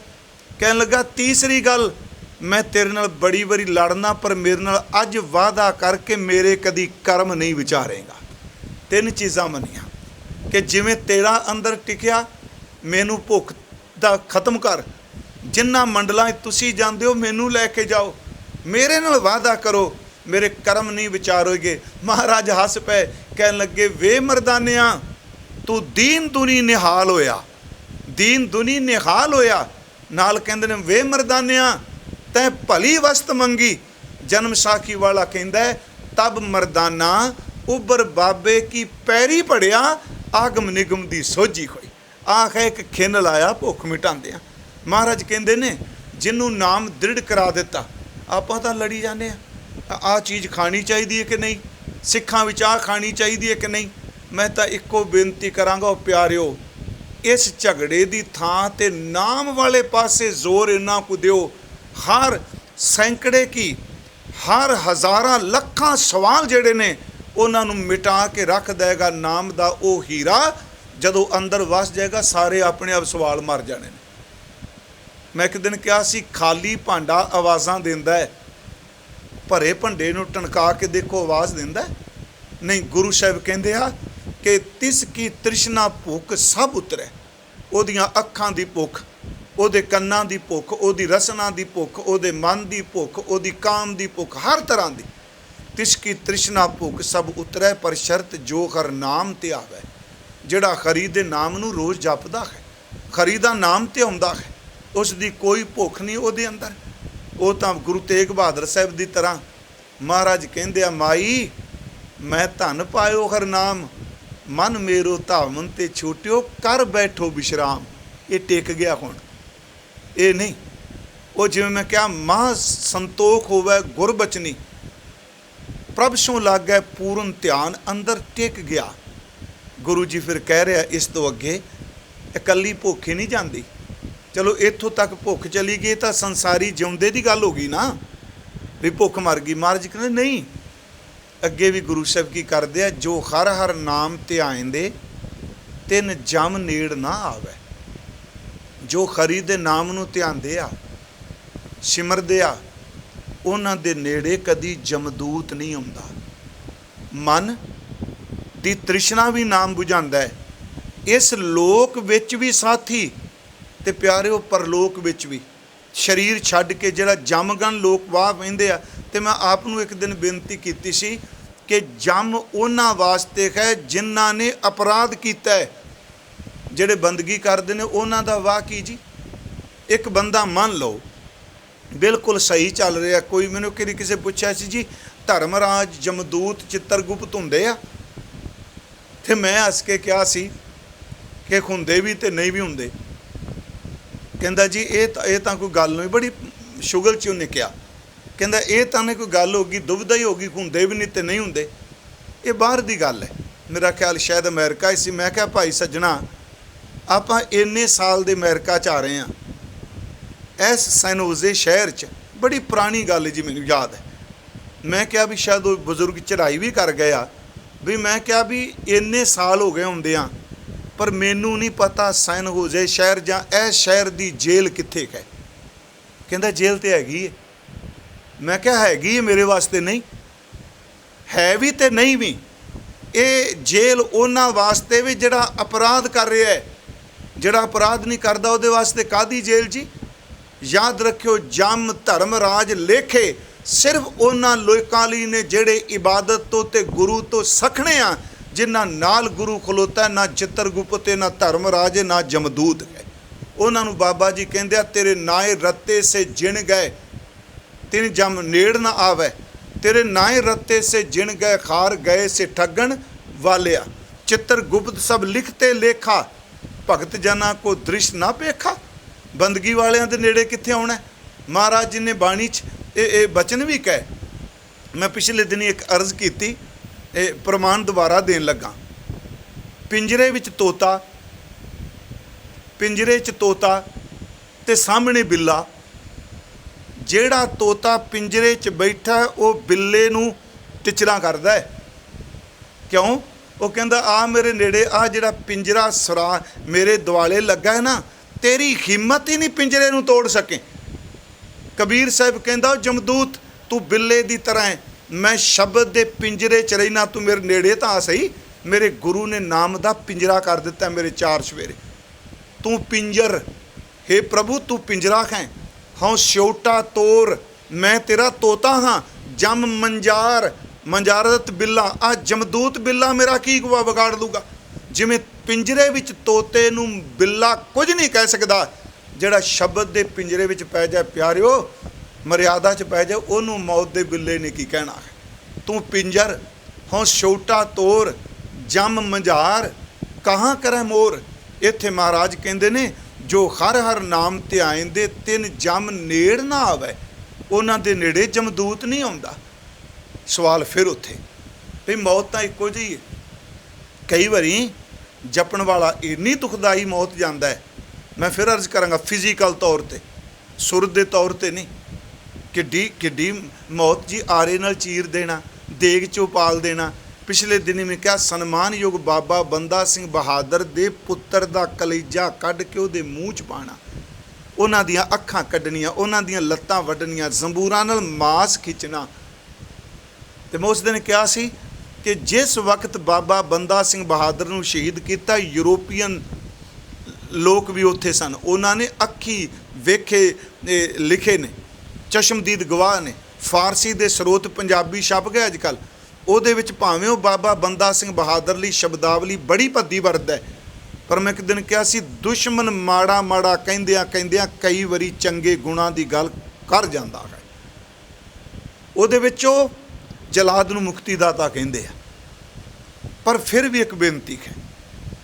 कहन लगा तीसरी गल मैं तेरे नाल बड़ी बारी लड़ना पर मेरे नाल अज वादा करके मेरे कदी कर्म नहीं विचारेगा। 3 चीज़ां मनिया कि जिवें तेरा अंदर टिकिया मैनू भुख दा खत्म कर, जिन्ना मंडलां तुसी जांदे हो मैनू लैके जाओ, मेरे नाल वादा करो मेरे कर्म नहीं विचारोगे। महाराज हस पे, कहन लगे वे मरदानिया तू दीन दुनी निहाल होया, दीन दुनी निहाल होया। नाल कहंदे ने वे मरदानिया तैं भली वस्त मंगी। जन्म साखी वाला कहंदा है तब मर्दाना उबर बाबे की पैरी पड़िया आगम निगम दी सोझी होई। आख है एक खिन लाया भुख मिटांदे। महाराज कहते ने जिन्हों नाम दृढ़ करा दिता आपां तां लड़ी जाने आ चीज़ खानी चाहिए कि नहीं, सिखां विच आ खानी चाहिए कि नहीं। मैं तां इक्को बेनती करांगा प्यारिओ, इस झगड़े की थां ते नाम वाले पासे जोर इन्ना को दिओ। हर सैकड़े की हर हज़ारां लखां सवाल जिहड़े ने उन्हां नूं मिटा के रख देगा नाम दा वो हीरा। जदों अंदर वस जाएगा सारे अपने आप सवाल मर जाने। मैं एक दिन कहा सी खाली भांडा आवाज़ां देंदा है, भरे भांडे नूं टणका के देखो आवाज़ देंदा है नहीं। गुरु साहिब कहंदे आ कि तिस की तृष्णा भुख सब उतरे। ओदियां अखां दी भुख, ओदे कन्नां दी भुख, ओदी रसना दी भुख, ओदे मन दी भुख, ओदी काम दी भुख, हर तरह दी। तिस की तृष्णा भुख सब उतरे पर शर्त जो हर नाम ते आवे। जिहड़ा खरी दे नाम नूं रोज़ जपदा है, खरी दा नाम ते आउंदा है, उसकी कोई भुख नहीं उहदे अंदर। वो तो गुरु तेग बहादुर साहब की तरह महाराज कहंदे आ माई मैं धन पायो हर नाम, मन मेरो धावन ते छूटियो कर बैठो विश्राम। ये टिक गया हुण, ये नहीं। वो जिवें मैं क्या महा संतोख होवे गुरबचनी, प्रभ सों लग गए पूर्ण ध्यान अंदर टिक गया। गुरु जी फिर कह रहा इस तो अगे इकल्ली भुख ही नहीं जाती। चलो इत्थों तक भुख चली गई तो संसारी जिउंदे की गल हो गई ना, भी भुख मर गई। महाराज कहते नहीं, अगे भी गुरु साहब की करते हैं जो हर हर नाम ध्यान दे तिन जम नेड़ ना आवे। जो खरी दे नाम नूं ध्यान दे आ सिमरदे आ उन्हां दे नेड़े कदी जमदूत नहीं आउंदा। मन दी तृष्णा भी नाम बुझांदा है। इस लोक विच भी साथी ते प्यारिओ परलोक विच भी शरीर छड्ड के जिहड़ा जमगन लोक वाह पैंदे आ। ते मैं आप नूं एक दिन बेनती कीती सी कि जम उन्हां वास्ते है जिन्हां ने अपराध कीता है। जिहड़े बंदगी करदे ने उन्हां दा वाह की जी। एक बंदा मान लो बिल्कुल सही चल रहा, कोई मैनूं किसी पुछया सी जी धर्मराज जमदूत चित्रगुप्त हुंदे आ, ते मैं हस के कहा सी कि हुंदे भी ते नहीं भी हुंदे। कहंदा जी ये तां कोई गल नहीं, बड़ी शुगल च उन्हें कहा। कहंदा ये तां नहीं कोई गल होगी, दुविधा ही होगी, हुंदे भी नहीं ते नहीं हुंदे, ये बाहर दी गल है। मेरा ख्याल शायद अमेरिका ही सी। मैं कहा भाई सज्जणा आपां इन्ने साल दे अमेरिका च आ रहे हैं, इस सैनोजे शहर च बड़ी पुरानी गल जी मैनूं याद है। मैं क्या भी शायद वो बजुर्ग चढ़ाई भी कर गया भी, मैं क्या भी इन्ने साल हो गए होंदियां पर मैनू नहीं पता सैन होजे शहर जां इस शहर की जेल कित्थे है। कहंदा जेल तो हैगी है। मैं क्या हैगी है मेरे वास्ते नहीं है भी ते नहीं भी। ये जेल उन्हां वास्ते भी जिहड़ा अपराध कर रहा है, जिहड़ा अपराध नहीं करता उहदे वास्ते कादी जेल जी। याद रखियो जम धर्मराज लेखे सिर्फ उन्हां लोकां लई ने जिहड़े इबादत तो ते गुरु तो सखणे आ, जिन्हां नाल गुरु खलोता ना चित्रगुप्त ना धर्मराज ना जमदूत है। उन्होंने बाबा जी कहते तेरे नाए रत्ते से जिन गए तिन जम नेड़ ना आवे, तेरे नाए रत्ते से जिन गए खार गए से ठगन वालिया। चित्रगुप्त सब लिखते लेखा भगत जना को दृश्य ना पेखा। बंदगी वालियां दे नेड़े कित्थे आउणा। महाराज जी ने बाणी च बचन भी कहे। मैं पिछले दिन एक अर्ज की प्रमाण दोबारा देन लगा। पिंजरे विच तोता, पिंजरे च तोता ते सामने बिल्ला। जेड़ा तोता पिंजरे च बैठा है वो बिल्ले नूं टिचरा करदा है। क्यों? वो कहंदा आ मेरे नेड़े आ जिहड़ा पिंजरा सरा मेरे दुआले लगा है ना, तेरी हिम्मत ही नहीं पिंजरे नूं तोड़ सके। कबीर साहब कहंदा जमदूत तू बिल्ले दी तरह है, मैं शब्द दे पिंजरे च रहना, तू मेरे नेड़े तो आ सही। मेरे गुरु ने नाम दा पिंजरा कर दिता मेरे चार सवेरे। तू पिंजर, हे प्रभु तू पिंजरा है। हाँ स्योटा तोर, मैं तेरा तोता हाँ। जम मंजार, मंजारत बिल्ला, आ जमदूत बिल्ला मेरा की गुआ बिगाड़ दूगा। जिमें पिंजरे विच तोते नूं बिल्ला कुछ नहीं कह सकता, जिहड़ा शब्द दे पिंजरे विच पै जाए प्यारिओ, मर्यादा च पै जाए, उन्होंने मौत दे बिल्ले ने की कहना है। तू पिंजर हों छोटा तोर जम मंझार कहाँ करे मोर। इत्थे महाराज कहते ने जो हर हर नाम ध्याएंदे तिन जम नेड़ ना आवे, उन्हां दे नेड़े जमदूत नहीं आउंदा। सवाल फिर उत्थे भी मौत तां इक्को जी है। कई बारी जपण वाला इन्नी दुखदाई मौत जांदा है, मैं फिर अर्ज करांगा फिजिकल तौर पर, सुर के तौर पर नहीं। किड्डी मौत जी आरे नाल चीर देना, देग चो पाल देना। पिछले दिन में क्या सन्मानयोग बाबा बंदा सिंह बहादुर दे पुत्तर दा कलेजा कढ़ के उहदे मूँह च पाना, उन्हां दियां अखां कड्ढणियां, उन्हां दियां लत्तां वड्ढणियां, जंबूरां नाल मांस खिंचना। ते मैं उस दिन कहा सी कि जिस वक्त बाबा बंदा सिंह बहादुर नूं शहीद किया, यूरोपीयन लोग भी उत्थे सन, उन्होंने अखी वेखे लिखे ने, चश्मदीद गवाह ने। फारसी दे स्रोत पंजाबी छप गए अजकल, ਉਹਦੇ ਵਿੱਚ ਭਾਵੇਂ ਉਹ ਬਾਬਾ ਬੰਦਾ ਸਿੰਘ ਬਹਾਦਰ ਲਈ ਸ਼ਬਦਾਵਲੀ ਬੜੀ ਭੱਦੀ ਵਰਤਦਾ ਹੈ, ਪਰ ਮੈਂ ਇੱਕ ਦਿਨ ਕਿਹਾ ਸੀ ਦੁਸ਼ਮਣ ਮਾੜਾ ਮਾੜਾ ਕਹਿੰਦਿਆਂ ਕਹਿੰਦਿਆਂ ਕਈ ਵਾਰੀ ਚੰਗੇ ਗੁਣਾਂ ਦੀ ਗੱਲ ਕਰ ਜਾਂਦਾ ਹੈ। ਉਹਦੇ ਵਿੱਚ ਉਹ ਜਲਾਦ ਨੂੰ ਮੁਕਤੀ ਦਾਤਾ ਕਹਿੰਦੇ ਆ। ਪਰ ਫਿਰ ਵੀ ਇੱਕ ਬੇਨਤੀ ਹੈ,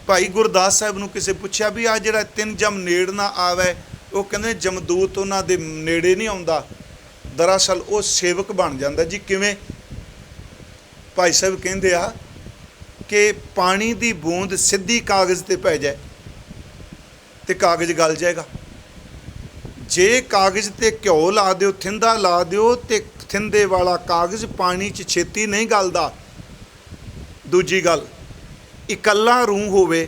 ਭਾਈ ਗੁਰਦਾਸ ਸਾਹਿਬ ਨੂੰ ਕਿਸੇ ਪੁੱਛਿਆ ਵੀ ਆ ਜਿਹੜਾ ਤਿੰਨ ਜਮ ਨੇੜ ਨਾ ਆਵੇ, ਉਹ ਕਹਿੰਦੇ ਜਮਦੂਤ ਉਹਨਾਂ ਦੇ ਨੇੜੇ ਨਹੀਂ ਆਉਂਦਾ। ਦਰਅਸਲ ਉਹ ਸੇਵਕ ਬਣ ਜਾਂਦਾ ਜੀ। ਕਿਵੇਂ? भाई साहब कहते आ कि पानी की बूंद सीधी कागज़ ते पै जाए तो कागज़ गल जाएगा। जे कागज़ ते घ्यो ला दिओ, थिंदा ला दिओ तो थिंदे वाला कागज़ पानी च छेती नहीं गलदा। दूजी गल, इकल्ला रूह होवे,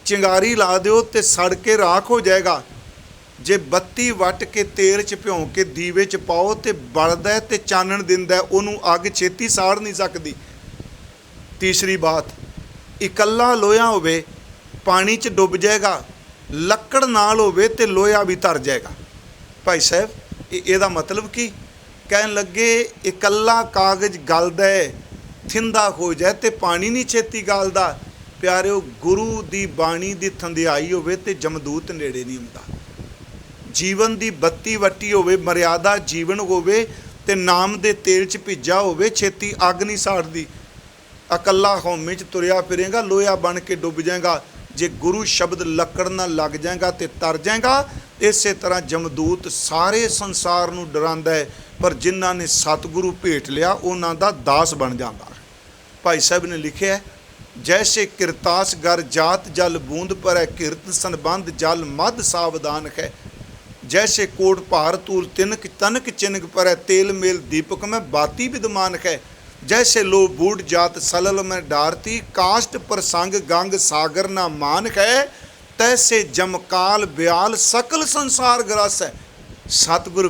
चिंगारी ला दिओ तो सड़ के राख हो जाएगा। जे बत्ती वट के तेल च भ्यों के दीवे च पाओ तो बलदा है तो चानण दिंदा, उन्होंने अग छेती साड़ नहीं सकती। तीसरी बात, इकल्ला लोहा होवे पानी च डुब जाएगा, लकड़ नाल होवे तो लोहा भी तर जाएगा। भाई साहब इहदा मतलब की कहन लगे, इकल्ला कागज़ गलदा है, थिंदा हो जाए तो पानी नहीं छेती गलदा। प्यारिओ, गुरु की बाणी की थंधियाई होवे तो जमदूत नेड़े नहीं आउंदा। जीवन की बत्ती वट्टी होवे, मर्यादा जीवन होवे ते नाम दे तेल च भिजा होवे, छेती अग नहीं साड़दी। अकल्ला हौमे च तुरिया फिरेगा, लोहा बन के डुब जाएगा। जे गुरु शब्द लकड़ ना लग जाएगा तो तर जाएगा। इस तरह जमदूत सारे संसार नूं डरांदा है, पर जिन्हां ने सतगुरु भेट लिया उन्हां दा दास बन जाता है। भाई साहब ने लिखिया है, जैसे किरतास गर जात जल बूंद पर है, किरत संबंध जल मद सावधान है। जैसे कोट भार तूल तिनक तनक चिनक पर है, तेल मेल दीपक में बाती विद्यमान है। जैसे लो बूढ़ जात सलल में डारती, काष्ट प्रसंग गंग सागर ना मान है। तैसे जमकाल ब्याल सकल संसार ग्रस है। सतगुरु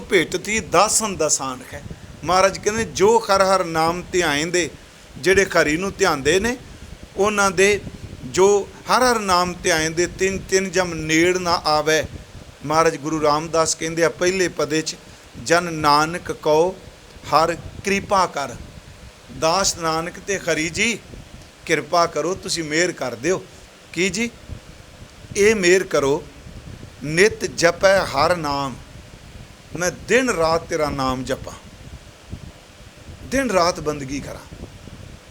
भेटत ही दासन दसान है। महाराज कहते जो हर हर नाम ध्याएंदे, जेड़े खरी नूं ध्यानदे ने, उन्हां दे जो हर हर नाम ध्याएंदे तिन तिन जम नेड़ ना आवे। महाराज गुरु रामदास कहते हैं पहले पदे च, जन नानक कहो हर कृपा कर। दास नानक ते खरी जी कृपा करो, तुसी मेहर कर दिओ। की जी? ये मेहर करो, नित जपै हर नाम, मैं दिन रात तेरा नाम जपा, दिन रात बंदगी करा,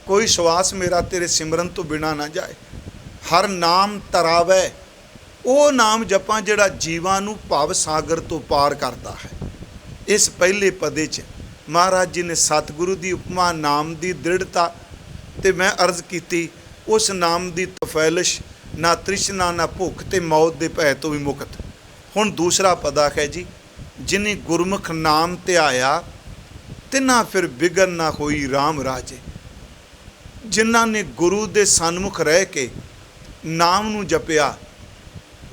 कोई श्वास मेरा तेरे सिमरन तो बिना ना जाए। हर नाम तरावै, वो नाम जपां जिहड़ा जीवां नूं भव सागर तो पार करता है। इस पहले पदे च महाराज जी ने सतगुरु की उपमा नाम की दृढ़ता ते मैं अर्ज की, उस नाम की तफैलिश, ना तृष्णा ना भुख ते मौत के भय तो भी मुक्त। हुण दूसरा पदा है जी, जिन्हें गुरमुख नाम ध्याया तिना फिर बिगन ना होई राम राजे। जिन्हां ने गुरु दे सन्मुख रह के नाम नूं जपिया,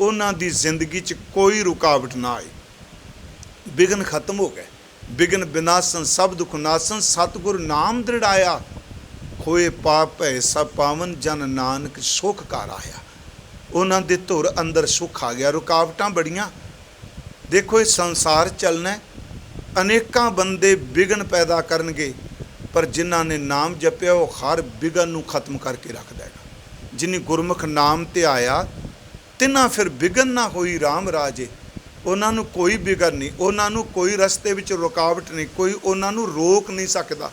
उन्हां दी जिंदगी च कोई रुकावट ना आई, बिघन खत्म हो गए। बिघन विनाशन सब दुख नासन, सतगुर नाम दृढ़ाया, खोए पाप भय सब पावन, जन नानक सुख कर आया। उन्हां दे धुर अंदर सुख आ गया। रुकावटां बड़ियां, देखो ये संसार चलना, अनेकां बंदे बिघन पैदा करनगे, पर जिन्हां ने नाम जपिया वो हर बिघन नूं खत्म करके रख देगा। जिन्हें गुरमुख नाम ध्याया तिना फिर बिघन ना होई राम राजे। ਉਹਨਾਂ ਨੂੰ ਕੋਈ ਵਿਘਨ ਨਹੀਂ, ਉਹਨਾਂ ਨੂੰ ਕੋਈ ਰਸਤੇ ਵਿੱਚ ਰੁਕਾਵਟ ਨਹੀਂ, ਕੋਈ ਉਹਨਾਂ ਨੂੰ ਰੋਕ ਨਹੀਂ ਸਕਦਾ,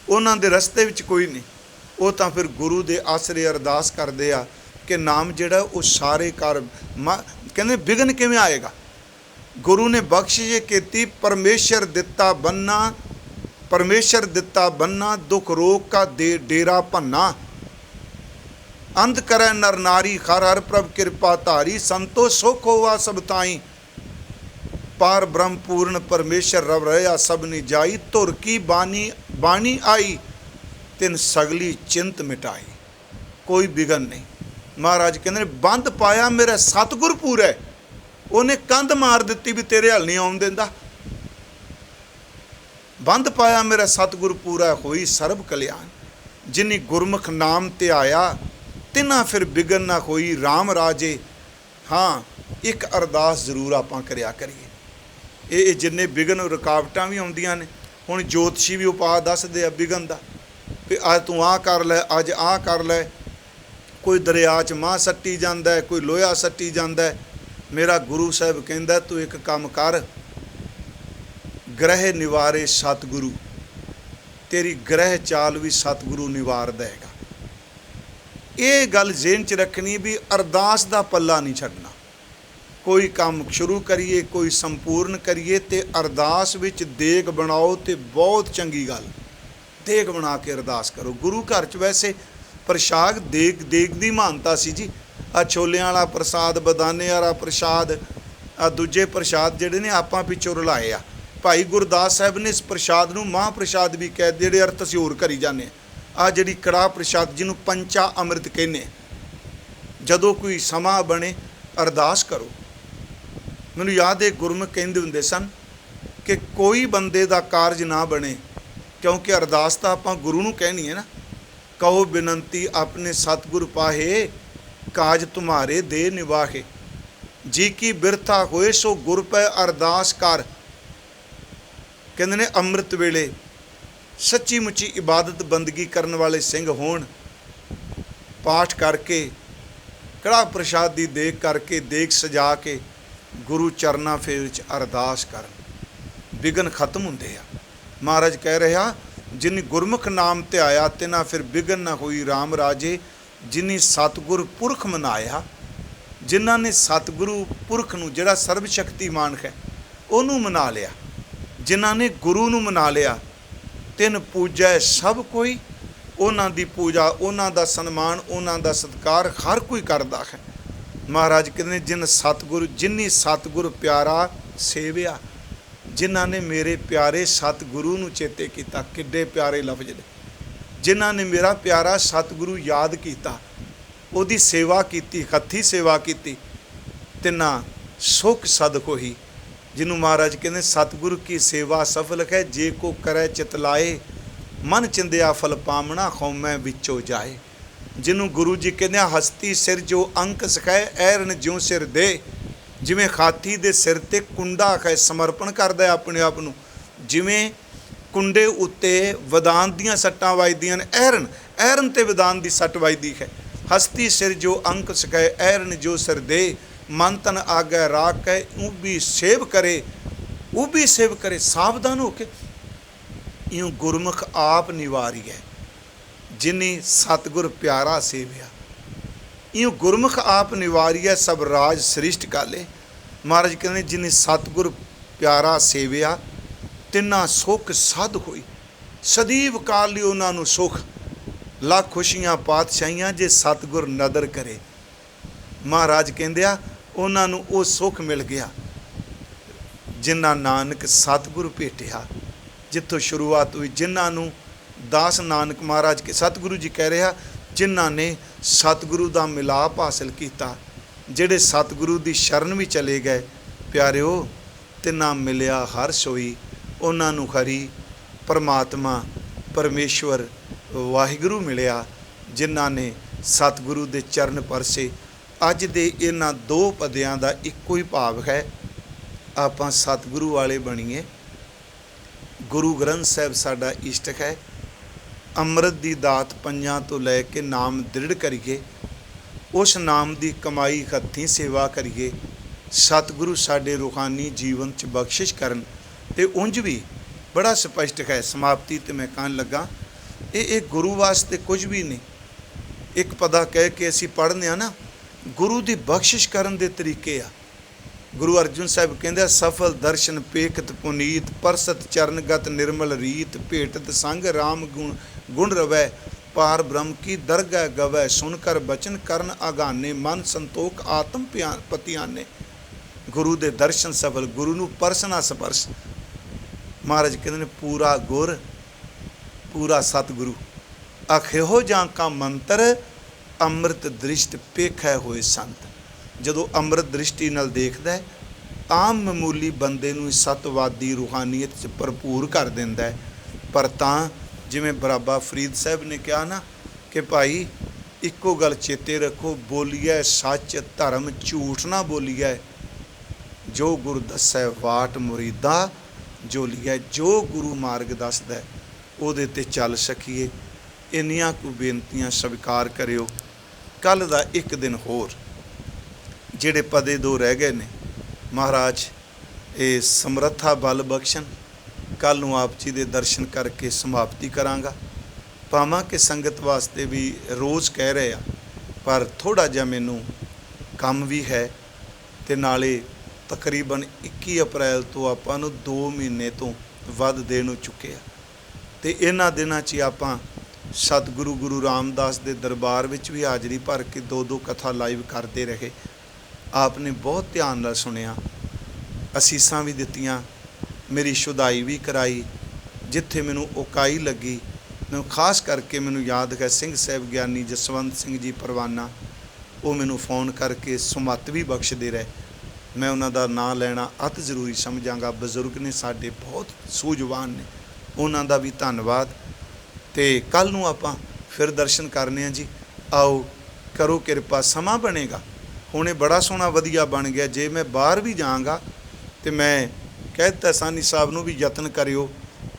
ਉਹਨਾਂ ਦੇ ਰਸਤੇ ਵਿੱਚ ਕੋਈ ਨਹੀਂ। ਉਹ ਤਾਂ ਫਿਰ ਗੁਰੂ ਦੇ ਆਸਰੇ ਅਰਦਾਸ ਕਰਦੇ ਆ ਕਿ ਨਾਮ ਜਿਹੜਾ ਉਹ ਸਾਰੇ ਕਰ ਕਹਿੰਦੇ ਵਿਘਨ ਕਿਵੇਂ ਆਏਗਾ। ਗੁਰੂ ਨੇ ਬਖਸ਼ਿਸ਼ ਕੀਤੀ, ਪਰਮੇਸ਼ਰ ਦਿੱਤਾ ਬੰਨਾ, ਪਰਮੇਸ਼ਰ ਦਿੱਤਾ ਬੰਨਾ, ਦੁੱਖ ਰੋਗ ਕਾ ਦੇ ਡੇਰਾ ਭੰਨਾ। ਅੰਧ ਕਰੈ ਨਰ ਨਾਰੀ, ਹਰ ਹਰ ਪ੍ਰਭ ਕਿਰਪਾ ਧਾਰੀ, ਸੰਤੋ ਸੁਖ ਹੋਵਾ ਸਭ ਤਾਈ। ਪਾਰ ਬ੍ਰਹਮ ਪੂਰਨ ਪਰਮੇਸ਼ਰ ਰਵ ਰਹਾ ਸਭਨੀ ਜਾਈ, ਧੁਰ ਕੀ ਬਾਣੀ ਬਾਣੀ ਆਈ, ਤਿਨ ਸਗਲੀ ਚਿੰਤ ਮਿਟਾਈ। ਕੋਈ ਵਿਘਨ ਨਹੀਂ। ਮਹਾਰਾਜ ਕਹਿੰਦੇ ਨੇ ਬੰਦ ਪਾਇਆ ਮੇਰਾ ਸਤਿਗੁਰ ਪੂਰਾ, ਉਹਨੇ ਕੰਧ ਮਾਰ ਦਿੱਤੀ ਵੀ ਤੇਰੇ ਹੱਲ ਨਹੀਂ ਆਉਣ ਦਿੰਦਾ। ਬੰਦ ਪਾਇਆ ਮੇਰਾ ਸਤਿਗੁਰ ਪੂਰਾ, ਹੋਈ ਸਰਬ ਕਲਿਆਣ। ਜਿਨੀ ਗੁਰਮੁਖ ਨਾਮ ਤੇ ਆਇਆ, ਤਿਨਾ ਫਿਰ ਵਿਘਨ ਨਾ ਹੋਈ ਰਾਮ ਰਾਜੇ। ਹਾਂ, ਇੱਕ ਅਰਦਾਸ ਜ਼ਰੂਰ ਆਪਾਂ ਕਰਿਆ ਕਰੀਏ। ਇਹ ਜਿੰਨੇ ਵਿਘਨ ਰੁਕਾਵਟਾਂ ਵੀ ਆਉਂਦੀਆਂ ਨੇ, ਹੁਣ ਜੋਤਸ਼ੀ ਵੀ ਉਪਾਅ ਦੱਸਦੇ ਆ ਵਿਘਨ ਦਾ, ਵੀ ਅੱਜ ਤੂੰ ਆਹ ਕਰ ਲੈ, ਅੱਜ ਆਹ ਕਰ ਲੈ। ਕੋਈ ਦਰਿਆ 'ਚ ਮਾਂ ਸੱਟੀ ਜਾਂਦਾ, ਕੋਈ ਲੋਹਾ ਸੱਟੀ ਜਾਂਦਾ। ਮੇਰਾ ਗੁਰੂ ਸਾਹਿਬ ਕਹਿੰਦਾ ਤੂੰ ਇੱਕ ਕੰਮ ਕਰ, ਗ੍ਰਹਿ ਨਿਵਾਰੇ ਸਤਿਗੁਰੂ, ਤੇਰੀ ਗ੍ਰਹਿ ਚਾਲ ਵੀ ਸਤਿਗੁਰੂ ਨਿਵਾਰ ਦੇਗਾ। ਇਹ ਗੱਲ ਜ਼ਿਹਨ 'ਚ ਰੱਖਣੀ ਵੀ ਅਰਦਾਸ ਦਾ ਪੱਲਾ ਨਹੀਂ ਛੱਡਣਾ। ਕੋਈ ਕੰਮ ਸ਼ੁਰੂ ਕਰੀਏ, ਕੋਈ ਸੰਪੂਰਨ ਕਰੀਏ, ਤੇ ਅਰਦਾਸ ਵਿੱਚ ਦੇਗ ਬਣਾਓ ਤੇ ਬਹੁਤ ਚੰਗੀ ਗੱਲ। ਦੇਗ ਬਣਾ ਕੇ ਅਰਦਾਸ ਕਰੋ। ਗੁਰੂ ਘਰ 'ਚ ਵੈਸੇ ਪ੍ਰਸ਼ਾਦ ਦੇਗ ਦੀ ਮਹਾਨਤਾ ਸੀ ਜੀ। ਆ ਛੋਲਿਆਂ ਵਾਲਾ ਪ੍ਰਸਾਦ, ਬਦਾਨੇ ਵਾਲਾ ਪ੍ਰਸ਼ਾਦ, ਆ ਦੂਜੇ ਪ੍ਰਸ਼ਾਦ ਜਿਹੜੇ ਨੇ ਆਪਾਂ ਪਿੱਛੋਂ ਰਲਾਏ ਆ। ਭਾਈ ਗੁਰਦਾਸ ਸਾਹਿਬ ਨੇ ਇਸ ਪ੍ਰਸ਼ਾਦ ਨੂੰ ਮਹਾਂਪ੍ਰਸ਼ਾਦ ਵੀ ਕਹਿ, ਜਿਹੜੇ ਅਰਥ ਅਸੀਂ ਹੋਰ ਕਰੀ ਜਾਂਦੇ। ਆ ਜਿਹੜੀ ਕੜਾਹ ਪ੍ਰਸ਼ਾਦ ਜਿਹਨੂੰ ਪੰਚਾ ਅੰਮ੍ਰਿਤ ਕਹਿੰਦੇ, ਜਦੋਂ ਕੋਈ ਸਮਾਂ ਬਣੇ ਅਰਦਾਸ ਕਰੋ। ਮੈਨੂੰ ਯਾਦ ਹੈ ਗੁਰਮੁਖ ਕਹਿੰਦੇ ਹੁੰਦੇ ਸਨ ਕਿ ਕੋਈ ਬੰਦੇ ਦਾ ਕਾਰਜ ਨਾ ਬਣੇ, ਕਿਉਂਕਿ ਅਰਦਾਸ ਤਾਂ ਆਪਾਂ ਗੁਰੂ ਨੂੰ ਕਹਿਣੀ ਹੈ ਨਾ। ਕਹੋ ਬਿਨੰਤੀ ਆਪਣੇ ਸਤਿਗੁਰ ਪਾਹੇ, ਕਾਜ ਤੁਮਾਰੇ ਦੇ ਨਿਵਾਹੇ। ਜੀ ਕੀ ਬਿਰਥਾ ਹੋਏ ਸੋ ਗੁਰ ਪੈ ਅਰਦਾਸ ਕਰ। ਕਹਿੰਦੇ ਨੇ ਅੰਮ੍ਰਿਤ ਵੇਲੇ ਸੱਚੀ ਮੁੱਚੀ ਇਬਾਦਤ ਬੰਦਗੀ ਕਰਨ ਵਾਲੇ ਸਿੰਘ ਹੋਣ, ਪਾਠ ਕਰਕੇ ਕੜਾਹ ਪ੍ਰਸ਼ਾਦ ਦੀ ਦੇਗ ਕਰਕੇ, ਦੇਗ ਸਜਾ ਕੇ ਗੁਰੂ ਚਰਨਾਂ ਫੇਰ ਵਿੱਚ ਅਰਦਾਸ ਕਰਨ, ਵਿਘਨ ਖਤਮ ਹੁੰਦੇ ਆ। ਮਹਾਰਾਜ ਕਹਿ ਰਿਹਾ ਜਿਨੀ ਗੁਰਮੁਖ ਨਾਮ ਤੇ ਆਇਆ, ਤਿਨਾ ਫਿਰ ਵਿਘਨ ਨਾ ਹੋਈ ਰਾਮ ਰਾਜੇ। ਜਿਨੀ ਸਤਿਗੁਰ ਪੁਰਖ ਮਨਾਇਆ, ਜਿਨ੍ਹਾਂ ਨੇ ਸਤਿਗੁਰੂ ਪੁਰਖ ਨੂੰ, ਜਿਹੜਾ ਸਰਬ ਸ਼ਕਤੀਮਾਨ ਹੈ, ਉਹਨੂੰ ਮਨਾ ਲਿਆ, ਜਿਨ੍ਹਾਂ ਨੇ ਗੁਰੂ ਨੂੰ ਮਨਾ ਲਿਆ, ਤਿਨ ਪੂਜੈ ਸਭ ਕੋਈ। ਉਹਨਾਂ ਦੀ ਪੂਜਾ, ਉਹਨਾਂ ਦਾ ਸਨਮਾਨ, ਉਹਨਾਂ ਦਾ ਸਤਿਕਾਰ ਹਰ ਕੋਈ ਕਰਦਾ ਹੈ। ਮਹਾਰਾਜ ਕਹਿੰਦੇ ਜਿਨੀ ਸਤਿਗੁਰ ਪਿਆਰਾ ਸੇਵਿਆ, ਜਿਨ੍ਹਾਂ ਨੇ ਮੇਰੇ ਪਿਆਰੇ ਸਤਿਗੁਰੂ ਨੂੰ ਚੇਤੇ ਕੀਤਾ। ਕਿੱਡੇ ਪਿਆਰੇ ਲਫ਼ਜ਼ ਨੇ। ਜਿਨ੍ਹਾਂ ਨੇ ਮੇਰਾ ਪਿਆਰਾ ਸਤਿਗੁਰੂ ਯਾਦ ਕੀਤਾ, ਉਹਦੀ ਸੇਵਾ ਕੀਤੀ, ਹੱਥੀਂ ਸੇਵਾ ਕੀਤੀ, ਤਿੰਨਾ ਸੁਖ ਸਦ ਹੋਈ। ਜਿਹਨੂੰ ਮਹਾਰਾਜ ਕਹਿੰਦੇ ਸਤਿਗੁਰੂ ਕੀ ਸੇਵਾ ਸਫਲ ਹੈ, ਜੇ ਕੋ ਕਰੈ ਚਿਤ ਲਾਏ, ਮਨ ਚਿੰਦਿਆ ਫਲ ਪਾਮਣਾ, ਹਉਮੈ ਵਿੱਚੋਂ ਜਾਏ। ਜਿਹਨੂੰ ਗੁਰੂ ਜੀ ਕਹਿੰਦੇ ਹਸਤੀ ਸਿਰ ਜੋ ਅੰਕ ਸਿਖਾਏ, ਐਰਨ ਜਿਉਂ ਸਿਰ ਦੇ। ਜਿਵੇਂ ਹਾਥੀ ਦੇ ਸਿਰ 'ਤੇ ਕੁੰਡਾ ਹੈ, ਸਮਰਪਣ ਕਰਦਾ ਆਪਣੇ ਆਪ ਨੂੰ। ਜਿਵੇਂ ਕੁੰਡੇ ਉੱਤੇ ਵਦਾਨ ਦੀਆਂ ਸੱਟਾਂ ਵੱਜਦੀਆਂ ਨੇ, ਐਰਨ 'ਤੇ ਵਦਾਨ ਦੀ ਸੱਟ ਵੱਜਦੀ ਹੈ। ਹਸਤੀ ਸਿਰ ਜੋ ਅੰਕ ਸਿਖਾਏ, ਐਰਨ ਜੋ ਸਿਰ ਦੇ। ਮਨ ਤਨ ਆਗੈ ਰਾਖ ਹੈ, ਉਹ ਵੀ ਸੇਵ ਕਰੇ ਸਾਵਧਾਨ ਹੋ ਕੇ। ਇਉਂ ਗੁਰਮੁਖ ਆਪ ਨਿਵਾਰੀ ਹੈ, ਜਿਨੀ ਸਤਿਗੁਰ ਪਿਆਰਾ ਸੇਵਿਆ। ਇਉਂ ਗੁਰਮੁਖ ਆਪ ਨਿਵਾਰੀਐ, ਸਭ ਰਾਜ ਸ੍ਰਿਸ਼ਟ ਕਾਲੇ। ਮਹਾਰਾਜ ਕਹਿੰਦੇ ਜਿਨੇ ਸਤਿਗੁਰ ਪਿਆਰਾ ਸੇਵਿਆ, ਤਿੰਨਾ ਸੁਖ ਸਦ ਹੋਈ। ਸਦੀਵ ਕਾਲ ਲਈ ਉਹਨਾਂ ਨੂੰ ਸੁਖ, ਲੱਖ ਖੁਸ਼ੀਆਂ ਪਾਤਸ਼ਾਹੀਆਂ, ਜੇ ਸਤਿਗੁਰ ਨਦਰ ਕਰੇ। ਮਹਾਰਾਜ ਕਹਿੰਦੇ ਆ ਉਹਨਾਂ ਨੂੰ ਉਹ ਸੁਖ ਮਿਲ ਗਿਆ ਜਿਨ੍ਹਾਂ ਨਾਨਕ ਸਤਿਗੁਰ ਭੇਟਿਆ। ਜਿੱਥੋਂ ਸ਼ੁਰੂਆਤ ਹੋਈ, ਜਿਨ੍ਹਾਂ ਨੂੰ ਦਾਸ ਨਾਨਕ ਮਹਾਰਾਜ ਕੇ ਸਤਿਗੁਰੂ ਜੀ ਕਹਿ ਰਿਹਾ, ਜਿਨ੍ਹਾਂ ਨੇ ਸਤਿਗੁਰੂ ਦਾ ਮਿਲਾਪ ਹਾਸਲ ਕੀਤਾ, ਜਿਹੜੇ ਸਤਿਗੁਰੂ ਦੀ ਸ਼ਰਨ ਵੀ ਚਲੇ ਗਏ, ਪਿਆਰਿਓ ਤਿੰਨਾਂ ਮਿਲਿਆ ਹਰ ਸੋਈ। ਉਹਨਾਂ ਨੂੰ ਹਰੀ ਪਰਮਾਤਮਾ ਪਰਮੇਸ਼ਵਰ ਵਾਹਿਗੁਰੂ ਮਿਲਿਆ, ਜਿਨ੍ਹਾਂ ਨੇ ਸਤਿਗੁਰੂ ਦੇ ਚਰਨ ਪਰਸੇ। ਅੱਜ ਦੇ ਇਹਨਾਂ ਦੋ ਪਦਿਆਂ ਦਾ ਇੱਕੋ ਹੀ ਭਾਵ ਹੈ, ਆਪਾਂ ਸਤਿਗੁਰੂ ਵਾਲੇ ਬਣੀਏ। ਗੁਰੂ ਗ੍ਰੰਥ ਸਾਹਿਬ ਸਾਡਾ ਇਸ਼ਟ ਹੈ। ਅੰਮ੍ਰਿਤ ਦੀ ਦਾਤ ਪੰਜਾਂ ਤੋਂ ਲੈ ਕੇ ਨਾਮ ਦ੍ਰਿੜ ਕਰੀਏ, ਉਸ ਨਾਮ ਦੀ ਕਮਾਈ ਹੱਥੀਂ ਸੇਵਾ ਕਰੀਏ। सतगुरु साडे रूहानी जीवन च बख्शिश करन। ते उंज भी बड़ा स्पष्ट है, समाप्ति ते मैं कहन लगा ये गुरु वास्ते कुछ भी नहीं। एक पदा कह के असी पढ़ने आ ना, गुरु की बख्शिश करन दे तरीके आ। गुरु अर्जुन साहब कहते सफल दर्शन पेखत पुनीत, परसत चरणगत निर्मल रीत, भेटत संग राम गुण गुण रवै, पार ब्रह्म की दरगह गवै, सुनकर बचन करन आगाने, मन संतोख आत्म पतियाने। गुरु दे दर्शन सफल, गुरु नूं परसना स्पर्श। महाराज कहते हैं पूरा गुर पूरा सतगुरु, अखिहो जां का मंत्र, अमृत दृष्ट पेखै होए संत। ਜਦੋਂ ਅੰਮ੍ਰਿਤ ਦ੍ਰਿਸ਼ਟੀ ਨਾਲ ਦੇਖਦਾ ਹੈ, ਆਮ ਮਾਮੂਲੀ ਬੰਦੇ ਨੂੰ ਸਤਵਾਦੀ ਰੂਹਾਨੀਅਤ 'ਚ ਭਰਪੂਰ ਕਰ ਦਿੰਦਾ ਹੈ। ਪਰ ਤਾਂ ਜਿਵੇਂ ਬਾਬਾ ਫਰੀਦ ਸਾਹਿਬ ਨੇ ਕਿਹਾ ਨਾ ਕਿ ਭਾਈ ਇੱਕੋ ਗੱਲ ਚੇਤੇ ਰੱਖੋ, ਬੋਲੀਐ ਸੱਚ ਧਰਮ ਝੂਠ ਨਾ ਬੋਲੀਐ, ਜੋ ਗੁਰ ਦੱਸੈ ਵਾਟ ਮੁਰੀਦਾ ਜੋਲੀਐ। ਜੋ ਗੁਰੂ ਮਾਰਗ ਦੱਸਦਾ ਉਹਦੇ 'ਤੇ ਚੱਲ ਸਕੀਏ। ਇੰਨੀਆਂ ਕੁ ਬੇਨਤੀਆਂ ਸਵੀਕਾਰ ਕਰਿਓ। ਕੱਲ੍ਹ ਦਾ ਇੱਕ ਦਿਨ ਹੋਰ ਜਿਹੜੇ ਪਦੇ ਦੋ ਰਹਿ ਗਏ ਨੇ, ਮਹਾਰਾਜ ਇਹ ਸਮਰੱਥਾ ਬਲ ਬਖਸ਼ਣ। ਕੱਲ੍ਹ ਨੂੰ ਆਪ ਜੀ ਦੇ ਦਰਸ਼ਨ ਕਰਕੇ ਸਮਾਪਤੀ ਕਰਾਂਗਾ। ਭਾਵਾਂ ਕਿ ਸੰਗਤ ਵਾਸਤੇ ਵੀ ਰੋਜ਼ ਕਹਿ ਰਹੇ ਆ, ਪਰ ਥੋੜ੍ਹਾ ਜਿਹਾ ਮੈਨੂੰ ਕੰਮ ਵੀ ਹੈ ਅਤੇ ਨਾਲੇ ਤਕਰੀਬਨ 21 ਅਪ੍ਰੈਲ ਤੋਂ ਆਪਾਂ ਨੂੰ 2 ਮਹੀਨੇ ਤੋਂ ਵੱਧ ਦੇਣ ਨੂੰ ਚੁੱਕੇ ਆ। ਅਤੇ ਇਹਨਾਂ ਦਿਨਾਂ 'ਚ ਆਪਾਂ ਸਤਿਗੁਰੂ ਗੁਰੂ ਰਾਮਦਾਸ ਦੇ ਦਰਬਾਰ ਵਿੱਚ ਵੀ ਹਾਜ਼ਰੀ ਭਰ ਕੇ 2-2 ਕਥਾ ਲਾਈਵ ਕਰਦੇ ਰਹੇ। ਆਪ ਨੇ ਬਹੁਤ ਧਿਆਨ ਨਾਲ ਸੁਣਿਆ, ਅਸੀਸਾਂ ਵੀ ਦਿੱਤੀਆਂ, ਮੇਰੀ ਸ਼ੁਦਾਈ ਵੀ ਕਰਾਈ। ਜਿੱਥੇ ਮੈਨੂੰ ਉਕਾਈ ਲੱਗੀ, ਮੈਨੂੰ ਖਾਸ ਕਰਕੇ ਮੈਨੂੰ ਯਾਦ ਹੈ ਸਿੰਘ ਸਾਹਿਬ ਗਿਆਨੀ ਜਸਵੰਤ ਸਿੰਘ ਜੀ ਪਰਵਾਨਾ, ਉਹ ਮੈਨੂੰ ਫ਼ੋਨ ਕਰਕੇ ਸੁਮੱਤ ਵੀ ਬਖਸ਼ਦੇ ਰਹੇ। ਮੈਂ ਉਹਨਾਂ ਦਾ ਨਾਂ ਲੈਣਾ ਅਤ ਜ਼ਰੂਰੀ ਸਮਝਾਂਗਾ। ਬਜ਼ੁਰਗ ਨੇ ਸਾਡੇ, ਬਹੁਤ ਸੂਝਵਾਨ ਨੇ, ਉਹਨਾਂ ਦਾ ਵੀ ਧੰਨਵਾਦ। ਅਤੇ ਕੱਲ੍ਹ ਨੂੰ ਆਪਾਂ ਫਿਰ ਦਰਸ਼ਨ ਕਰਨੇ ਆ ਜੀ। ਆਓ ਕਰੋ ਕਿਰਪਾ, ਸਮਾਂ ਬਣੇਗਾ। ਹੁਣ ਇਹ ਬੜਾ ਸੋਹਣਾ ਵਧੀਆ ਬਣ ਗਿਆ। ਜੇ ਮੈਂ ਬਾਹਰ ਵੀ ਜਾਵਾਂਗਾ ਅਤੇ ਮੈਂ ਕਹਿ ਦਿੱਤਾ ਸਾਨੀ ਸਾਹਿਬ ਨੂੰ ਵੀ ਯਤਨ ਕਰਿਓ,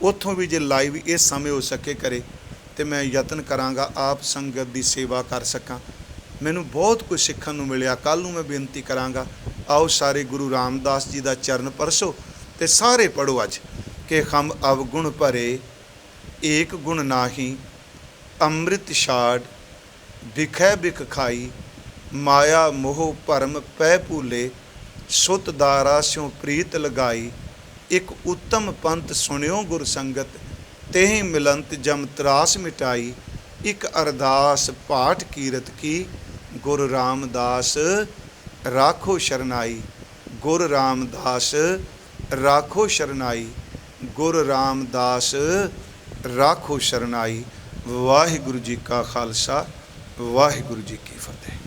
ਉੱਥੋਂ ਵੀ ਜੇ ਲਾਈਵ ਇਸ ਸਮੇਂ ਹੋ ਸਕੇ ਕਰੇ, ਅਤੇ ਮੈਂ ਯਤਨ ਕਰਾਂਗਾ ਆਪ ਸੰਗਤ ਦੀ ਸੇਵਾ ਕਰ ਸਕਾਂ। ਮੈਨੂੰ ਬਹੁਤ ਕੁਝ ਸਿੱਖਣ ਨੂੰ ਮਿਲਿਆ। ਕੱਲ੍ਹ ਨੂੰ ਮੈਂ ਬੇਨਤੀ ਕਰਾਂਗਾ, ਆਓ ਸਾਰੇ ਗੁਰੂ ਰਾਮਦਾਸ ਜੀ ਦਾ ਚਰਨ ਪਰਸੋ ਅਤੇ ਸਾਰੇ ਪੜ੍ਹੋ ਅੱਜ ਕਿ ਹਮ ਅਵਗੁਣ ਭਰੇ ਏਕ ਗੁਣ ਨਾਹੀ, ਅੰਮ੍ਰਿਤ ਛਾੜ ਬਿਖੈ ਬਿਖ ਖਾਈ, ਮਾਇਆ ਮੋਹ ਭਰਮ ਪੈ ਭੂਲੇ, ਸੁਤ ਦਾਰਾ ਸਿਉ ਪ੍ਰੀਤ ਲਗਾਈ। ਇੱਕ ਉੱਤਮ ਪੰਥ ਸੁਣਿਓ ਗੁਰ ਸੰਗਤ, ਤੇਹੀਂ ਮਿਲੰਤ ਜਮ ਤਰਾਸ ਮਿਟਾਈ। ਇੱਕ ਅਰਦਾਸ ਪਾਠ ਕੀਰਤ ਕੀ, ਗੁਰ ਰਾਮਦਾਸ ਰਾਖੋ ਸ਼ਰਨਾਈ। ਗੁਰ ਰਾਮਦਾਸ ਰਾਖੋ ਸ਼ਰਨਾਈ, ਗੁਰ ਰਾਮਦਾਸ ਰਾਖੋ ਸ਼ਰਨਾਈ। ਵਾਹਿਗੁਰੂ ਜੀ ਕਾ ਖਾਲਸਾ, ਵਾਹਿਗੁਰੂ ਜੀ ਕੀ ਫਤਿਹ।